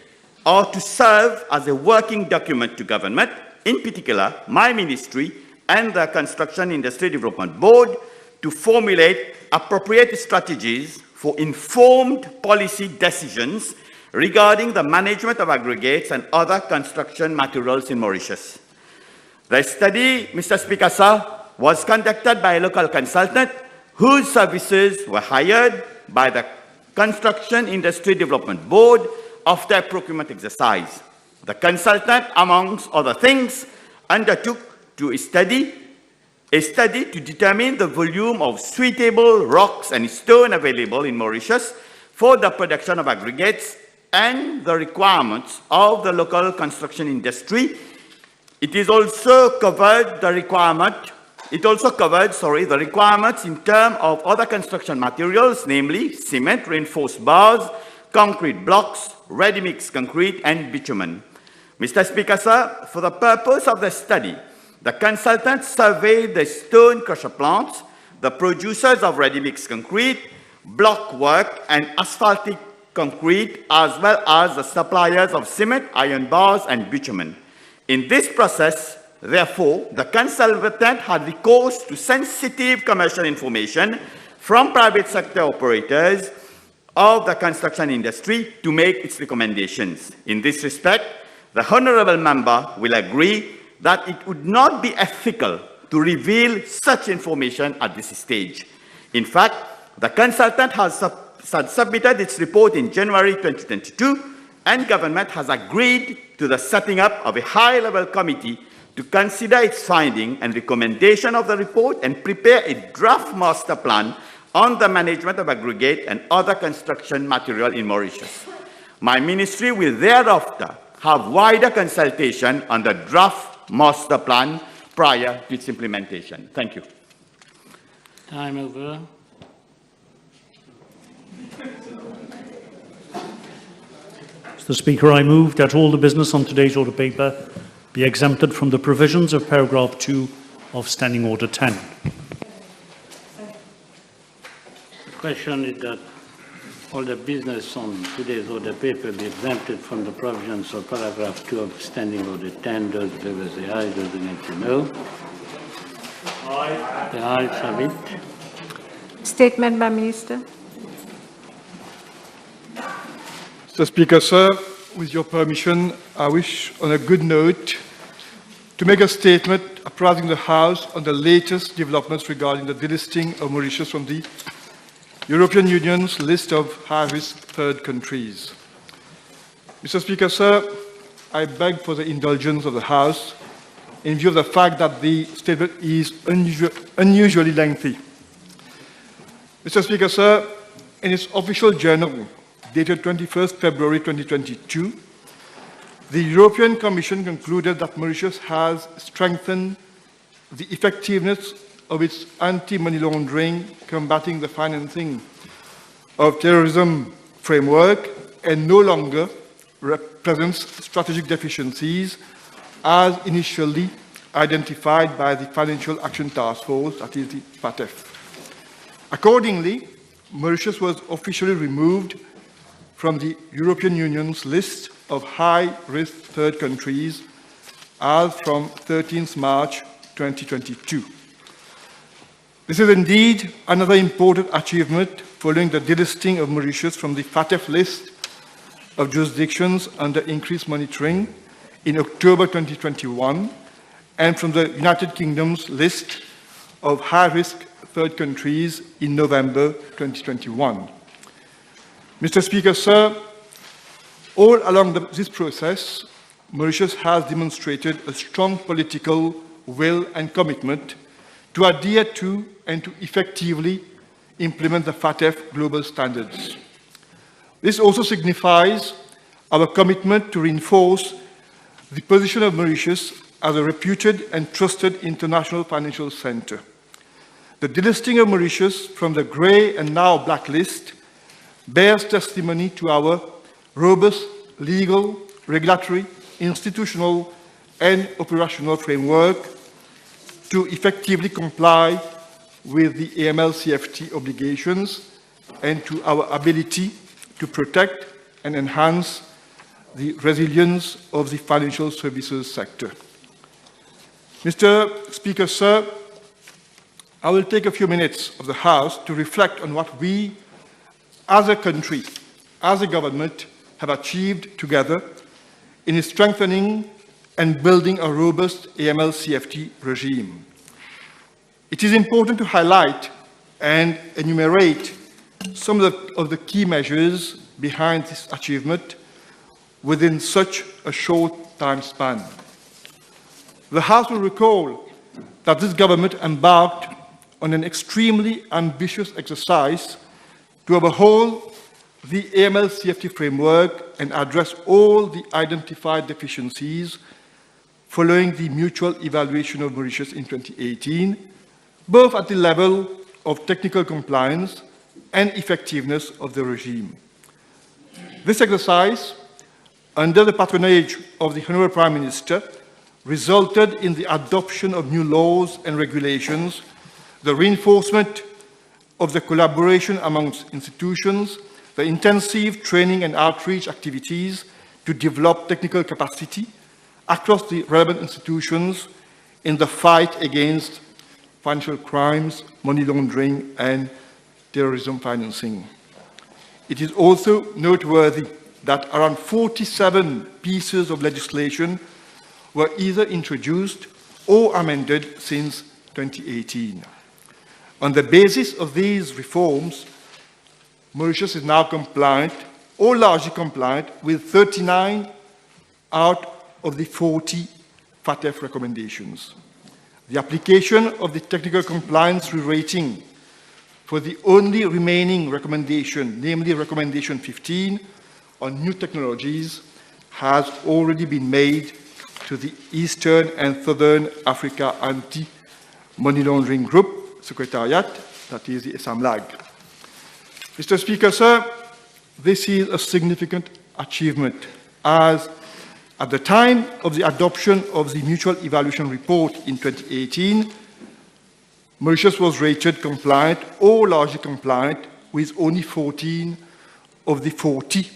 Speaker 8: are to serve as a working document to government, in particular, my ministry and the Construction Industry Development Board, to formulate appropriate strategies for informed policy decisions regarding the management of aggregates and other construction materials in Mauritius. The study, Mr. Speaker, sir, was conducted by a local consultant whose services were hired by the Construction Industry Development Board after a procurement exercise. The consultant, amongst other things, undertook a study to determine the volume of suitable rocks and stone available in Mauritius for the production of aggregates and the requirements of the local construction industry. It also covered the requirements in terms of other construction materials, namely cement, reinforced bars, concrete blocks, ready-mix concrete, and bitumen. Mr. Speaker, sir, for the purpose of the study, the consultant surveyed the stone crusher plants, the producers of ready-mix concrete, block work, and asphaltic concrete, as well as the suppliers of cement, iron bars, and bitumen. In this process, therefore, the consultant had recourse to sensitive commercial information from private sector operators of the construction industry to make its recommendations. In this respect, the Honourable Member will agree that it would not be ethical to reveal such information at this stage. In fact, the consultant has submitted its report in January 2022, and government has agreed to the setting up of a high-level committee to consider its finding and recommendation of the report and prepare a draft master plan on the management of aggregate and other construction material in Mauritius. My ministry will thereafter have wider consultation on the draft master plan prior to its implementation. Thank you.
Speaker 1: Time over.
Speaker 4: Mr. Speaker, I move that all the business on today's order paper be exempted from the provisions of paragraph 2 of Standing Order 10.
Speaker 1: The question is that all the business on today's order paper be exempted from the provisions of paragraph 2 of Standing Order 10. Those in favour say aye, those against say no. Aye. The ayes have it.
Speaker 17: Statement by Minister.
Speaker 23: Mr. Speaker, sir, with your permission, I wish on a good note to make a statement apprising the House on the latest developments regarding the delisting of Mauritius from the European Union's list of high-risk third countries. Mr. Speaker, sir, I beg for the indulgence of the House in view of the fact that the statement is unusually lengthy. Mr. Speaker, sir, in its official journal, dated 21st February 2022, the European Commission concluded that Mauritius has strengthened the effectiveness of its anti-money laundering, combating the financing of terrorism framework, and no longer represents strategic deficiencies as initially identified by the Financial Action Task Force, that is the FATF. Accordingly, Mauritius was officially removed from the European Union's list of high-risk third countries as from 13th March 2022. This is indeed another important achievement following the delisting of Mauritius from the FATF list of jurisdictions under increased monitoring in October 2021 and from the United Kingdom's list of high-risk third countries in November 2021. Mr. Speaker, sir, all along this process, Mauritius has demonstrated a strong political will and commitment to adhere to and to effectively implement the FATF global standards. This also signifies our commitment to reinforce the position of Mauritius as a reputed and trusted international financial center. The delisting of Mauritius from the grey and now blacklist bears testimony to our robust legal, regulatory, institutional, and operational framework to effectively comply with the Mlcft obligations and to our ability to protect and enhance the resilience of the financial services sector. Mr. Speaker, sir, I will take a few minutes of the House to reflect on what we as a country, as a government, have achieved together in strengthening and building a robust Mlcft regime. It is important to highlight and enumerate some of the key measures behind this achievement within such a short time span. The House will recall that this government embarked on an extremely ambitious exercise to overhaul the Mlcft framework and address all the identified deficiencies following the mutual evaluation of Mauritius in 2018, both at the level of technical compliance and effectiveness of the regime. This exercise, under the patronage of the Honourable Prime Minister, resulted in the adoption of new laws and regulations, the reinforcement of the collaboration amongst institutions, the intensive training and outreach activities to develop technical capacity across the relevant institutions in the fight against financial crimes, money laundering, and terrorism financing. It is also noteworthy that around 47 pieces of legislation were either introduced or amended since 2018. On the basis of these reforms, Mauritius is now compliant, or largely compliant, with 39 out of the 40 FATF recommendations. The application of the technical compliance rating for the only remaining recommendation, namely Recommendation 15 on new technologies, has already been made to the Eastern and Southern Africa Anti-Money Laundering Group Secretariat, that is the SAMLAG. Mr. Speaker, sir, this is a significant achievement, as at the time of the adoption of the Mutual Evaluation Report in 2018, Mauritius was rated compliant or largely compliant with only 14 of the 40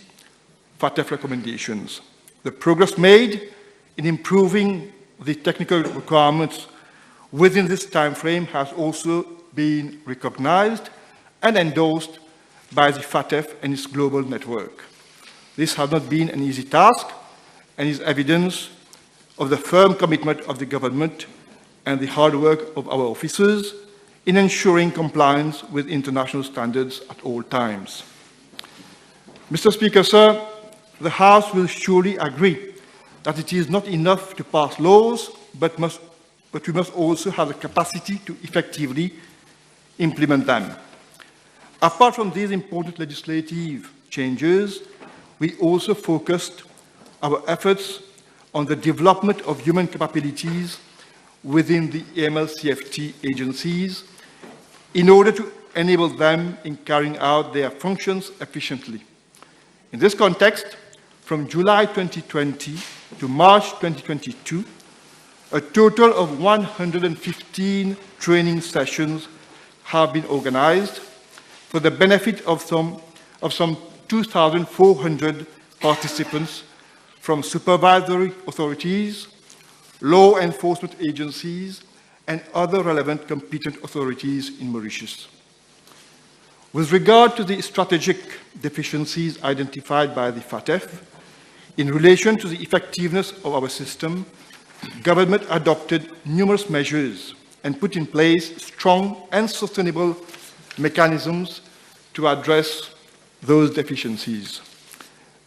Speaker 23: FATF recommendations. The progress made in improving the technical requirements within this time frame has also been recognized and endorsed by the FATF and its global network. This has not been an easy task and is evidence of the firm commitment of the government and the hard work of our officers in ensuring compliance with international standards at all times. Mr. Speaker, sir, the House will surely agree that it is not enough to pass laws, but we must also have the capacity to effectively implement them. Apart from these important legislative changes, we also focused our efforts on the development of human capabilities within the Mlcft agencies in order to enable them in carrying out their functions efficiently. In this context, from July 2020 to March 2022, a total of 115 training sessions have been organized for the benefit of some 2,400 participants from supervisory authorities, law enforcement agencies, and other relevant competent authorities in Mauritius. With regard to the strategic deficiencies identified by the FATF, in relation to the effectiveness of our system, government adopted numerous measures and put in place strong and sustainable mechanisms to address those deficiencies.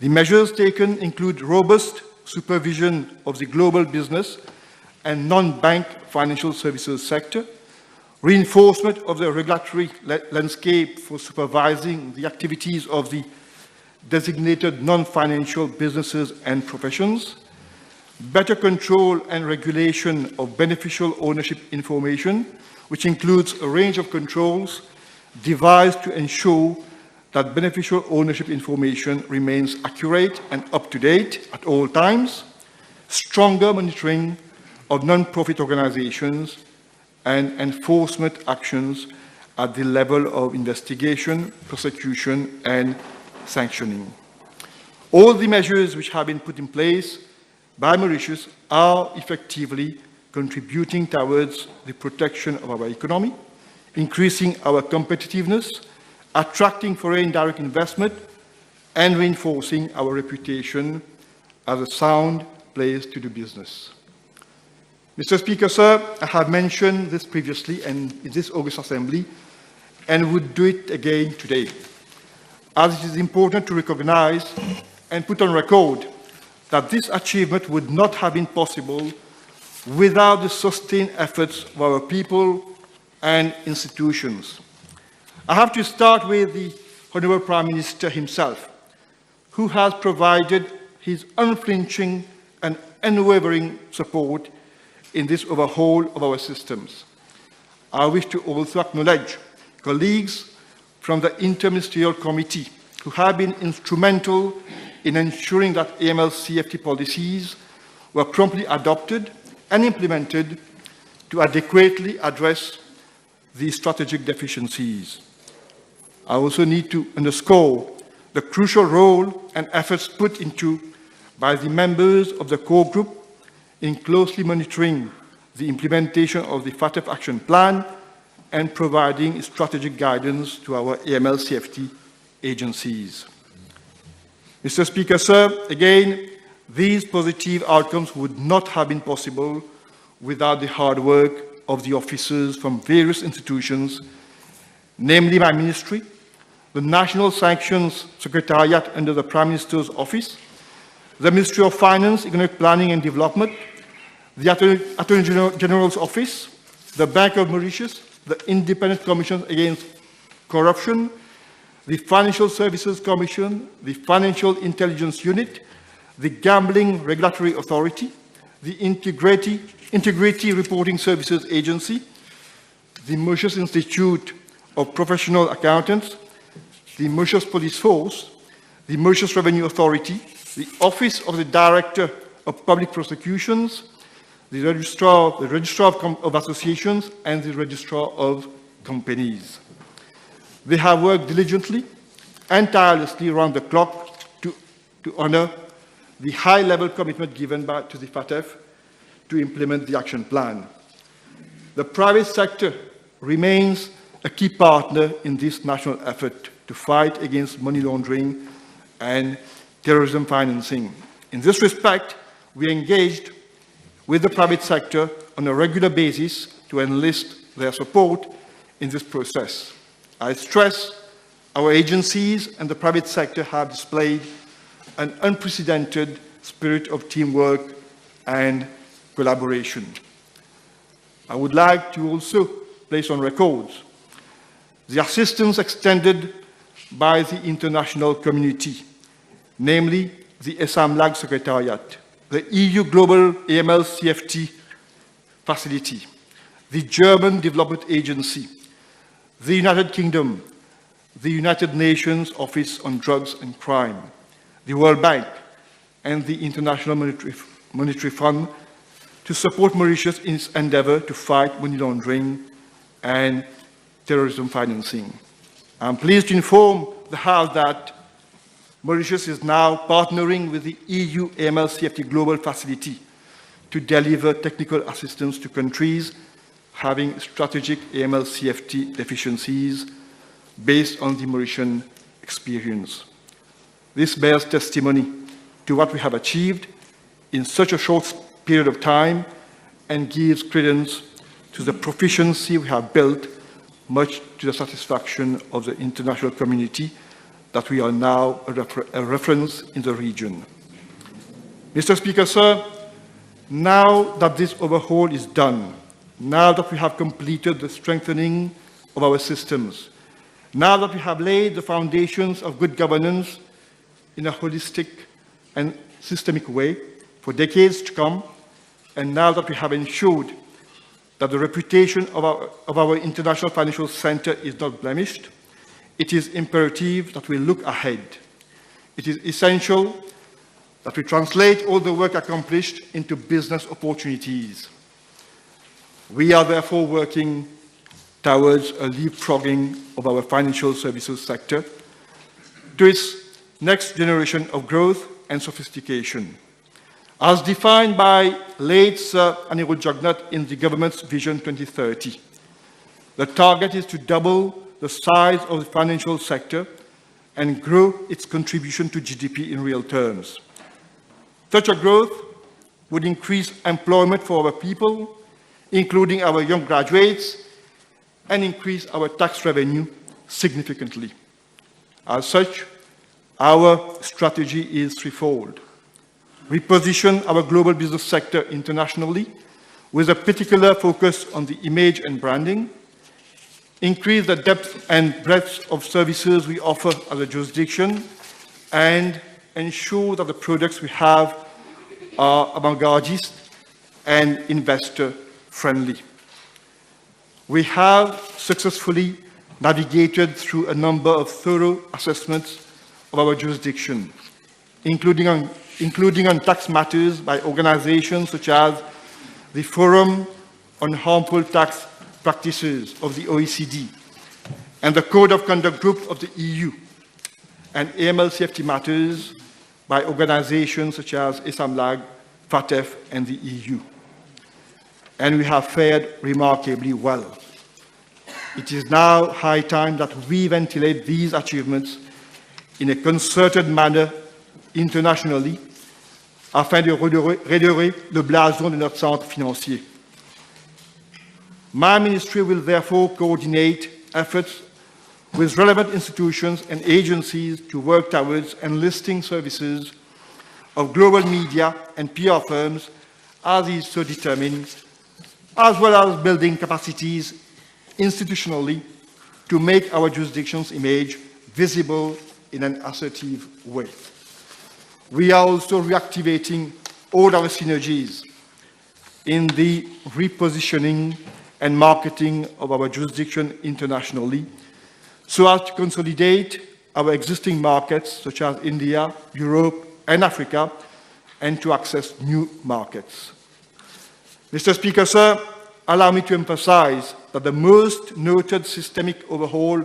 Speaker 23: The measures taken include robust supervision of the global business and non-bank financial services sector, reinforcement of the regulatory landscape for supervising the activities of the designated non-financial businesses and professions, better control and regulation of beneficial ownership information, which includes a range of controls devised to ensure that beneficial ownership information remains accurate and up-to-date at all times, stronger monitoring of non-profit organizations, and enforcement actions at the level of investigation, prosecution, and sanctioning. All the measures which have been put in place by Mauritius are effectively contributing towards the protection of our economy, increasing our competitiveness, attracting foreign direct investment, and reinforcing our reputation as a sound place to do business. Mr. Speaker, sir, I have mentioned this previously and in this August Assembly, and would do it again today, as it is important to recognize and put on record that this achievement would not have been possible without the sustained efforts of our people and institutions. I have to start with the Honourable Prime Minister himself, who has provided his unflinching and unwavering support in this overhaul of our systems. I wish to also acknowledge colleagues from the Interministerial Committee who have been instrumental in ensuring that Mlcft policies were promptly adopted and implemented to adequately address the strategic deficiencies. I also need to underscore the crucial role and efforts put into by the members of the core group in closely monitoring the implementation of the FATF Action Plan and providing strategic guidance to our Mlcft agencies. Mr. Speaker, sir, again, these positive outcomes would not have been possible without the hard work of the officers from various institutions, namely my ministry, the National Sanctions Secretariat under the Prime Minister's Office, the Ministry of Finance, Economic Planning and Development, the Attorney General's Office, the Bank of Mauritius, the Independent Commission Against Corruption, the Financial Services Commission, the Financial Intelligence Unit, the Gambling Regulatory Authority, the Integrity Reporting Services Agency, the Mauritius Institute of Professional Accountants, the Mauritius Police Force, the Mauritius Revenue Authority, the Office of the Director of Public Prosecutions, the Registrar of Associations, and the Registrar of Companies. They have worked diligently and tirelessly around the clock to honour the high-level commitment given to the FATF to implement the action plan. The private sector remains a key partner in this national effort to fight against money laundering and terrorism financing. In this respect, we engaged with the private sector on a regular basis to enlist their support in this process. I stress our agencies and the private sector have displayed an unprecedented spirit of teamwork and collaboration. I would like to also place on record the assistance extended by the international community, namely the Mlcft Secretariat, the EU Global Mlcft Facility, the German Development Agency, the United Kingdom, the United Nations Office on Drugs and Crime, the World Bank, and the International Monetary Fund to support Mauritius in its endeavour to fight money laundering and terrorism financing. I'm pleased to inform the House that Mauritius is now partnering with the EU Mlcft Global Facility to deliver technical assistance to countries having strategic Mlcft deficiencies based on the Mauritian experience. This bears testimony to what we have achieved in such a short period of time and gives credence to the proficiency we have built, much to the satisfaction of the international community, that we are now a reference in the region. Mr. Speaker, sir, now that this overhaul is done, now that we have completed the strengthening of our systems, now that we have laid the foundations of good governance in a holistic and systemic way for decades to come, and now that we have ensured that the reputation of our international financial center is not blemished, it is imperative that we look ahead. It is essential that we translate all the work accomplished into business opportunities. We are therefore working towards a leapfrogging of our financial services sector to its next generation of growth and sophistication. As defined by late Sir Honourable Jugnut in the government's Vision 2030, the target is to double the size of the financial sector and grow its contribution to GDP in real terms. Such a growth would increase employment for our people, including our young graduates, and increase our tax revenue significantly. As such, our strategy is threefold. Reposition our global business sector internationally with a particular focus on the image and branding, increase the depth and breadth of services we offer as a jurisdiction, and ensure that the products we have are avant-gardist and investor-friendly. We have successfully navigated through a number of thorough assessments of our jurisdiction, including on tax matters by organizations such as the Forum on Harmful Tax Practices of the OECD and the Code of Conduct Group of the EU, and Mlcft matters by organizations such as Isamlag, FATF, and the EU. And we have fared remarkably well. It is now high time that we ventilate these achievements in a concerted manner internationally afin de redorer le blason de notre centre financier. My ministry will therefore coordinate efforts with relevant institutions and agencies to work towards enlisting services of global media and PR firms as is so determined, as well as building capacities institutionally to make our jurisdiction's image visible in an assertive way. We are also reactivating all our synergies in the repositioning and marketing of our jurisdiction internationally, so as to consolidate our existing markets, such as India, Europe, and Africa, and to access new markets. Mr. Speaker, sir, allow me to emphasize that the most noted systemic overhaul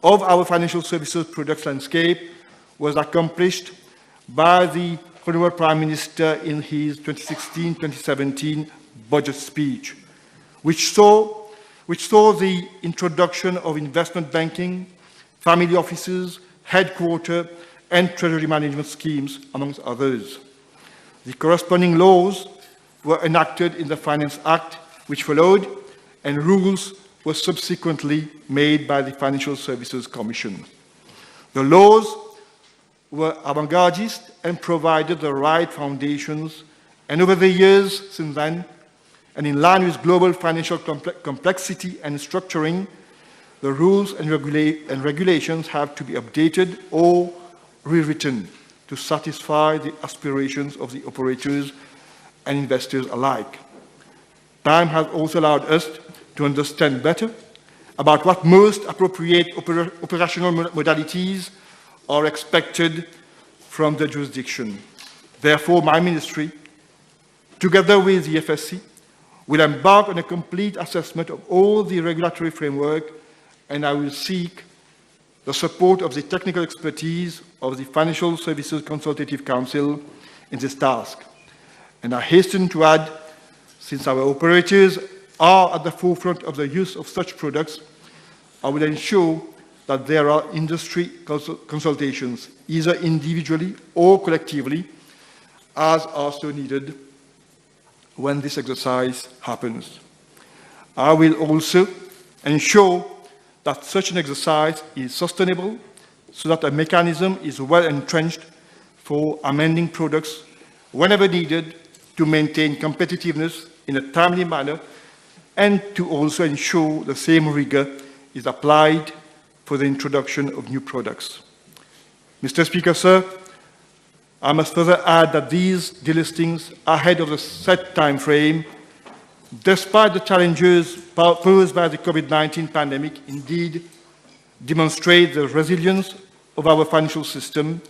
Speaker 23: of our financial services products landscape was accomplished by the Honourable Prime Minister in his 2016-2017 budget speech, which saw the introduction of investment banking, family offices, headquarter, and treasury management schemes, amongst others. The corresponding laws were enacted in the Finance Act, which followed, and rules were subsequently made by the Financial Services Commission. The laws were avant-gardist and provided the right foundations, and over the years since then, and in line with global financial complexity and structuring, the rules and regulations have to be updated or rewritten to satisfy the aspirations of the operators and investors alike. Time has also allowed us to understand better about what most appropriate operational modalities are expected from the jurisdiction. Therefore, my ministry, together with the FSC, will embark on a complete assessment of all the regulatory framework, and I will seek the support of the technical expertise of the Financial Services Consultative Council in this task. And I hasten to add, since our operators are at the forefront of the use of such products, I will ensure that there are industry consultations, either individually or collectively, as are so needed when this exercise happens. I will also ensure that such an exercise is sustainable, so that a mechanism is well entrenched for amending products whenever needed to maintain competitiveness in a timely manner, and to also ensure the same rigor is applied for the introduction of new products. Mr. Speaker, sir, I must further add that these delistings ahead of the set time frame, despite the challenges posed by the COVID-19 pandemic, indeed demonstrate the resilience of our financial system,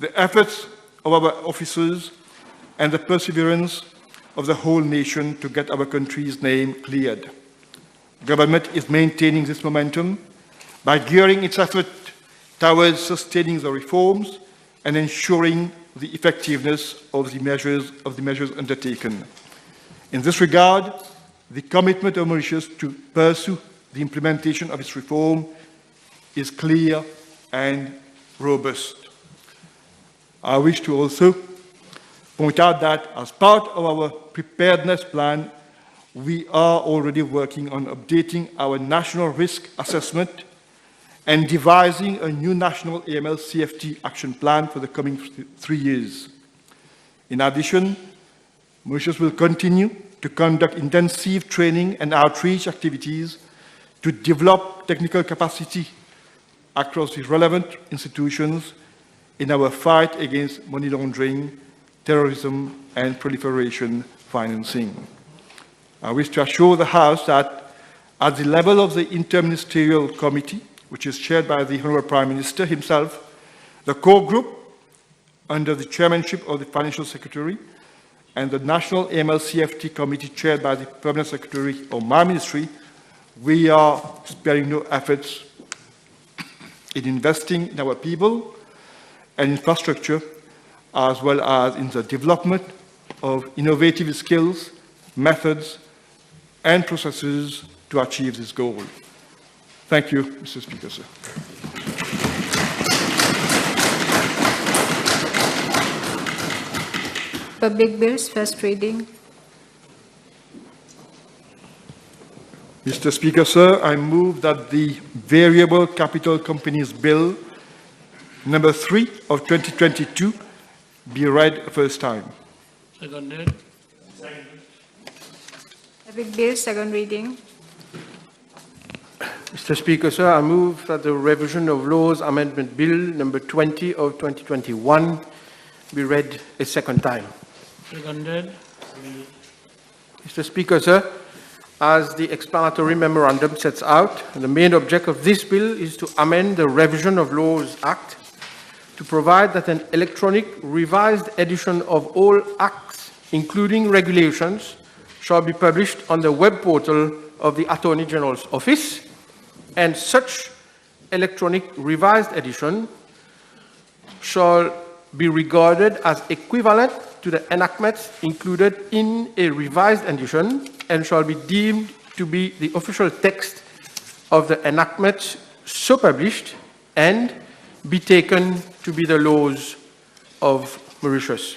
Speaker 23: the efforts of our officers, and the perseverance of the whole nation to get our country's name cleared. Government is maintaining this momentum by gearing its effort towards sustaining the reforms and ensuring the effectiveness of the measures undertaken. In this regard, the commitment of Mauritius to pursue the implementation of its reform is clear and robust. I wish to also point out that as part of our preparedness plan, we are already working on updating our national risk assessment and devising a new national Mlcft action plan for the coming 3 years. In addition, Mauritius will continue to conduct intensive training and outreach activities to develop technical capacity across the relevant institutions in our fight against money laundering, terrorism, and proliferation financing. I wish to assure the House that at the level of the Interministerial Committee, which is chaired by the Honourable Prime Minister himself, the core group, under the chairmanship of the Financial Secretary, and the National Mlcft Committee chaired by the Permanent Secretary of my ministry, we are sparing no efforts in investing in our people and infrastructure, as well as in the development of innovative skills, methods, and processes to achieve this goal. Thank you, Mr. Speaker, sir.
Speaker 5: Public bills, first reading.
Speaker 23: Mr. Speaker, sir, I move that the Variable Capital Companies Bill number 3 of 2022 be read first time.
Speaker 3: Seconded.
Speaker 5: Public bills, second reading.
Speaker 17: Mr. Speaker, sir, I move that the Revision of Laws Amendment Bill number 20 of 2021 be read a second time.
Speaker 3: Seconded.
Speaker 17: Mr. Speaker, sir, as the explanatory memorandum sets out, the main object of this bill is to amend the Revision of Laws Act to provide that an electronic revised edition of all acts, including regulations, shall be published on the web portal of the Attorney General's Office, and such electronic revised edition shall be regarded as equivalent to the enactments included in a revised edition and shall be deemed to be the official text of the enactments so published and be taken to be the laws of Mauritius.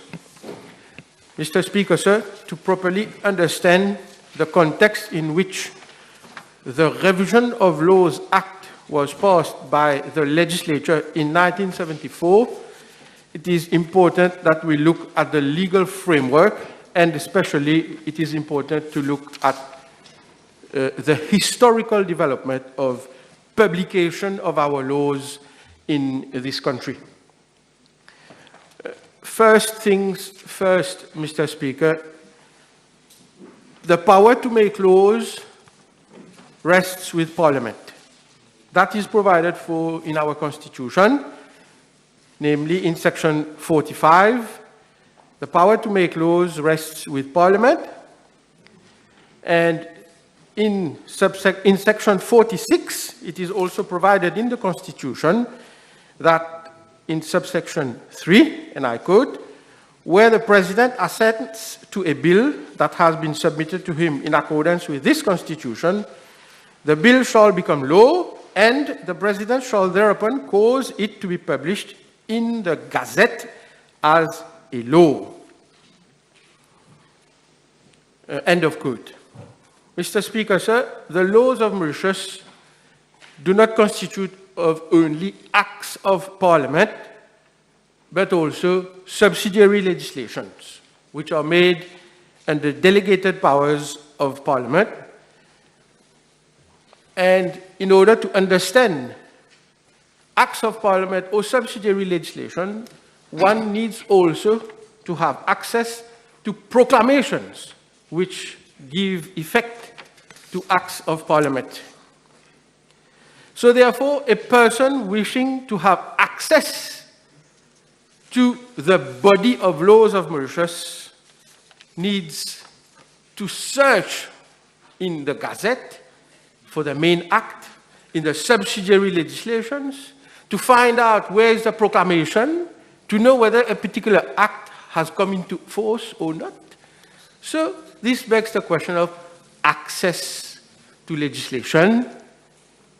Speaker 17: Mr. Speaker, sir, to properly understand the context in which the Revision of Laws Act was passed by the legislature in 1974, it is important that we look at the legal framework, and especially it is important to look at the historical development of publication of our laws in this country. First things first, Mr. Speaker, the power to make laws rests with Parliament. That is provided for in our Constitution, namely in Section 45. The power to make laws rests with Parliament. And in Section 46, it is also provided in the Constitution that in subsection 3, and I quote, where the President assents to a bill that has been submitted to him in accordance with this Constitution, the bill shall become law, and the President shall thereupon cause it to be published in the Gazette as a law. End of quote. Mr. Speaker, sir, the laws of Mauritius do not constitute of only acts of Parliament, but also subsidiary legislations, which are made under delegated powers of Parliament. And in order to understand acts of Parliament or subsidiary legislation, one needs also to have access to proclamations which give effect to acts of Parliament. So therefore, a person wishing to have access to the body of laws of Mauritius needs to search in the Gazette for the main act, in the subsidiary legislations, to find out where is the proclamation, to know whether a particular act has come into force or not. So this begs the question of access to legislation,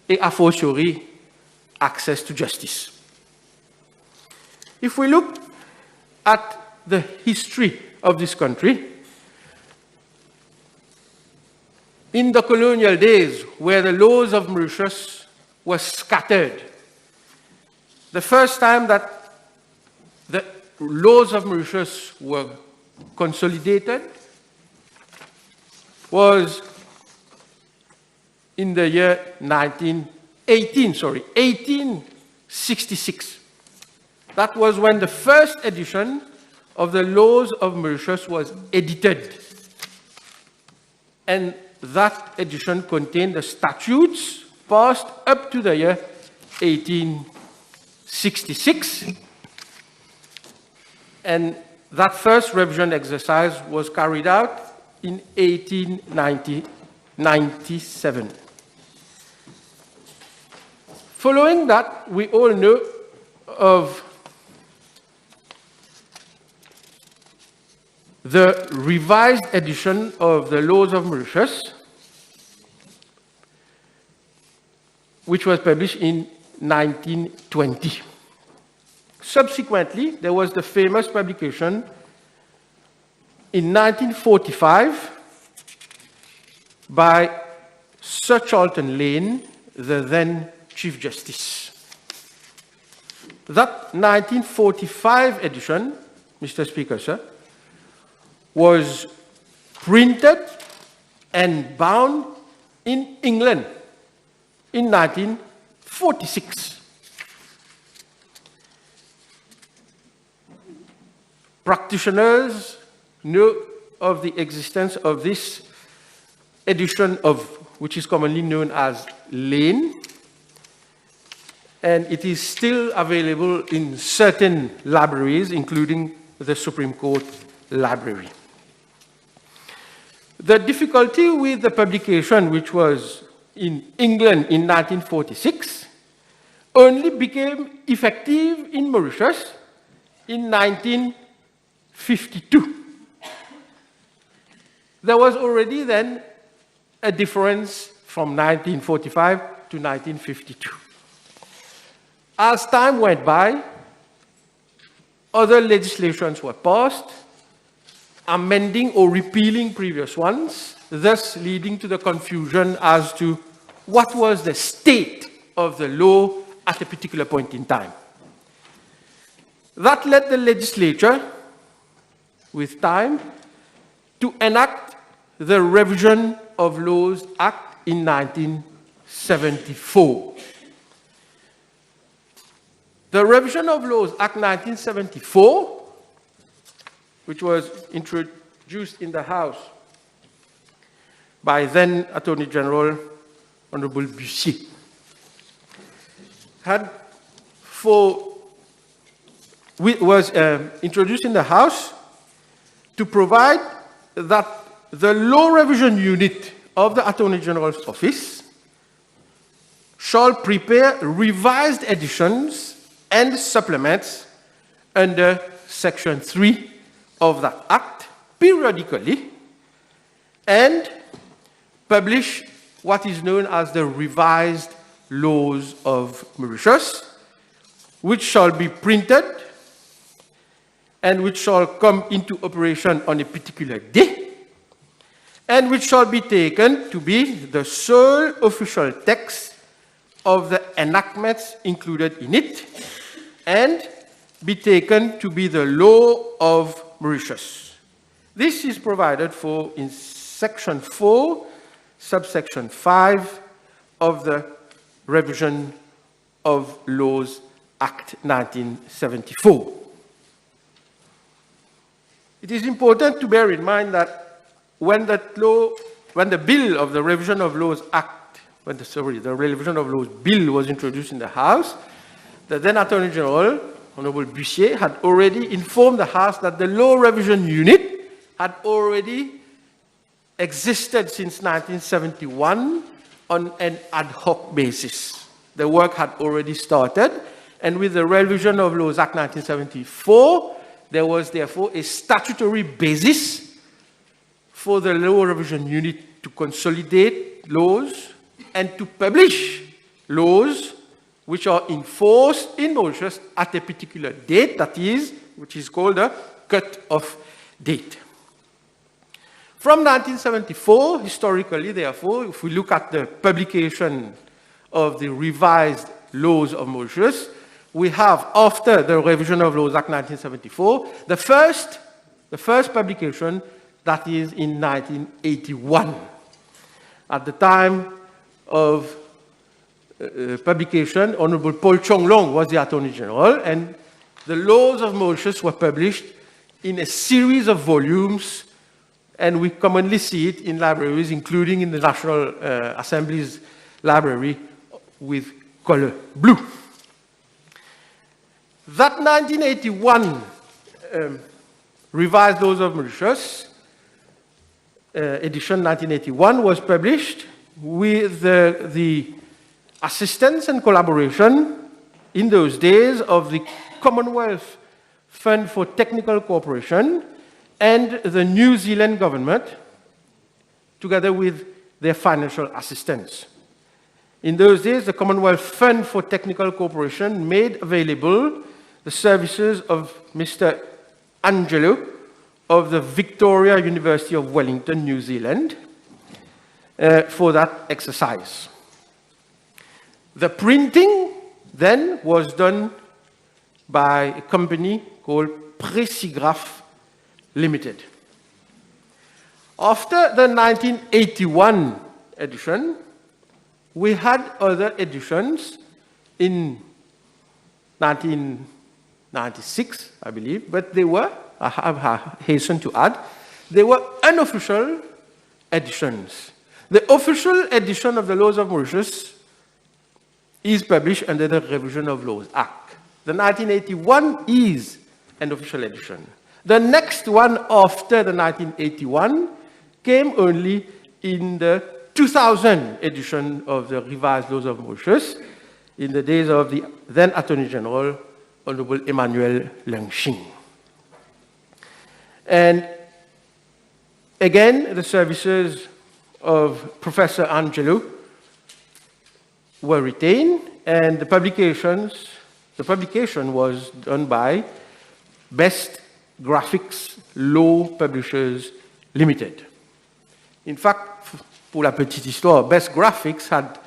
Speaker 17: et a fortiori, access to justice. If we look at the history of this country, in the colonial days, where the laws of Mauritius were scattered, the first time that the laws of Mauritius were consolidated was in the year 1866. That was when the first edition of the laws of Mauritius was edited. And that edition contained the statutes passed up to the year 1866. And that first revision exercise was carried out in 1897. Following that, we all know of the revised edition of the laws of Mauritius, which was published in 1920. Subsequently, there was the famous publication in 1945 by Sir Charlton Lane, the then Chief Justice. That 1945 edition, Mr. Speaker, sir, was printed and bound in England in 1946. Practitioners know of the existence of this edition of which is commonly known as Lane, and it is still available in certain libraries, including the Supreme Court Library. The difficulty with the publication, which was in England in 1946, only became effective in Mauritius in 1952. There was already then a difference from 1945 to 1952. As time went by, other legislations were passed, amending or repealing previous ones, thus leading to the confusion as to what was the state of the law at a particular point in time. That led the legislature, with time, to enact the Revision of Laws Act in 1974. The Revision of Laws Act 1974, which was introduced in the House by then Attorney General Honourable Bussier, was introduced in the House to provide that the Law Revision Unit of the Attorney General's Office shall prepare revised editions and supplements under Section 3 of that Act periodically and publish what is known as the revised laws of Mauritius, which shall be printed and which shall come into operation on a particular day, and which shall be taken to be the sole official text of the enactments included in it, and be taken to be the law of Mauritius. This is provided for in Section 4, subsection 5 of the Revision of Laws Act 1974. It is important to bear in mind that when the bill of the Revision of Laws Act, the Revision of Laws Bill was introduced in the House, the then Attorney General, Honourable Bussier, had already informed the House that the Law Revision Unit had already existed since 1971 on an ad hoc basis. The work had already started, and with the Revision of Laws Act 1974, there was therefore a statutory basis for the Law Revision Unit to consolidate laws and to publish laws which are enforced in Mauritius at a particular date, that is, which is called a cut-off date. From 1974, historically, therefore, if we look at the publication of the revised laws of Mauritius, we have, after the Revision of Laws Act 1974, the first publication, that is in 1981. At the time of publication, Honourable Paul Chong Long was the Attorney General, and the laws of Mauritius were published in a series of volumes, and we commonly see it in libraries, including in the National Assembly's library with color blue. That 1981 Revised Laws of Mauritius, edition 1981, was published with the assistance and collaboration in those days of the Commonwealth Fund for Technical Cooperation and the New Zealand government, together with their financial assistance. In those days, the Commonwealth Fund for Technical Cooperation made available the services of Mr. Angelo, of the Victoria University of Wellington, New Zealand, for that exercise. The printing then was done by a company called Precigraph Limited. After the 1981 edition, we had other editions in 1996, I believe, but they were, I hasten to add, they were unofficial editions. The official edition of the Laws of Mauritius is published under the Revision of Laws Act. The 1981 is an official edition. The next one after the 1981 came only in the 2000 edition of the Revised Laws of Mauritius, in the days of the then Attorney General, Honourable Emmanuel Leung Shing. And again, the services of Professor Angelo were retained, and the publication was done by Best Graphics Law Publishers Limited. In fact, pour la petite histoire, Best Graphics had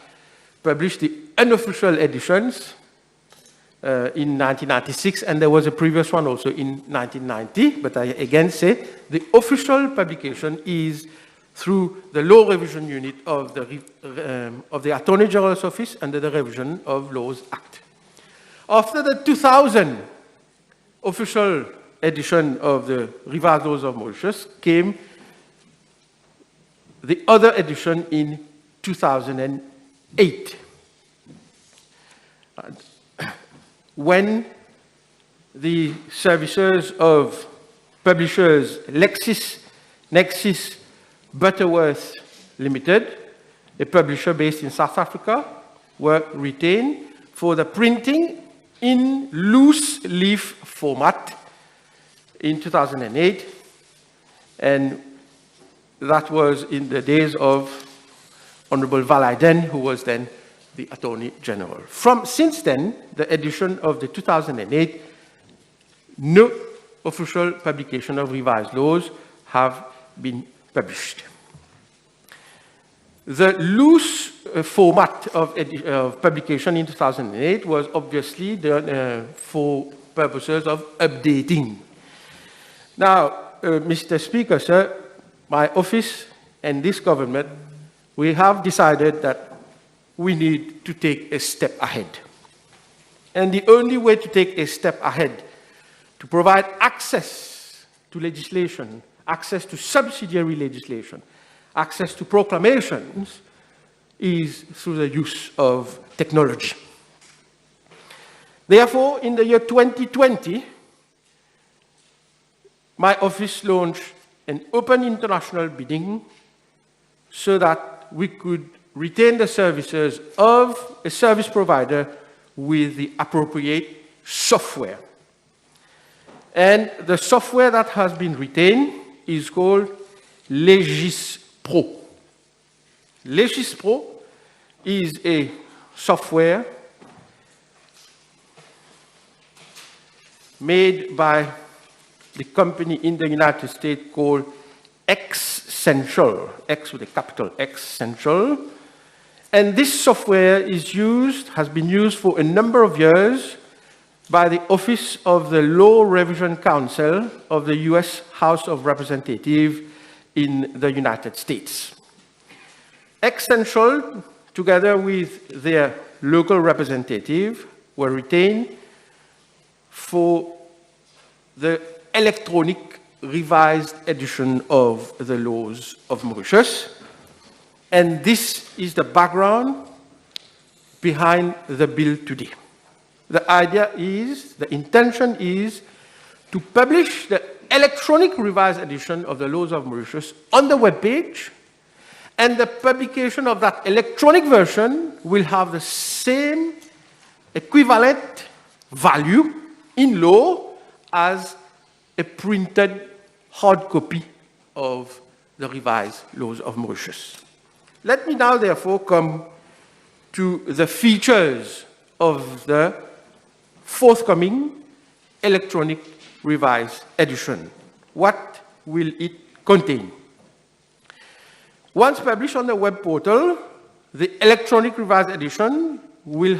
Speaker 17: published the unofficial editions in 1996, and there was a previous one also in 1990, but I again say the official publication is through the Law Revision Unit of the Attorney General's Office under the Revision of Laws Act. After the 2000 official edition of the Revised Laws of Mauritius came the other edition in 2008. When the services of publishers LexisNexis Butterworth Limited, a publisher based in South Africa, were retained for the printing in loose leaf format in 2008, and that was in the days of Honourable Valaiden, who was then the Attorney General. Since then, the edition of the 2008, no official publication of revised laws have been published. The loose format of publication in 2008 was obviously done for purposes of updating. Now, Mr. Speaker, sir, my office and this government, we have decided that we need to take a step ahead. And the only way to take a step ahead, to provide access to legislation, access to subsidiary legislation, access to proclamations, is through the use of technology. Therefore, in the year 2020, my office launched an open international bidding so that we could retain the services of a service provider with the appropriate software. And the software that has been retained is called LegisPro. LegisPro is a software made by the company in the United States called Xcential, X with a capital Xcential. And this software has been used for a number of years by the Office of the Law Revision Council of the US House of Representatives in the United States. Xcential, together with their local representative, were retained for the electronic revised edition of the Laws of Mauritius. And this is the background behind the bill today. The idea is, the intention is to publish the electronic revised edition of the Laws of Mauritius on the web page, and the publication of that electronic version will have the same equivalent value in law as a printed hard copy of the revised Laws of Mauritius. Let me now, therefore, come to the features of the forthcoming electronic revised edition. What will it contain? Once published on the web portal, the electronic revised edition will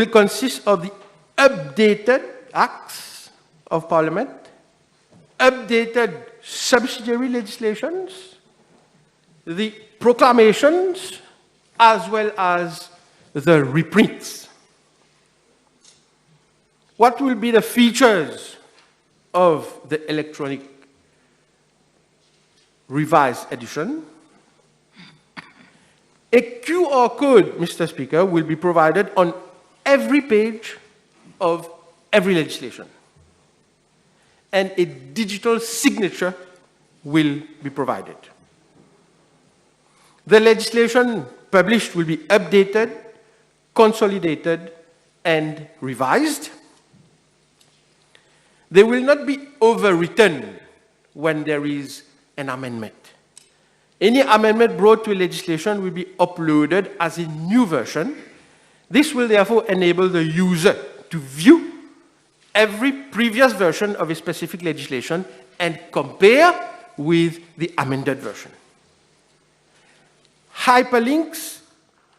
Speaker 17: consist of the updated acts of Parliament, updated subsidiary legislations, the proclamations, as well as the reprints. What will be the features of the electronic revised edition? A QR code, Mr. Speaker, will be provided on every page of every legislation, and a digital signature will be provided. The legislation published will be updated, consolidated, and revised. They will not be overwritten when there is an amendment. Any amendment brought to a legislation will be uploaded as a new version. This will therefore enable the user to view every previous version of a specific legislation and compare with the amended version. Hyperlinks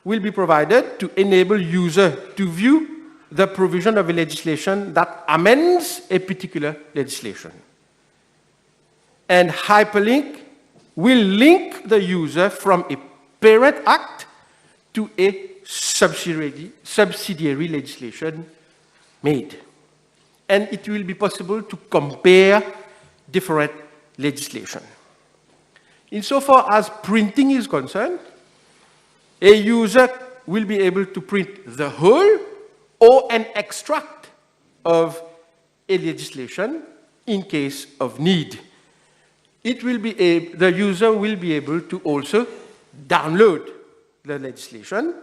Speaker 17: will be provided to enable user to view the provision of a legislation that amends a particular legislation. And hyperlink will link the user from a parent act to a subsidiary legislation made. And it will be possible to compare different legislation. Insofar as printing is concerned, a user will be able to print the whole or an extract of a legislation in case of need. The user will be able to also download the legislation.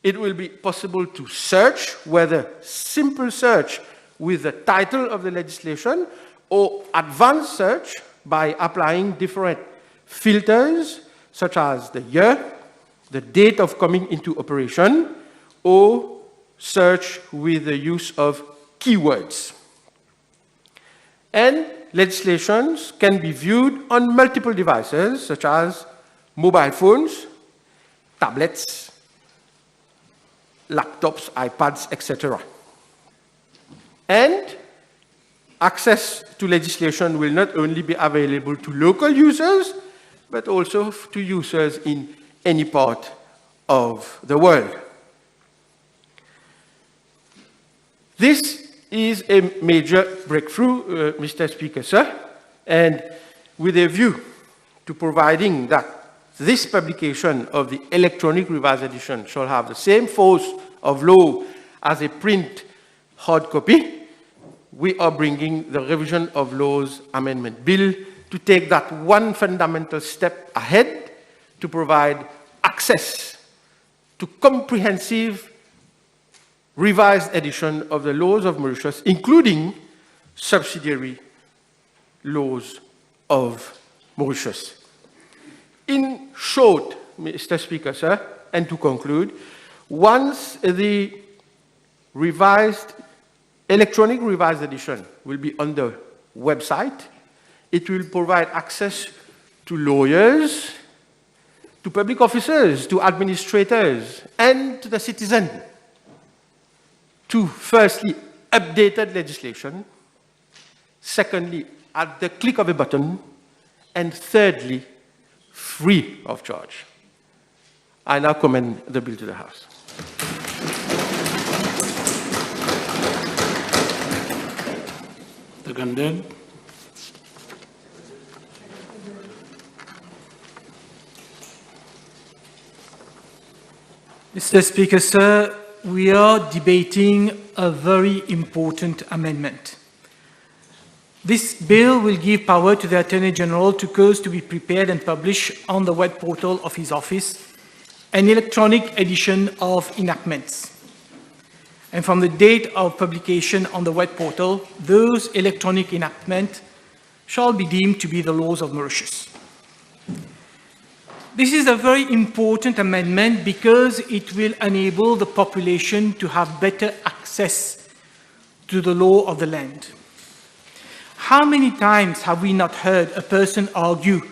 Speaker 17: It will be possible to search, whether simple search with the title of the legislation or advanced search by applying different filters, such as the year, the date of coming into operation, or search with the use of keywords. And legislations can be viewed on multiple devices, such as mobile phones, tablets, laptops, iPads, etc. And access to legislation will not only be available to local users, but also to users in any part of the world. This is a major breakthrough, Mr. Speaker, sir, and with a view to providing that this publication of the electronic revised edition shall have the same force of law as a print hard copy, we are bringing the Revision of Laws Amendment Bill to take that one fundamental step ahead to provide access to comprehensive revised edition of the laws of Mauritius, including subsidiary laws of Mauritius. In short, Mr. Speaker, sir, and to conclude, once the electronic revised edition will be on the website, it will provide access to lawyers, to public officers, to administrators, and to the citizen to, firstly, updated legislation, secondly, at the click of a button, and thirdly, free of charge. I now commend the bill to the House.
Speaker 1: Seconded.
Speaker 14: Mr. Speaker, sir, we are debating a very important amendment. This bill will give power to the Attorney General to cause to be prepared and published on the web portal of his office an electronic edition of enactments. And from the date of publication on the web portal, those electronic enactments shall be deemed to be the laws of Mauritius. This is a very important amendment because it will enable the population to have better access to the law of the land. How many times have we not heard a person argue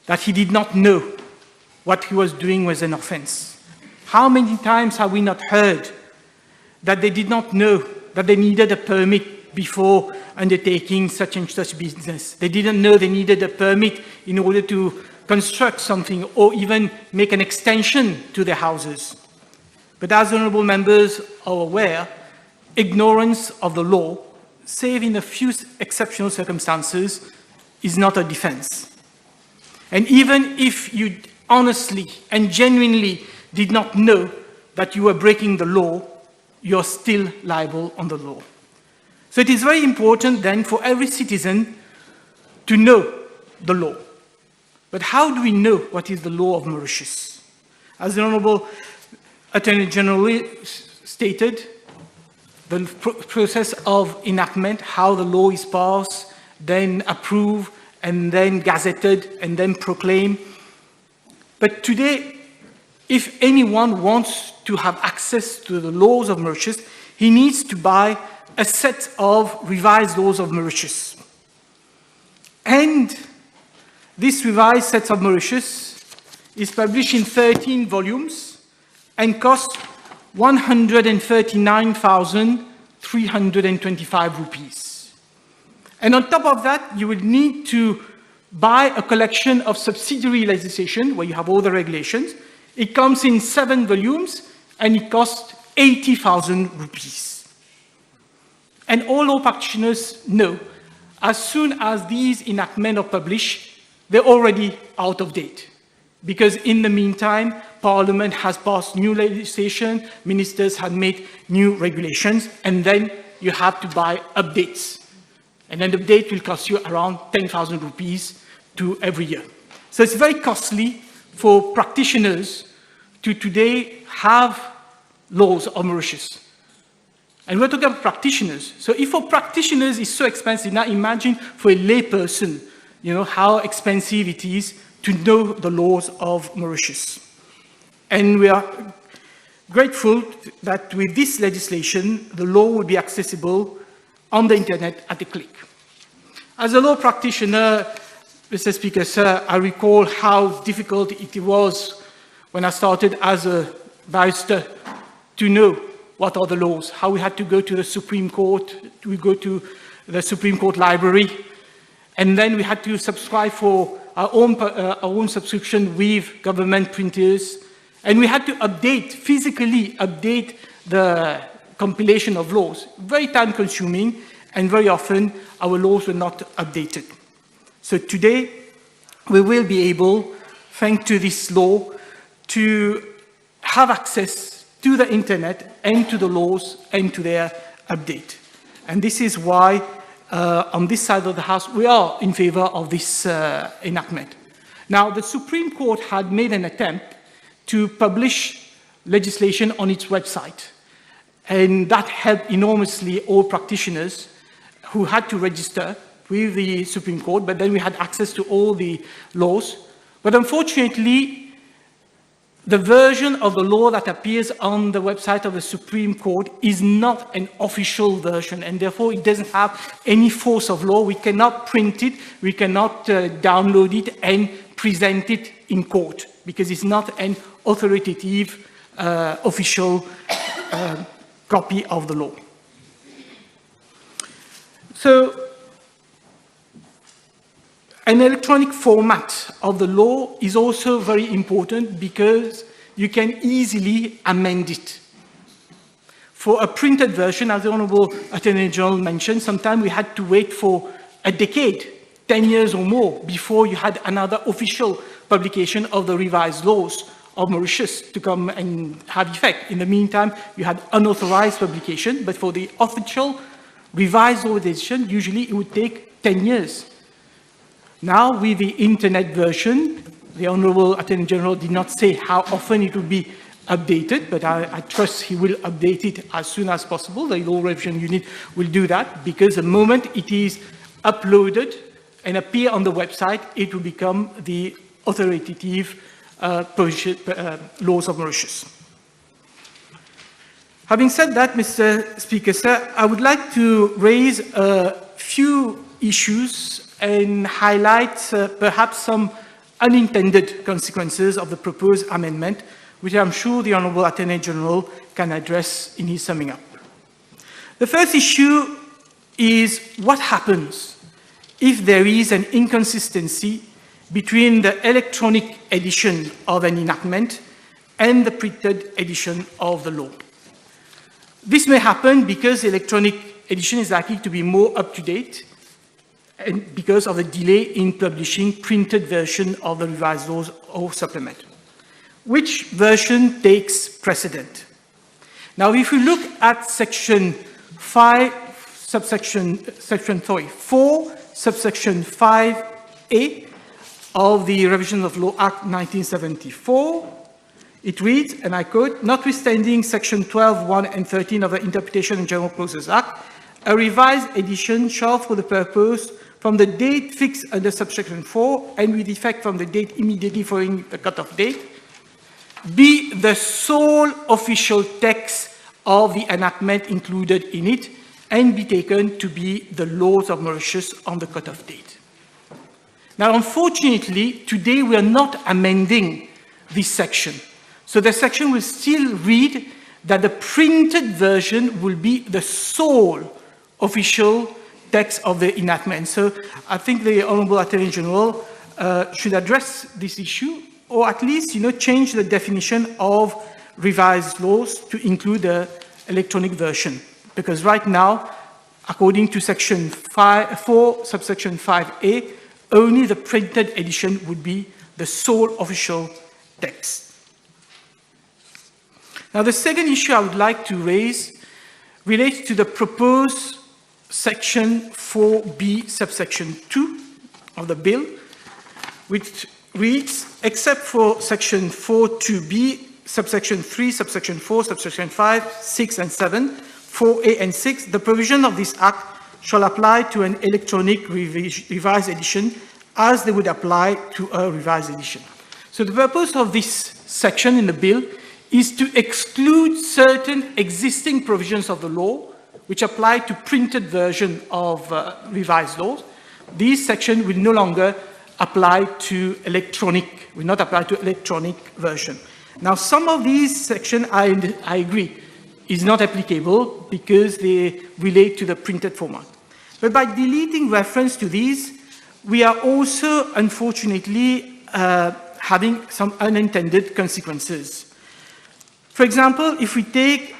Speaker 14: that he did not know what he was doing was an offense? How many times have we not heard that they did not know that they needed a permit before undertaking such and such business? They didn't know they needed a permit in order to construct something or even make an extension to their houses. But as honourable members are aware, ignorance of the law, save in a few exceptional circumstances, is not a defense. And even if you honestly and genuinely did not know that you were breaking the law, you're still liable on the law. So it is very important then for every citizen to know the law. But how do we know what is the law of Mauritius? As the Honourable Attorney General stated, the process of enactment, how the law is passed, then approved, and then gazetted, and then proclaimed. But today, if anyone wants to have access to the laws of Mauritius, he needs to buy a set of revised laws of Mauritius. And this revised set of Mauritius is published in 13 volumes and costs 139,325 rupees. And on top of that, you will need to buy a collection of subsidiary legislation where you have all the regulations. It comes in 7 volumes and it costs 80,000 rupees. And all law practitioners know, as soon as these enactments are published, they're already out of date. Because in the meantime, Parliament has passed new legislation, ministers have made new regulations, and then you have to buy updates. And an update will cost you around 10,000 rupees to every year. So it's very costly for practitioners to today have laws of Mauritius. And we're talking about practitioners. So if for practitioners it's so expensive, now imagine for a layperson, you know, how expensive it is to know the laws of Mauritius. And we are grateful that with this legislation, the law will be accessible on the internet at a click. As a law practitioner, Mr. Speaker, sir, I recall how difficult it was when I started as a barrister to know what are the laws, how we had to go to the Supreme Court, we go to the Supreme Court library, and then we had to subscribe for our own subscription with government printers, and we had to physically update the compilation of laws. Very time-consuming, and very often our laws were not updated. So today, we will be able, thanks to this law, to have access to the internet and to the laws and to their update. And this is why, on this side of the House, we are in favor of this enactment. Now, the Supreme Court had made an attempt to publish legislation on its website. And that helped enormously all practitioners who had to register with the Supreme Court, but then we had access to all the laws. But unfortunately, the version of the law that appears on the website of the Supreme Court is not an official version, and therefore it doesn't have any force of law. We cannot print it, we cannot download it and present it in court, because it's not an authoritative, official copy of the law. So, an electronic format of the law is also very important because you can easily amend it. For a printed version, as the Honourable Attorney General mentioned, sometimes we had to wait for a decade, 10 years or more, before you had another official publication of the revised laws of Mauritius to come and have effect. In the meantime, you had unauthorized publication, but for the official revised law edition, usually it would take 10 years. Now, with the internet version, the Honourable Attorney General did not say how often it would be updated, but I trust he will update it as soon as possible. The Law Revision Unit will do that, because the moment it is uploaded and appear on the website, it will become the authoritative laws of Mauritius. Having said that, Mr. Speaker, sir, I would like to raise a few issues and highlight perhaps some unintended consequences of the proposed amendment, which I'm sure the Honourable Attorney General can address in his summing up. The first issue is what happens if there is an inconsistency between the electronic edition of an enactment and the printed edition of the law. This may happen because the electronic edition is likely to be more up-to-date and because of the delay in publishing printed version of the revised laws or supplement. Which version takes precedent? Now, if we look at section 5, section 4, subsection 5A of the Revision of Law Act 1974, it reads, and I quote, notwithstanding section 12, 1 and 13 of the Interpretation and General Clauses Act, a revised edition shall, for the purpose from the date fixed under subsection 4 and with effect from the date immediately following the cut-off date, be the sole official text of the enactment included in it and be taken to be the laws of Mauritius on the cut-off date. Now, unfortunately, today we are not amending this section. So the section will still read that the printed version will be the sole official text of the enactment. So I think the Honourable Attorney General should address this issue, or at least, change the definition of revised laws to include the electronic version. Because right now, according to section 4, subsection 5A, only the printed edition would be the sole official text. Now, the second issue I would like to raise relates to the proposed section 4B, subsection 2 of the bill, which reads, except for section 4.2b, subsection 3, subsection 4, subsection 5, 6, and 7, 4a and 6, the provision of this act shall apply to an electronic revised edition as they would apply to a revised edition. So the purpose of this section in the bill is to exclude certain existing provisions of the law which apply to printed version of revised laws. This section will no longer apply to electronic, will not apply to electronic version. Now, some of these sections, I agree, is not applicable because they relate to the printed format. But by deleting reference to these, we are also, unfortunately, having some unintended consequences. For example, if we take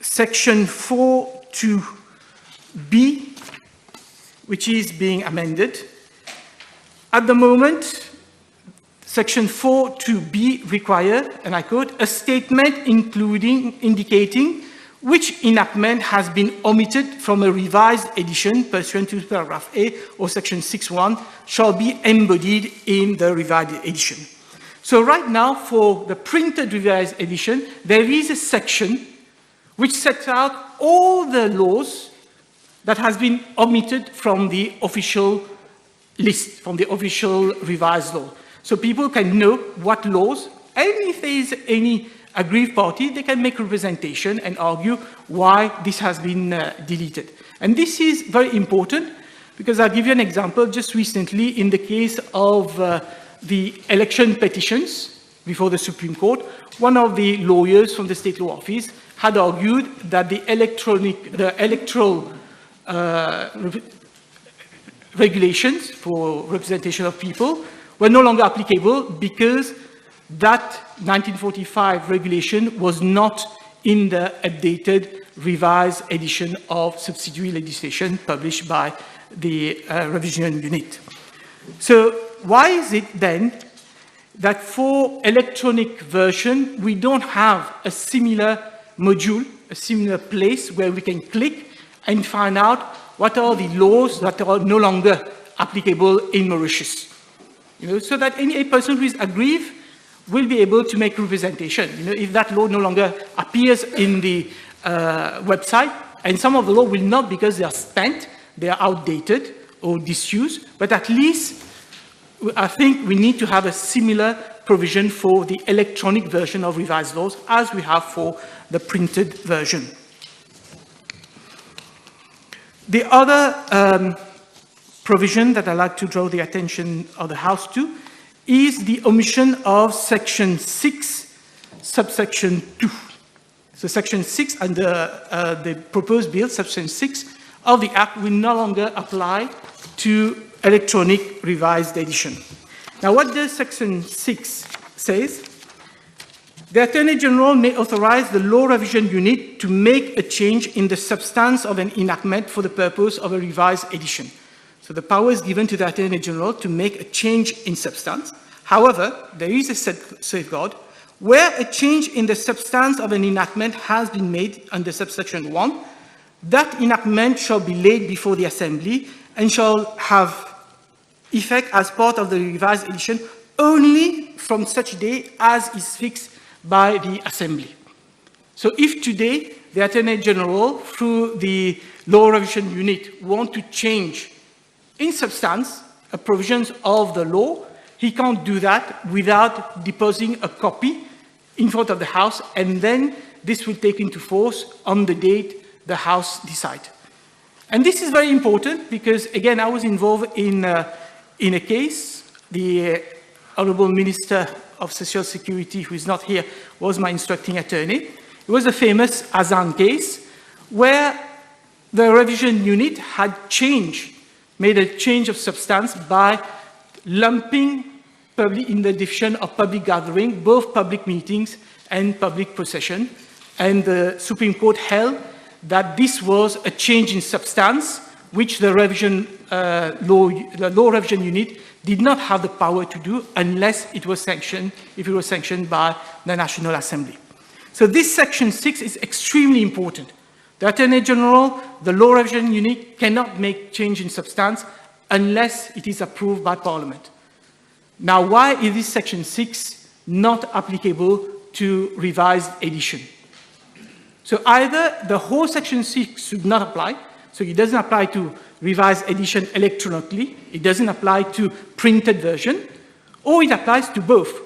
Speaker 14: section 4.2b, which is being amended, at the moment, section 4.2b requires, and I quote, a statement indicating which enactment has been omitted from a revised edition pursuant to paragraph A or section 6.1 shall be embodied in the revised edition. So right now, for the printed revised edition, there is a section which sets out all the laws that has been omitted from the official list, from the official revised law. So people can know what laws, and if there is any aggrieved party, they can make representation and argue why this has been deleted. And this is very important because I'll give you an example. Just recently, in the case of the election petitions before the Supreme Court, one of the lawyers from the State Law Office had argued that the electoral regulations for representation of people were no longer applicable because that 1945 regulation was not in the updated revised edition of subsidiary legislation published by the revision unit. So why is it then that for electronic version, we don't have a similar module, a similar place where we can click and find out what are the laws that are no longer applicable in Mauritius? So that any person who is aggrieved will be able to make representation. If that law no longer appears in the website, and some of the law will not because they are spent, they are outdated or disused, but at least I think we need to have a similar provision for the electronic version of revised laws as we have for the printed version. The other provision that I'd like to draw the attention of the House to is the omission of Section 6, subsection 2. So Section 6 under the proposed bill, Section 6 of the Act will no longer apply to electronic revised edition. Now, what does Section 6 says? The Attorney General may authorize the Law Revision Unit to make a change in the substance of an enactment for the purpose of a revised edition. So the power is given to the Attorney General to make a change in substance. However, there is a safeguard. Where a change in the substance of an enactment has been made under subsection 1, that enactment shall be laid before the Assembly and shall have effect as part of the revised edition only from such day as is fixed by the Assembly. So if today the Attorney General, through the Law Revision Unit, want to change in substance provisions of the law, he can't do that without depositing a copy in front of the House, and then this will take into force on the date the House decides. And this is very important because, again, I was involved in a case. The Honourable Minister of Social Security, who is not here, was my instructing attorney. It was a famous Azan case where the revision unit had made a change of substance by lumping in the definition of public gathering, both public meetings and public procession. And the Supreme Court held that this was a change in substance, which the law revision unit did not have the power to do unless it was sanctioned, if it was sanctioned by the National Assembly. So this Section 6 is extremely important. The Attorney General, the Law Revision Unit cannot make change in substance unless it is approved by Parliament. Now, why is this Section 6 not applicable to revised edition? So either the whole Section 6 should not apply, so it doesn't apply to revised edition electronically, it doesn't apply to printed version, or it applies to both.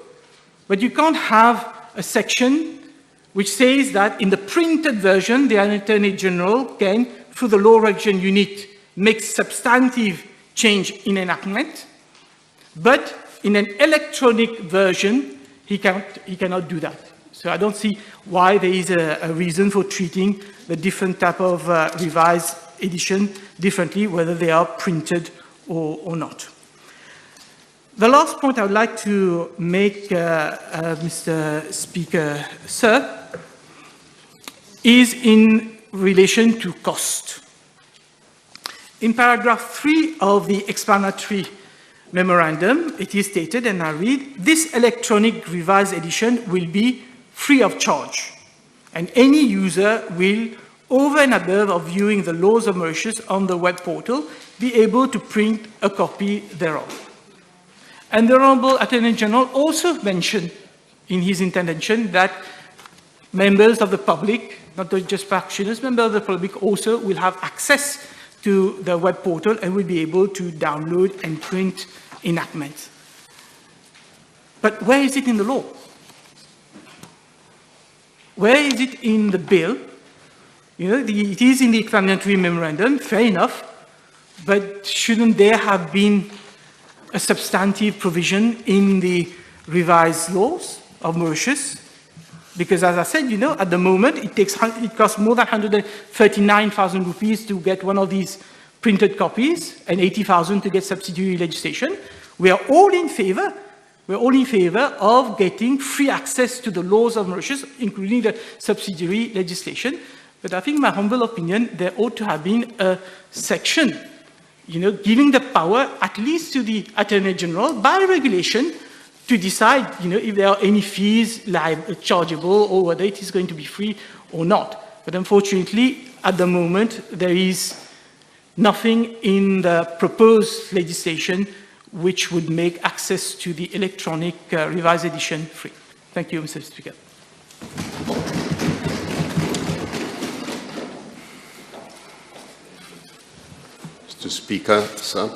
Speaker 14: But you can't have a section which says that in the printed version, the Attorney General can, through the Law Revision Unit, make substantive change in enactment, but in an electronic version, he cannot do that. So I don't see why there is a reason for treating the different type of revised edition differently, whether they are printed or not. The last point I would like to make, Mr. Speaker, sir, is in relation to cost. In paragraph 3 of the explanatory memorandum, it is stated, and I read, this electronic revised edition will be free of charge, and any user will, over and above of viewing the laws of Mauritius on the web portal, be able to print a copy thereof. And the Honourable Attorney General also mentioned in his intervention that members of the public, not just practitioners, members of the public also will have access to the web portal and will be able to download and print enactments. But where is it in the law? Where is it in the bill? You know, it is in the explanatory memorandum, fair enough, but shouldn't there have been a substantive provision in the revised laws of Mauritius? Because as I said, you know, at the moment, it costs more than 139,000 rupees to get one of these printed copies and 80,000 to get subsidiary legislation. We are all in favor. We're all in favor of getting free access to the laws of Mauritius, including the subsidiary legislation. But I think, in my humble opinion, there ought to have been a section, you know, giving the power, at least to the Attorney General, by regulation, to decide, you know, if there are any fees chargeable or whether it is going to be free or not. But unfortunately, at the moment, there is nothing in the proposed legislation which would make access to the electronic revised edition free. Thank you, Mr. Speaker.
Speaker 18: Mr. Speaker, sir,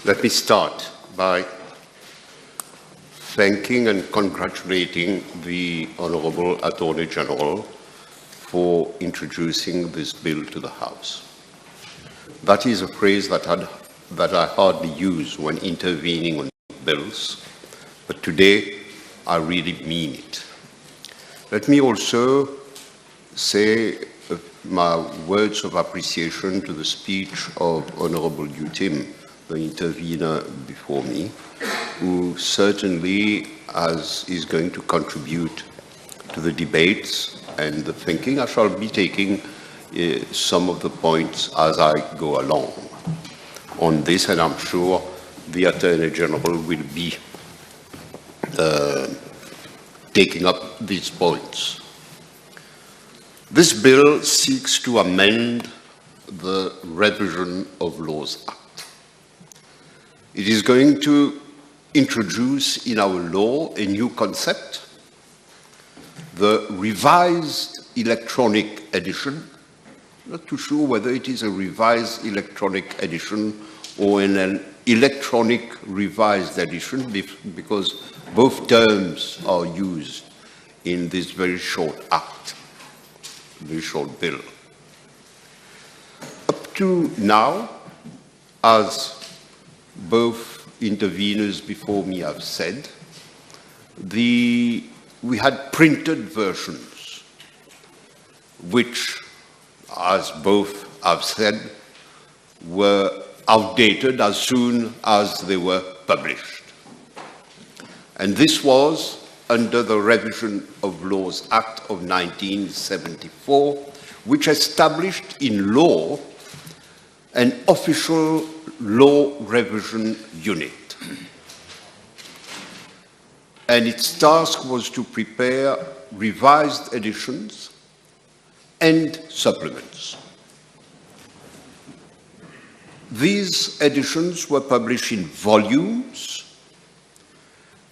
Speaker 18: let me start by thanking and congratulating the Honourable Attorney General for introducing this bill to the House. That is a phrase that I hardly use when intervening on bills, but today I really mean it. Let me also say my words of appreciation to the speech of Honourable Utim, the intervener before me, who certainly is going to contribute to the debates and the thinking. I shall be taking some of the points as I go along on this, and I'm sure the Attorney General will be taking up these points. This bill seeks to amend the Revision of Laws Act. It is going to introduce in our law a new concept, the revised electronic edition. Not too sure whether it is a revised electronic edition or an electronic revised edition, because both terms are used in this very short act, very short bill. Up to now, as both interveners before me have said, we had printed versions, which, as both have said, were outdated as soon as they were published. And this was under the Revision of Laws Act of 1974, which established in law an official law revision unit. And its task was to prepare revised editions and supplements. These editions were published in volumes,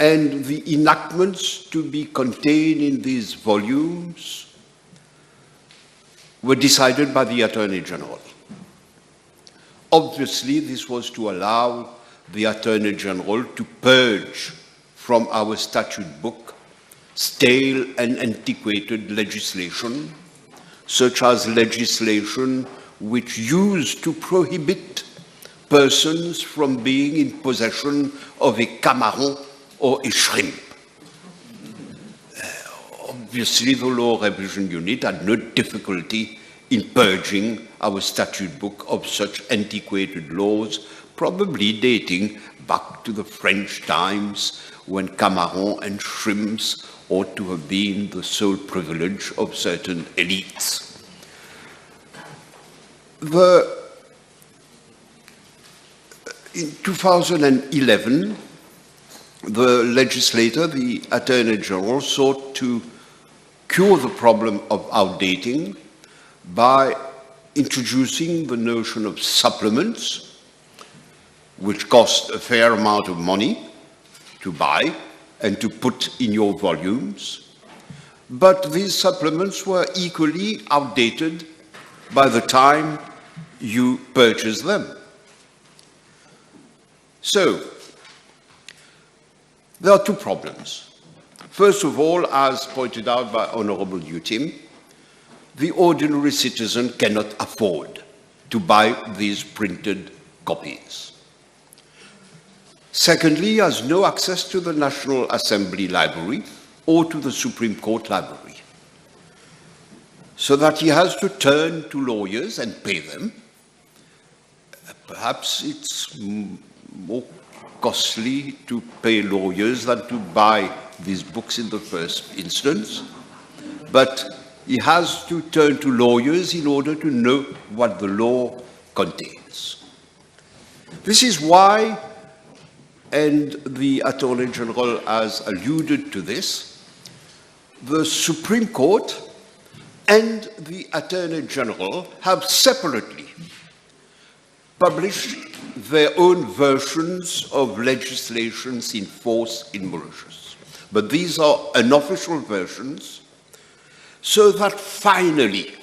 Speaker 18: and the enactments to be contained in these volumes were decided by the Attorney General. Obviously, this was to allow the Attorney General to purge from our statute book stale and antiquated legislation, such as legislation which used to prohibit persons from being in possession of a camaron or a shrimp. Obviously, the Law Revision Unit had no difficulty in purging our statute book of such antiquated laws, probably dating back to the French times when camaron and shrimps ought to have been the sole privilege of certain elites. In 2011, the legislator, the Attorney General, sought to cure the problem of outdating by introducing the notion of supplements, which cost a fair amount of money to buy and to put in your volumes. But these supplements were equally outdated by the time you purchase them. So, there are two problems. First of all, as pointed out by Honourable Utim, the ordinary citizen cannot afford to buy these printed copies. Secondly, he has no access to the National Assembly Library or to the Supreme Court Library, so that he has to turn to lawyers and pay them. Perhaps it's more costly to pay lawyers than to buy these books in the first instance, but he has to turn to lawyers in order to know what the law contains. This is why, and the Attorney General has alluded to this, the Supreme Court and the Attorney General have separately published their own versions of legislations in force in Mauritius. But these are unofficial versions, so that finally,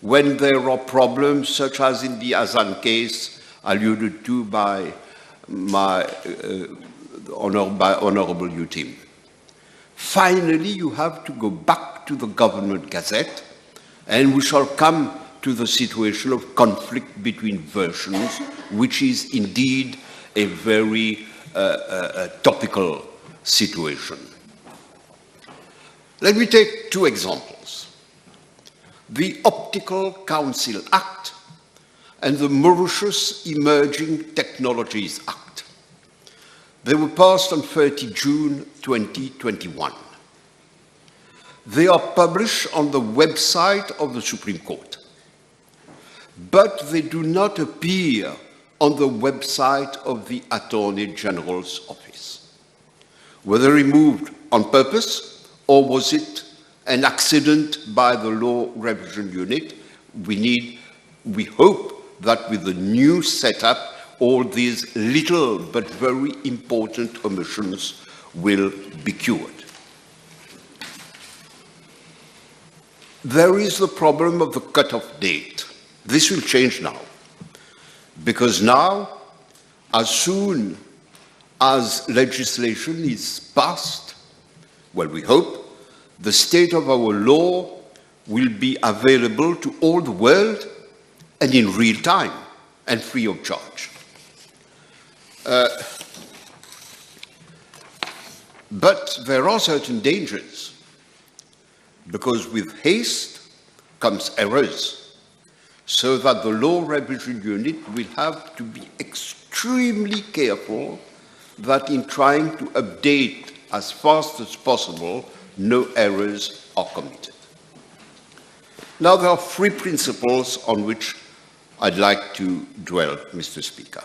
Speaker 18: when there are problems such as in the Azan case alluded to by Honourable Utim, finally you have to go back to the Government Gazette, and we shall come to the situation of conflict between versions, which is indeed a very topical situation. Let me take two examples. The Optical Council Act and the Mauritius Emerging Technologies Act. They were passed on 30 June 2021. They are published on the website of the Supreme Court, but they do not appear on the website of the Attorney General's office. Were they removed on purpose, or was it an accident by the Law Revision Unit? We hope that with the new setup, all these little but very important omissions will be cured. There is the problem of the cut-off date. This will change now, because now, as soon as legislation is passed, well, we hope, the state of our law will be available to all the world and in real time and free of charge. But there are certain dangers, because with haste comes errors, so that the Law Revision Unit will have to be extremely careful that in trying to update as fast as possible, no errors are committed. Now, there are three principles on which I'd like to dwell, Mr. Speaker.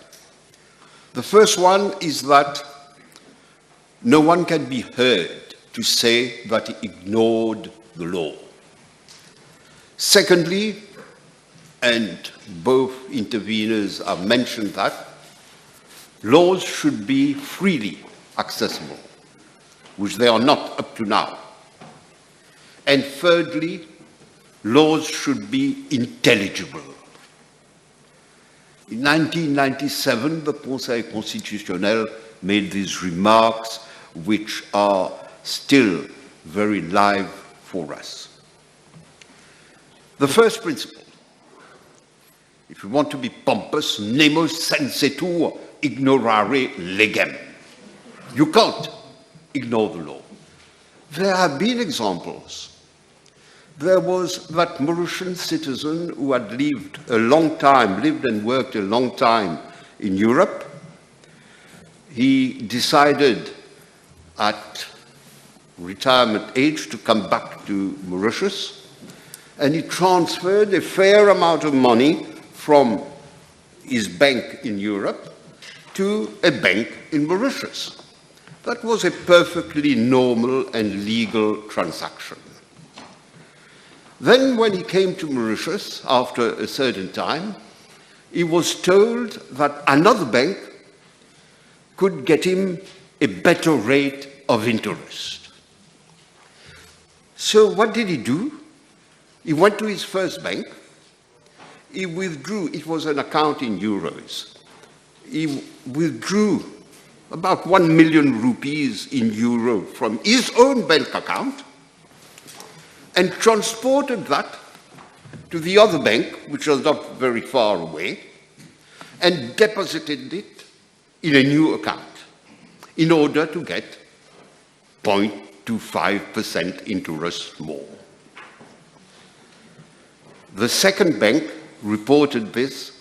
Speaker 18: The first one is that no one can be heard to say that he ignored the law. Secondly, and both interveners have mentioned that, laws should be freely accessible, which they are not up to now. And thirdly, laws should be intelligible. In 1997, the Conseil constitutionnel made these remarks, which are still very live for us. The first principle, if you want to be pompous, nemo sensetur ignorare legem. You can't ignore the law. There have been examples. There was that Mauritian citizen who had lived and worked a long time in Europe. He decided at retirement age to come back to Mauritius, and he transferred a fair amount of money from his bank in Europe to a bank in Mauritius. That was a perfectly normal and legal transaction. Then when he came to Mauritius, after a certain time, he was told that another bank could get him a better rate of interest. So what did he do? He went to his first bank. He withdrew, it was an account in euros. He withdrew about 1 million rupees in euro from his own bank account and transported that to the other bank, which was not very far away, and deposited it in a new account in order to get 0.25% interest more. The second bank reported this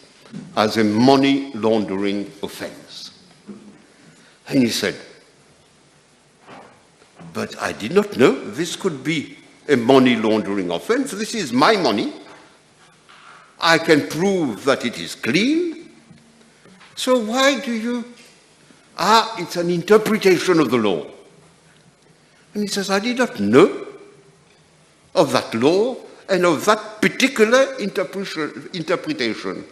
Speaker 18: as a money laundering offense. And he said, but I did not know this could be a money laundering offense. This is my money. I can prove that it is clean. So why do you... it's an interpretation of the law. And he says, I did not know of that law and of that particular interpretation.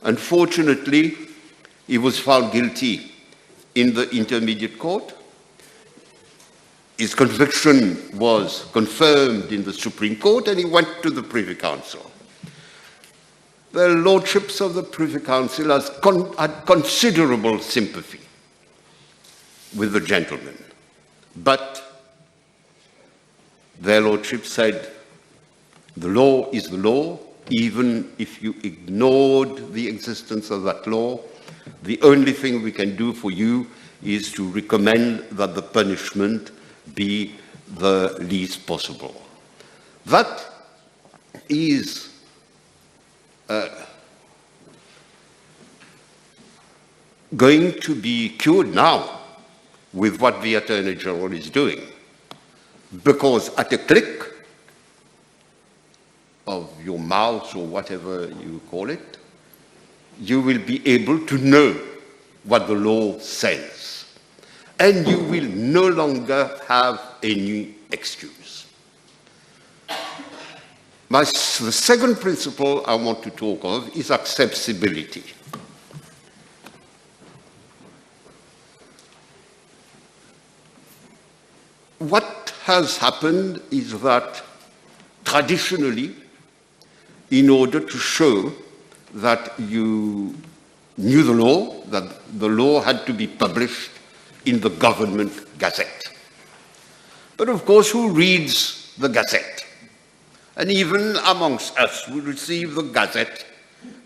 Speaker 18: Unfortunately, he was found guilty in the intermediate court. His conviction was confirmed in the Supreme Court, and he went to the Privy Council. The lordships of the Privy Council had considerable sympathy with the gentleman, but Their Lordship said, the law is the law, even if you ignored the existence of that law. The only thing we can do for you is to recommend that the punishment be the least possible. That is going to be cured now with what the Attorney General is doing, because at a click of your mouse or whatever you call it, you will be able to know what the law says, and you will no longer have any excuse. The second principle I want to talk of is acceptability. What has happened is that traditionally, in order to show that you knew the law, that the law had to be published in the Government Gazette. But of course, who reads the Gazette? And even amongst us, we receive the Gazette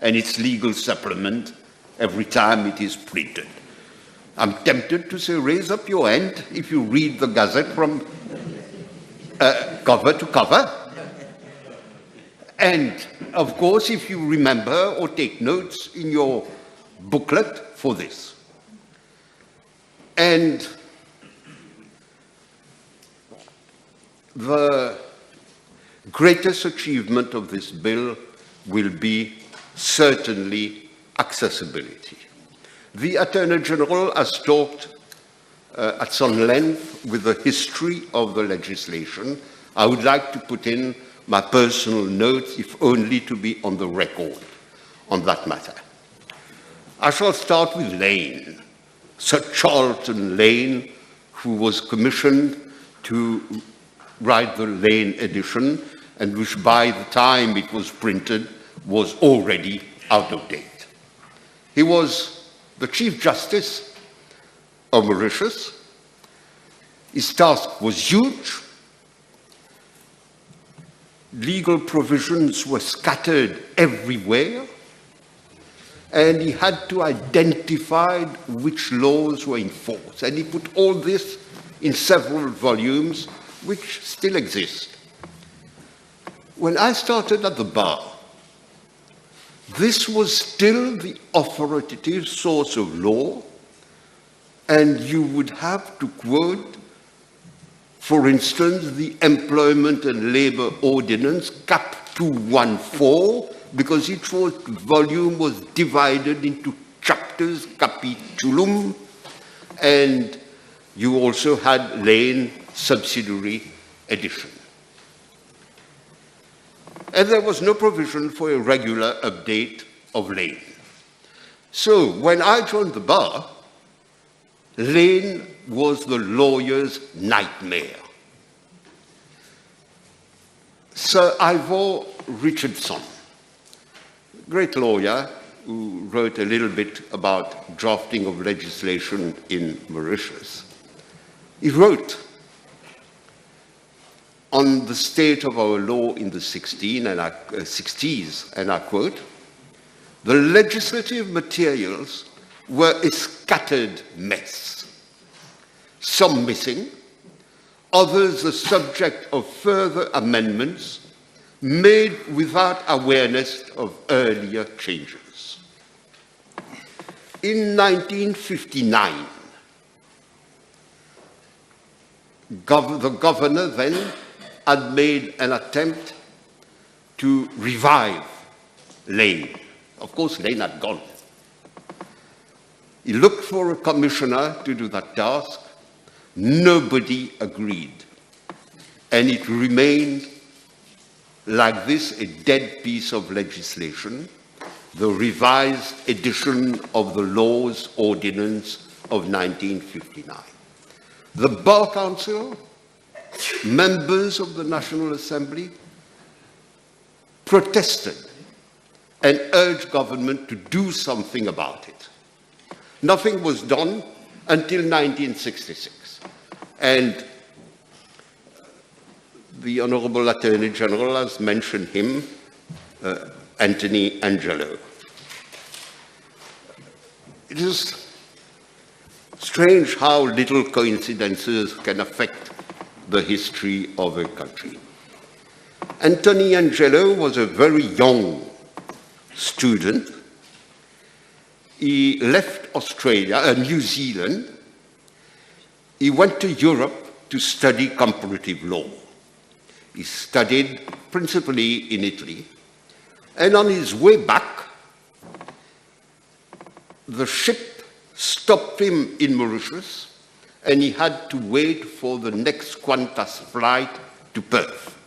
Speaker 18: and its legal supplement every time it is printed. I'm tempted to say, raise up your hand if you read the Gazette from cover to cover. And of course, if you remember or take notes in your booklet for this. And the greatest achievement of this bill will be certainly accessibility. The Attorney General has talked at some length with the history of the legislation. I would like to put in my personal notes, if only to be on the record on that matter. I shall start with Lane, Sir Charlton Lane, who was commissioned to write the Lane edition, and which by the time it was printed was already out of date. He was the Chief Justice of Mauritius. His task was huge. Legal provisions were scattered everywhere, and he had to identify which laws were in force. And he put all this in several volumes, which still exist. When I started at the bar, this was still the authoritative source of law, and you would have to quote, for instance, the Employment and Labour Ordinance, Cap 214, because each volume was divided into chapters, capitulum, and you also had Lane subsidiary edition. And there was no provision for a regular update of Lane. So when I joined the bar, Lane was the lawyer's nightmare. Sir Ivor Richardson, great lawyer who wrote a little bit about drafting of legislation in Mauritius, he wrote on the state of our law in the 60s, and I quote, "The legislative materials were a scattered mess, some missing, others the subject of further amendments made without awareness of earlier changes." In 1959, the governor then had made an attempt to revive Lane. Of course, Lane had gone. He looked for a commissioner to do that task. Nobody agreed. And it remained like this, a dead piece of legislation, the revised edition of the Laws Ordinance of 1959. The Bar Council, members of the National Assembly, protested and urged government to do something about it. Nothing was done until 1966. And the Honourable Attorney General has mentioned him, Anthony Angelo. It is strange how little coincidences can affect the history of a country. Anthony Angelo was a very young student. He left Australia, New Zealand. He went to Europe to study comparative law. He studied principally in Italy. And on his way back, the ship stopped him in Mauritius, and he had to wait for the next Qantas flight to Perth,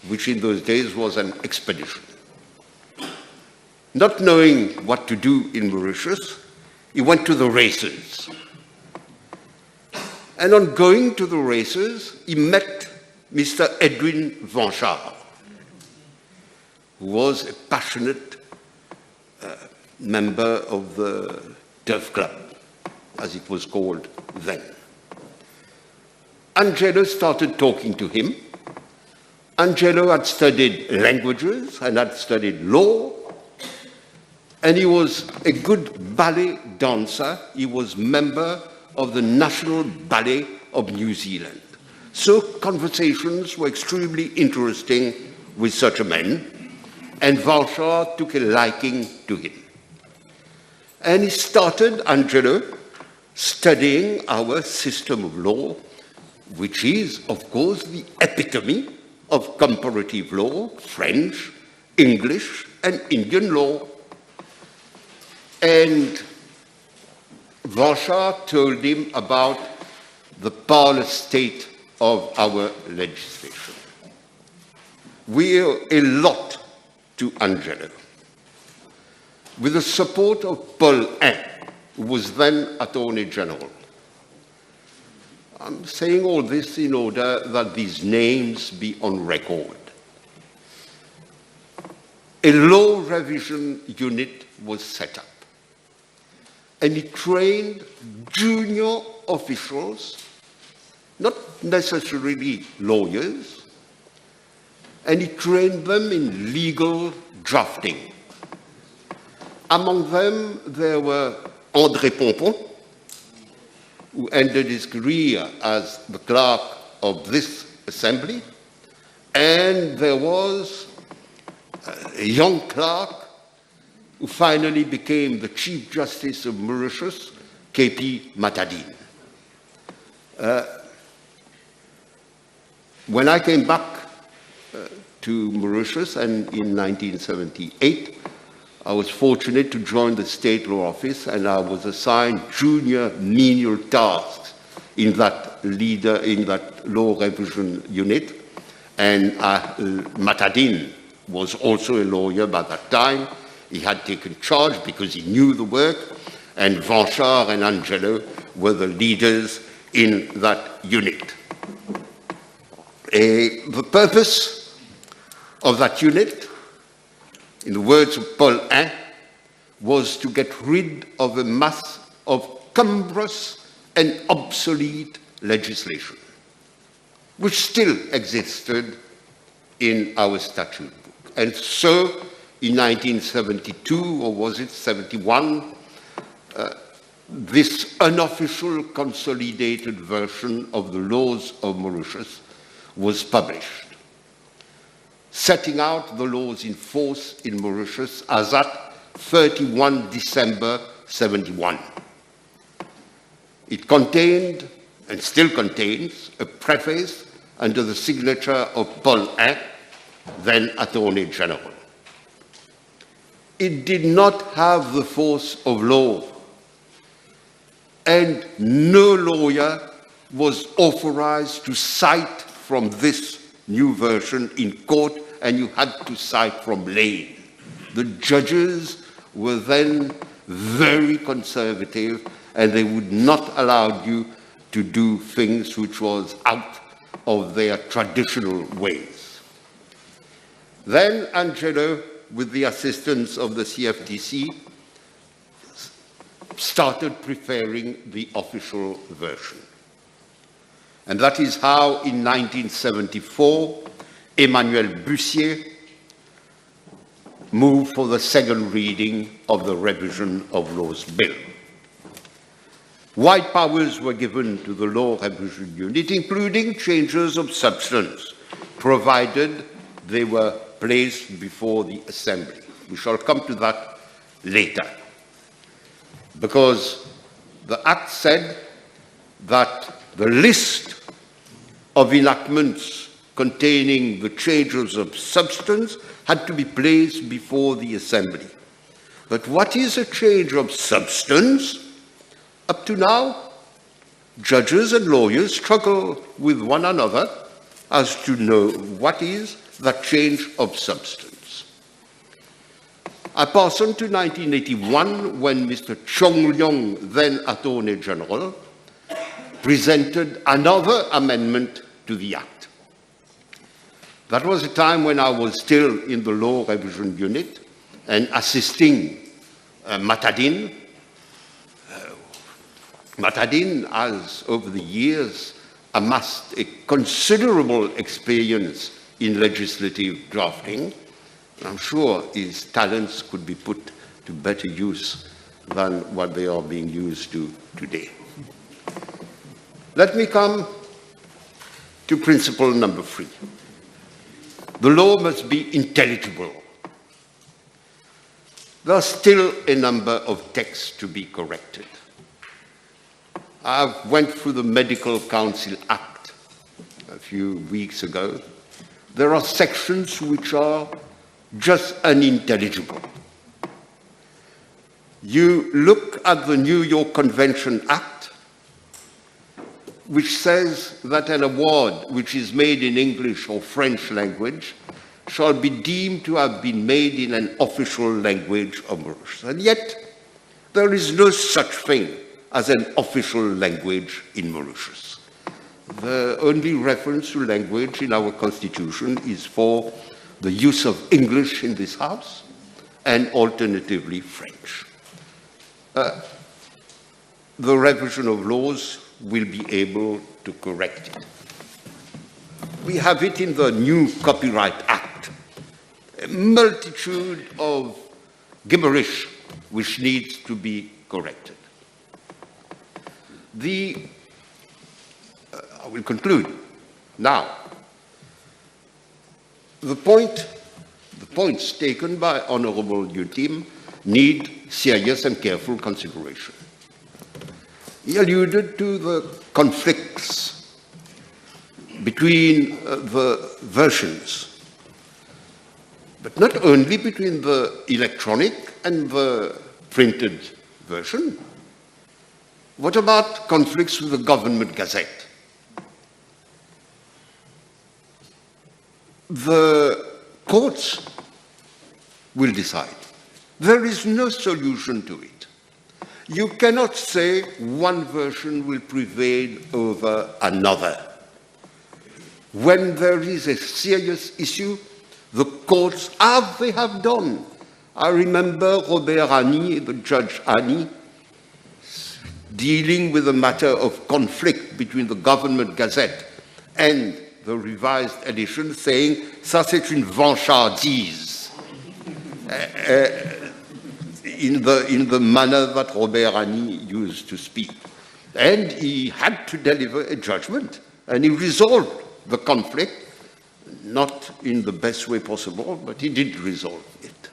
Speaker 18: which in those days was an expedition. Not knowing what to do in Mauritius, he went to the races. And on going to the races, he met Mr. Edwin Vanchard, who was a passionate member of the Turf Club, as it was called then. Angelo started talking to him. Angelo had studied languages and had studied law, and he was a good ballet dancer. He was member of the National Ballet of New Zealand. So conversations were extremely interesting with such a man, and Vanchard took a liking to him. And he started, Angelo, studying our system of law, which is, of course, the epitome of comparative law, French, English, and Indian law. And Vanchard told him about the parlous state of our legislation. We owe a lot to Angelo. With the support of Paul N., who was then Attorney General. I'm saying all this in order that these names be on record. A law revision unit was set up, and it trained junior officials, not necessarily lawyers, and it trained them in legal drafting. Among them, there were André Pompon, who ended his career as the clerk of this assembly, and there was a young clerk who finally became the Chief Justice of Mauritius, K.P. Matadine. When I came back to Mauritius and in 1978, I was fortunate to join the State Law Office, and I was assigned junior menial tasks in that law revision unit. And Matadine was also a lawyer by that time. He had taken charge because he knew the work, and Vanchard and Angelo were the leaders in that unit. The purpose of that unit, in the words of Paul N., was to get rid of a mass of cumbrous and obsolete legislation, which still existed in our statute book. And so, in 1972, or was it 71, this unofficial consolidated version of the laws of Mauritius was published, setting out the laws in force in Mauritius as at 31 December 71. It contained, and still contains, a preface under the signature of Paul N., then Attorney General. It did not have the force of law, and no lawyer was authorized to cite from this new version in court, and you had to cite from Lane. The judges were then very conservative, and they would not allow you to do things which was out of their traditional ways. Then Angelo, with the assistance of the CFTC, started preparing the official version. And that is how, in 1974, Emmanuel Bussier moved for the second reading of the Revision of Laws Bill. Wide powers were given to the Law Revision Unit, including changes of substance, provided they were placed before the Assembly. We shall come to that later, because the Act said that the list of enactments containing the changes of substance had to be placed before the Assembly. But what is a change of substance? Up to now, judges and lawyers struggle with one another as to know what is that change of substance. I pass on to 1981, when Mr. Chong Leong, then Attorney General, presented another amendment to the Act. That was a time when I was still in the Law Revision Unit and assisting Matadine. Matadine has, over the years, amassed a considerable experience in legislative drafting. I'm sure his talents could be put to better use than what they are being used to today. Let me come to principle number 3. The law must be intelligible. There are still a number of texts to be corrected. I went through the Medical Council Act a few weeks ago. There are sections which are just unintelligible. You look at the New York Convention Act, which says that an award which is made in English or French language shall be deemed to have been made in an official language of Mauritius. And yet, there is no such thing as an official language in Mauritius. The only reference to language in our constitution is for the use of English in this House and alternatively French. The revision of laws will be able to correct it. We have it in the new Copyright Act, a multitude of gibberish which needs to be corrected. I will conclude now. The points taken by Honourable Utim need serious and careful consideration. He alluded to the conflicts between the versions, but not only between the electronic and the printed version. What about conflicts with the Government Gazette? The courts will decide. There is no solution to it. You cannot say one version will prevail over another. When there is a serious issue, the courts, as they have done. I remember Robert Ani, the Judge Ani, dealing with the matter of conflict between the Government Gazette and the revised edition, saying, ça c'est une vanchardise, in the manner that Robert Ani used to speak. And he had to deliver a judgment, and he resolved the conflict, not in the best way possible, but he did resolve it.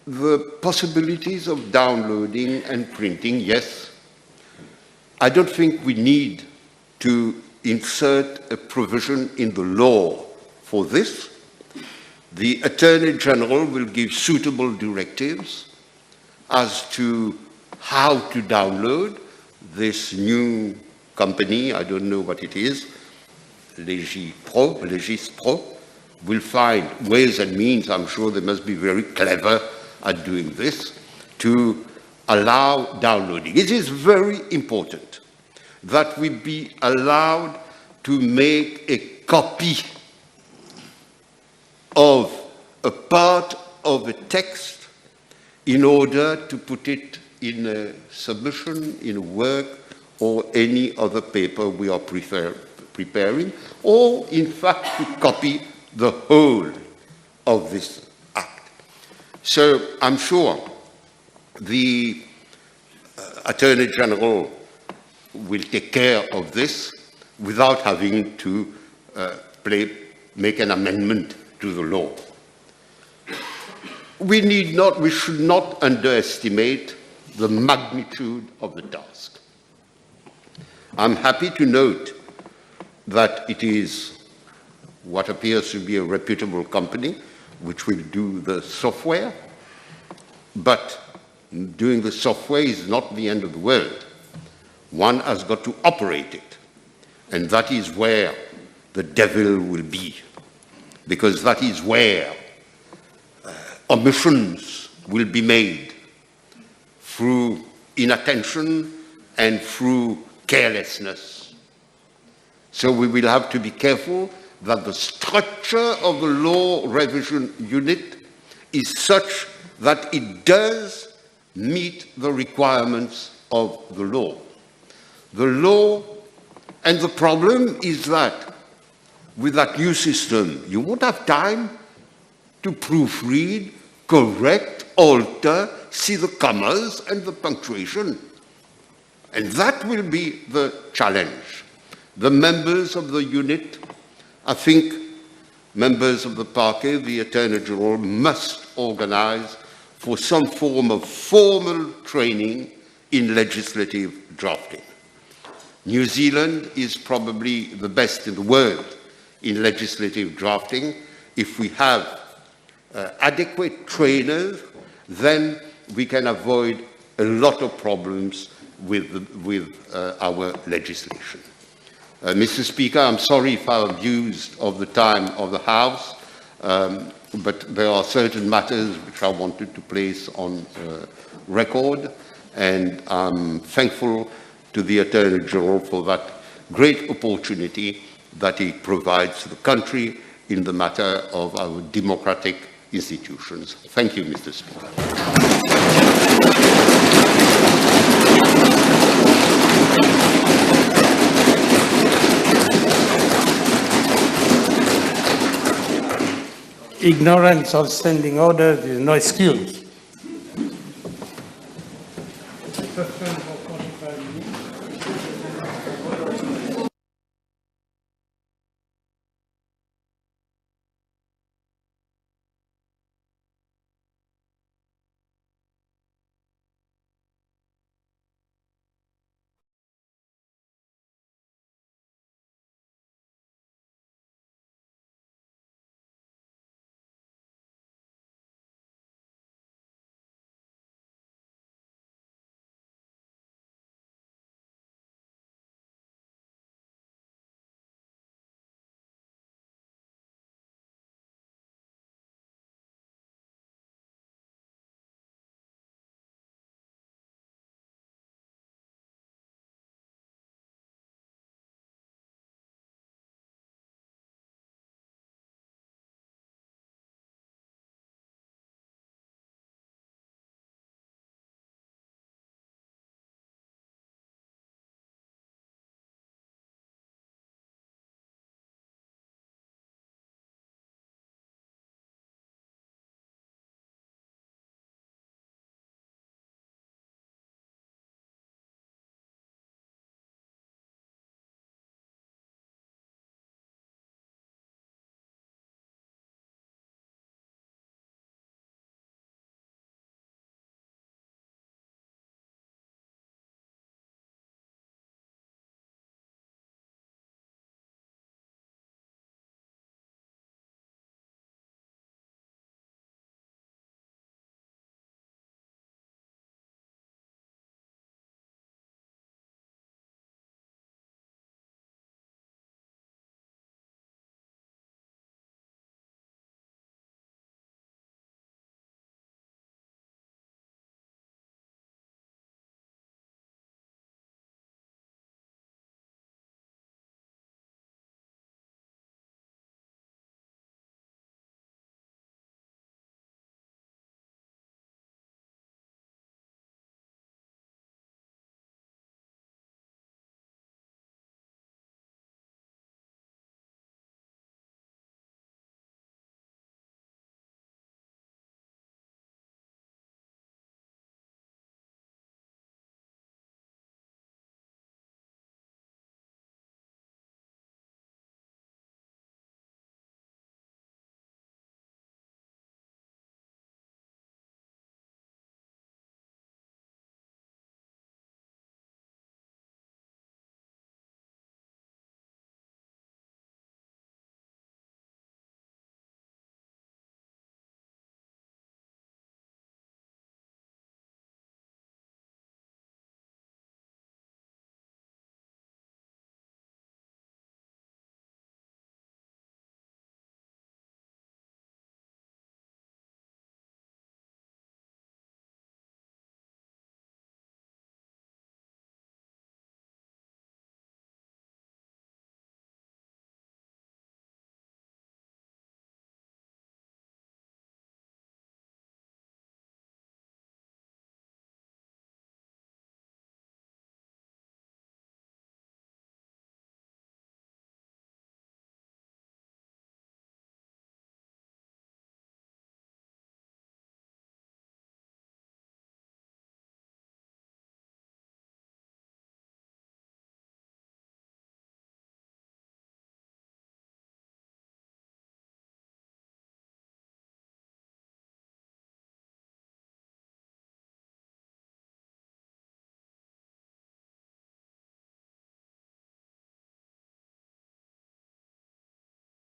Speaker 18: The possibilities of downloading and printing, yes. I don't think we need to insert a provision in the law for this. The Attorney General will give suitable directives as to how to download this new company, I don't know what it is, Legis Pro, will find ways and means, I'm sure they must be very clever at doing this, to allow downloading. It is very important that we be allowed to make a copy of a part of a text in order to put it in a submission, in a work, or any other paper we are preparing, or in fact to copy the whole of this act. So I'm sure the Attorney General will take care of this without having to make an amendment to the law. We should not underestimate the magnitude of the task. I'm happy to note that it is what appears to be a reputable company which will do the software, but doing the software is not the end of the world. One has got to operate it, and that is where the devil will be, because that is where omissions will be made through inattention and through carelessness. So we will have to be careful that the structure of the law revision unit is such that it does meet the requirements of the law. The law, and the problem is that with that new system, you won't have time to proofread, correct, alter, see the commas and the punctuation. And that will be the challenge. The members of the unit, I think members of the parquet, the Attorney General, must organize for some form of formal training in legislative drafting. New Zealand is probably the best in the world in legislative drafting. If we have adequate trainers, then we can avoid a lot of problems with our legislation. Mr. Speaker, I'm sorry if I abused of the time of the House, but there are certain matters which I wanted to place on record, and I'm thankful to the Attorney General for that great opportunity that he provides to the country in the matter of our democratic institutions. Thank you, Mr. Speaker.
Speaker 1: Ignorance of standing orders is no excuse.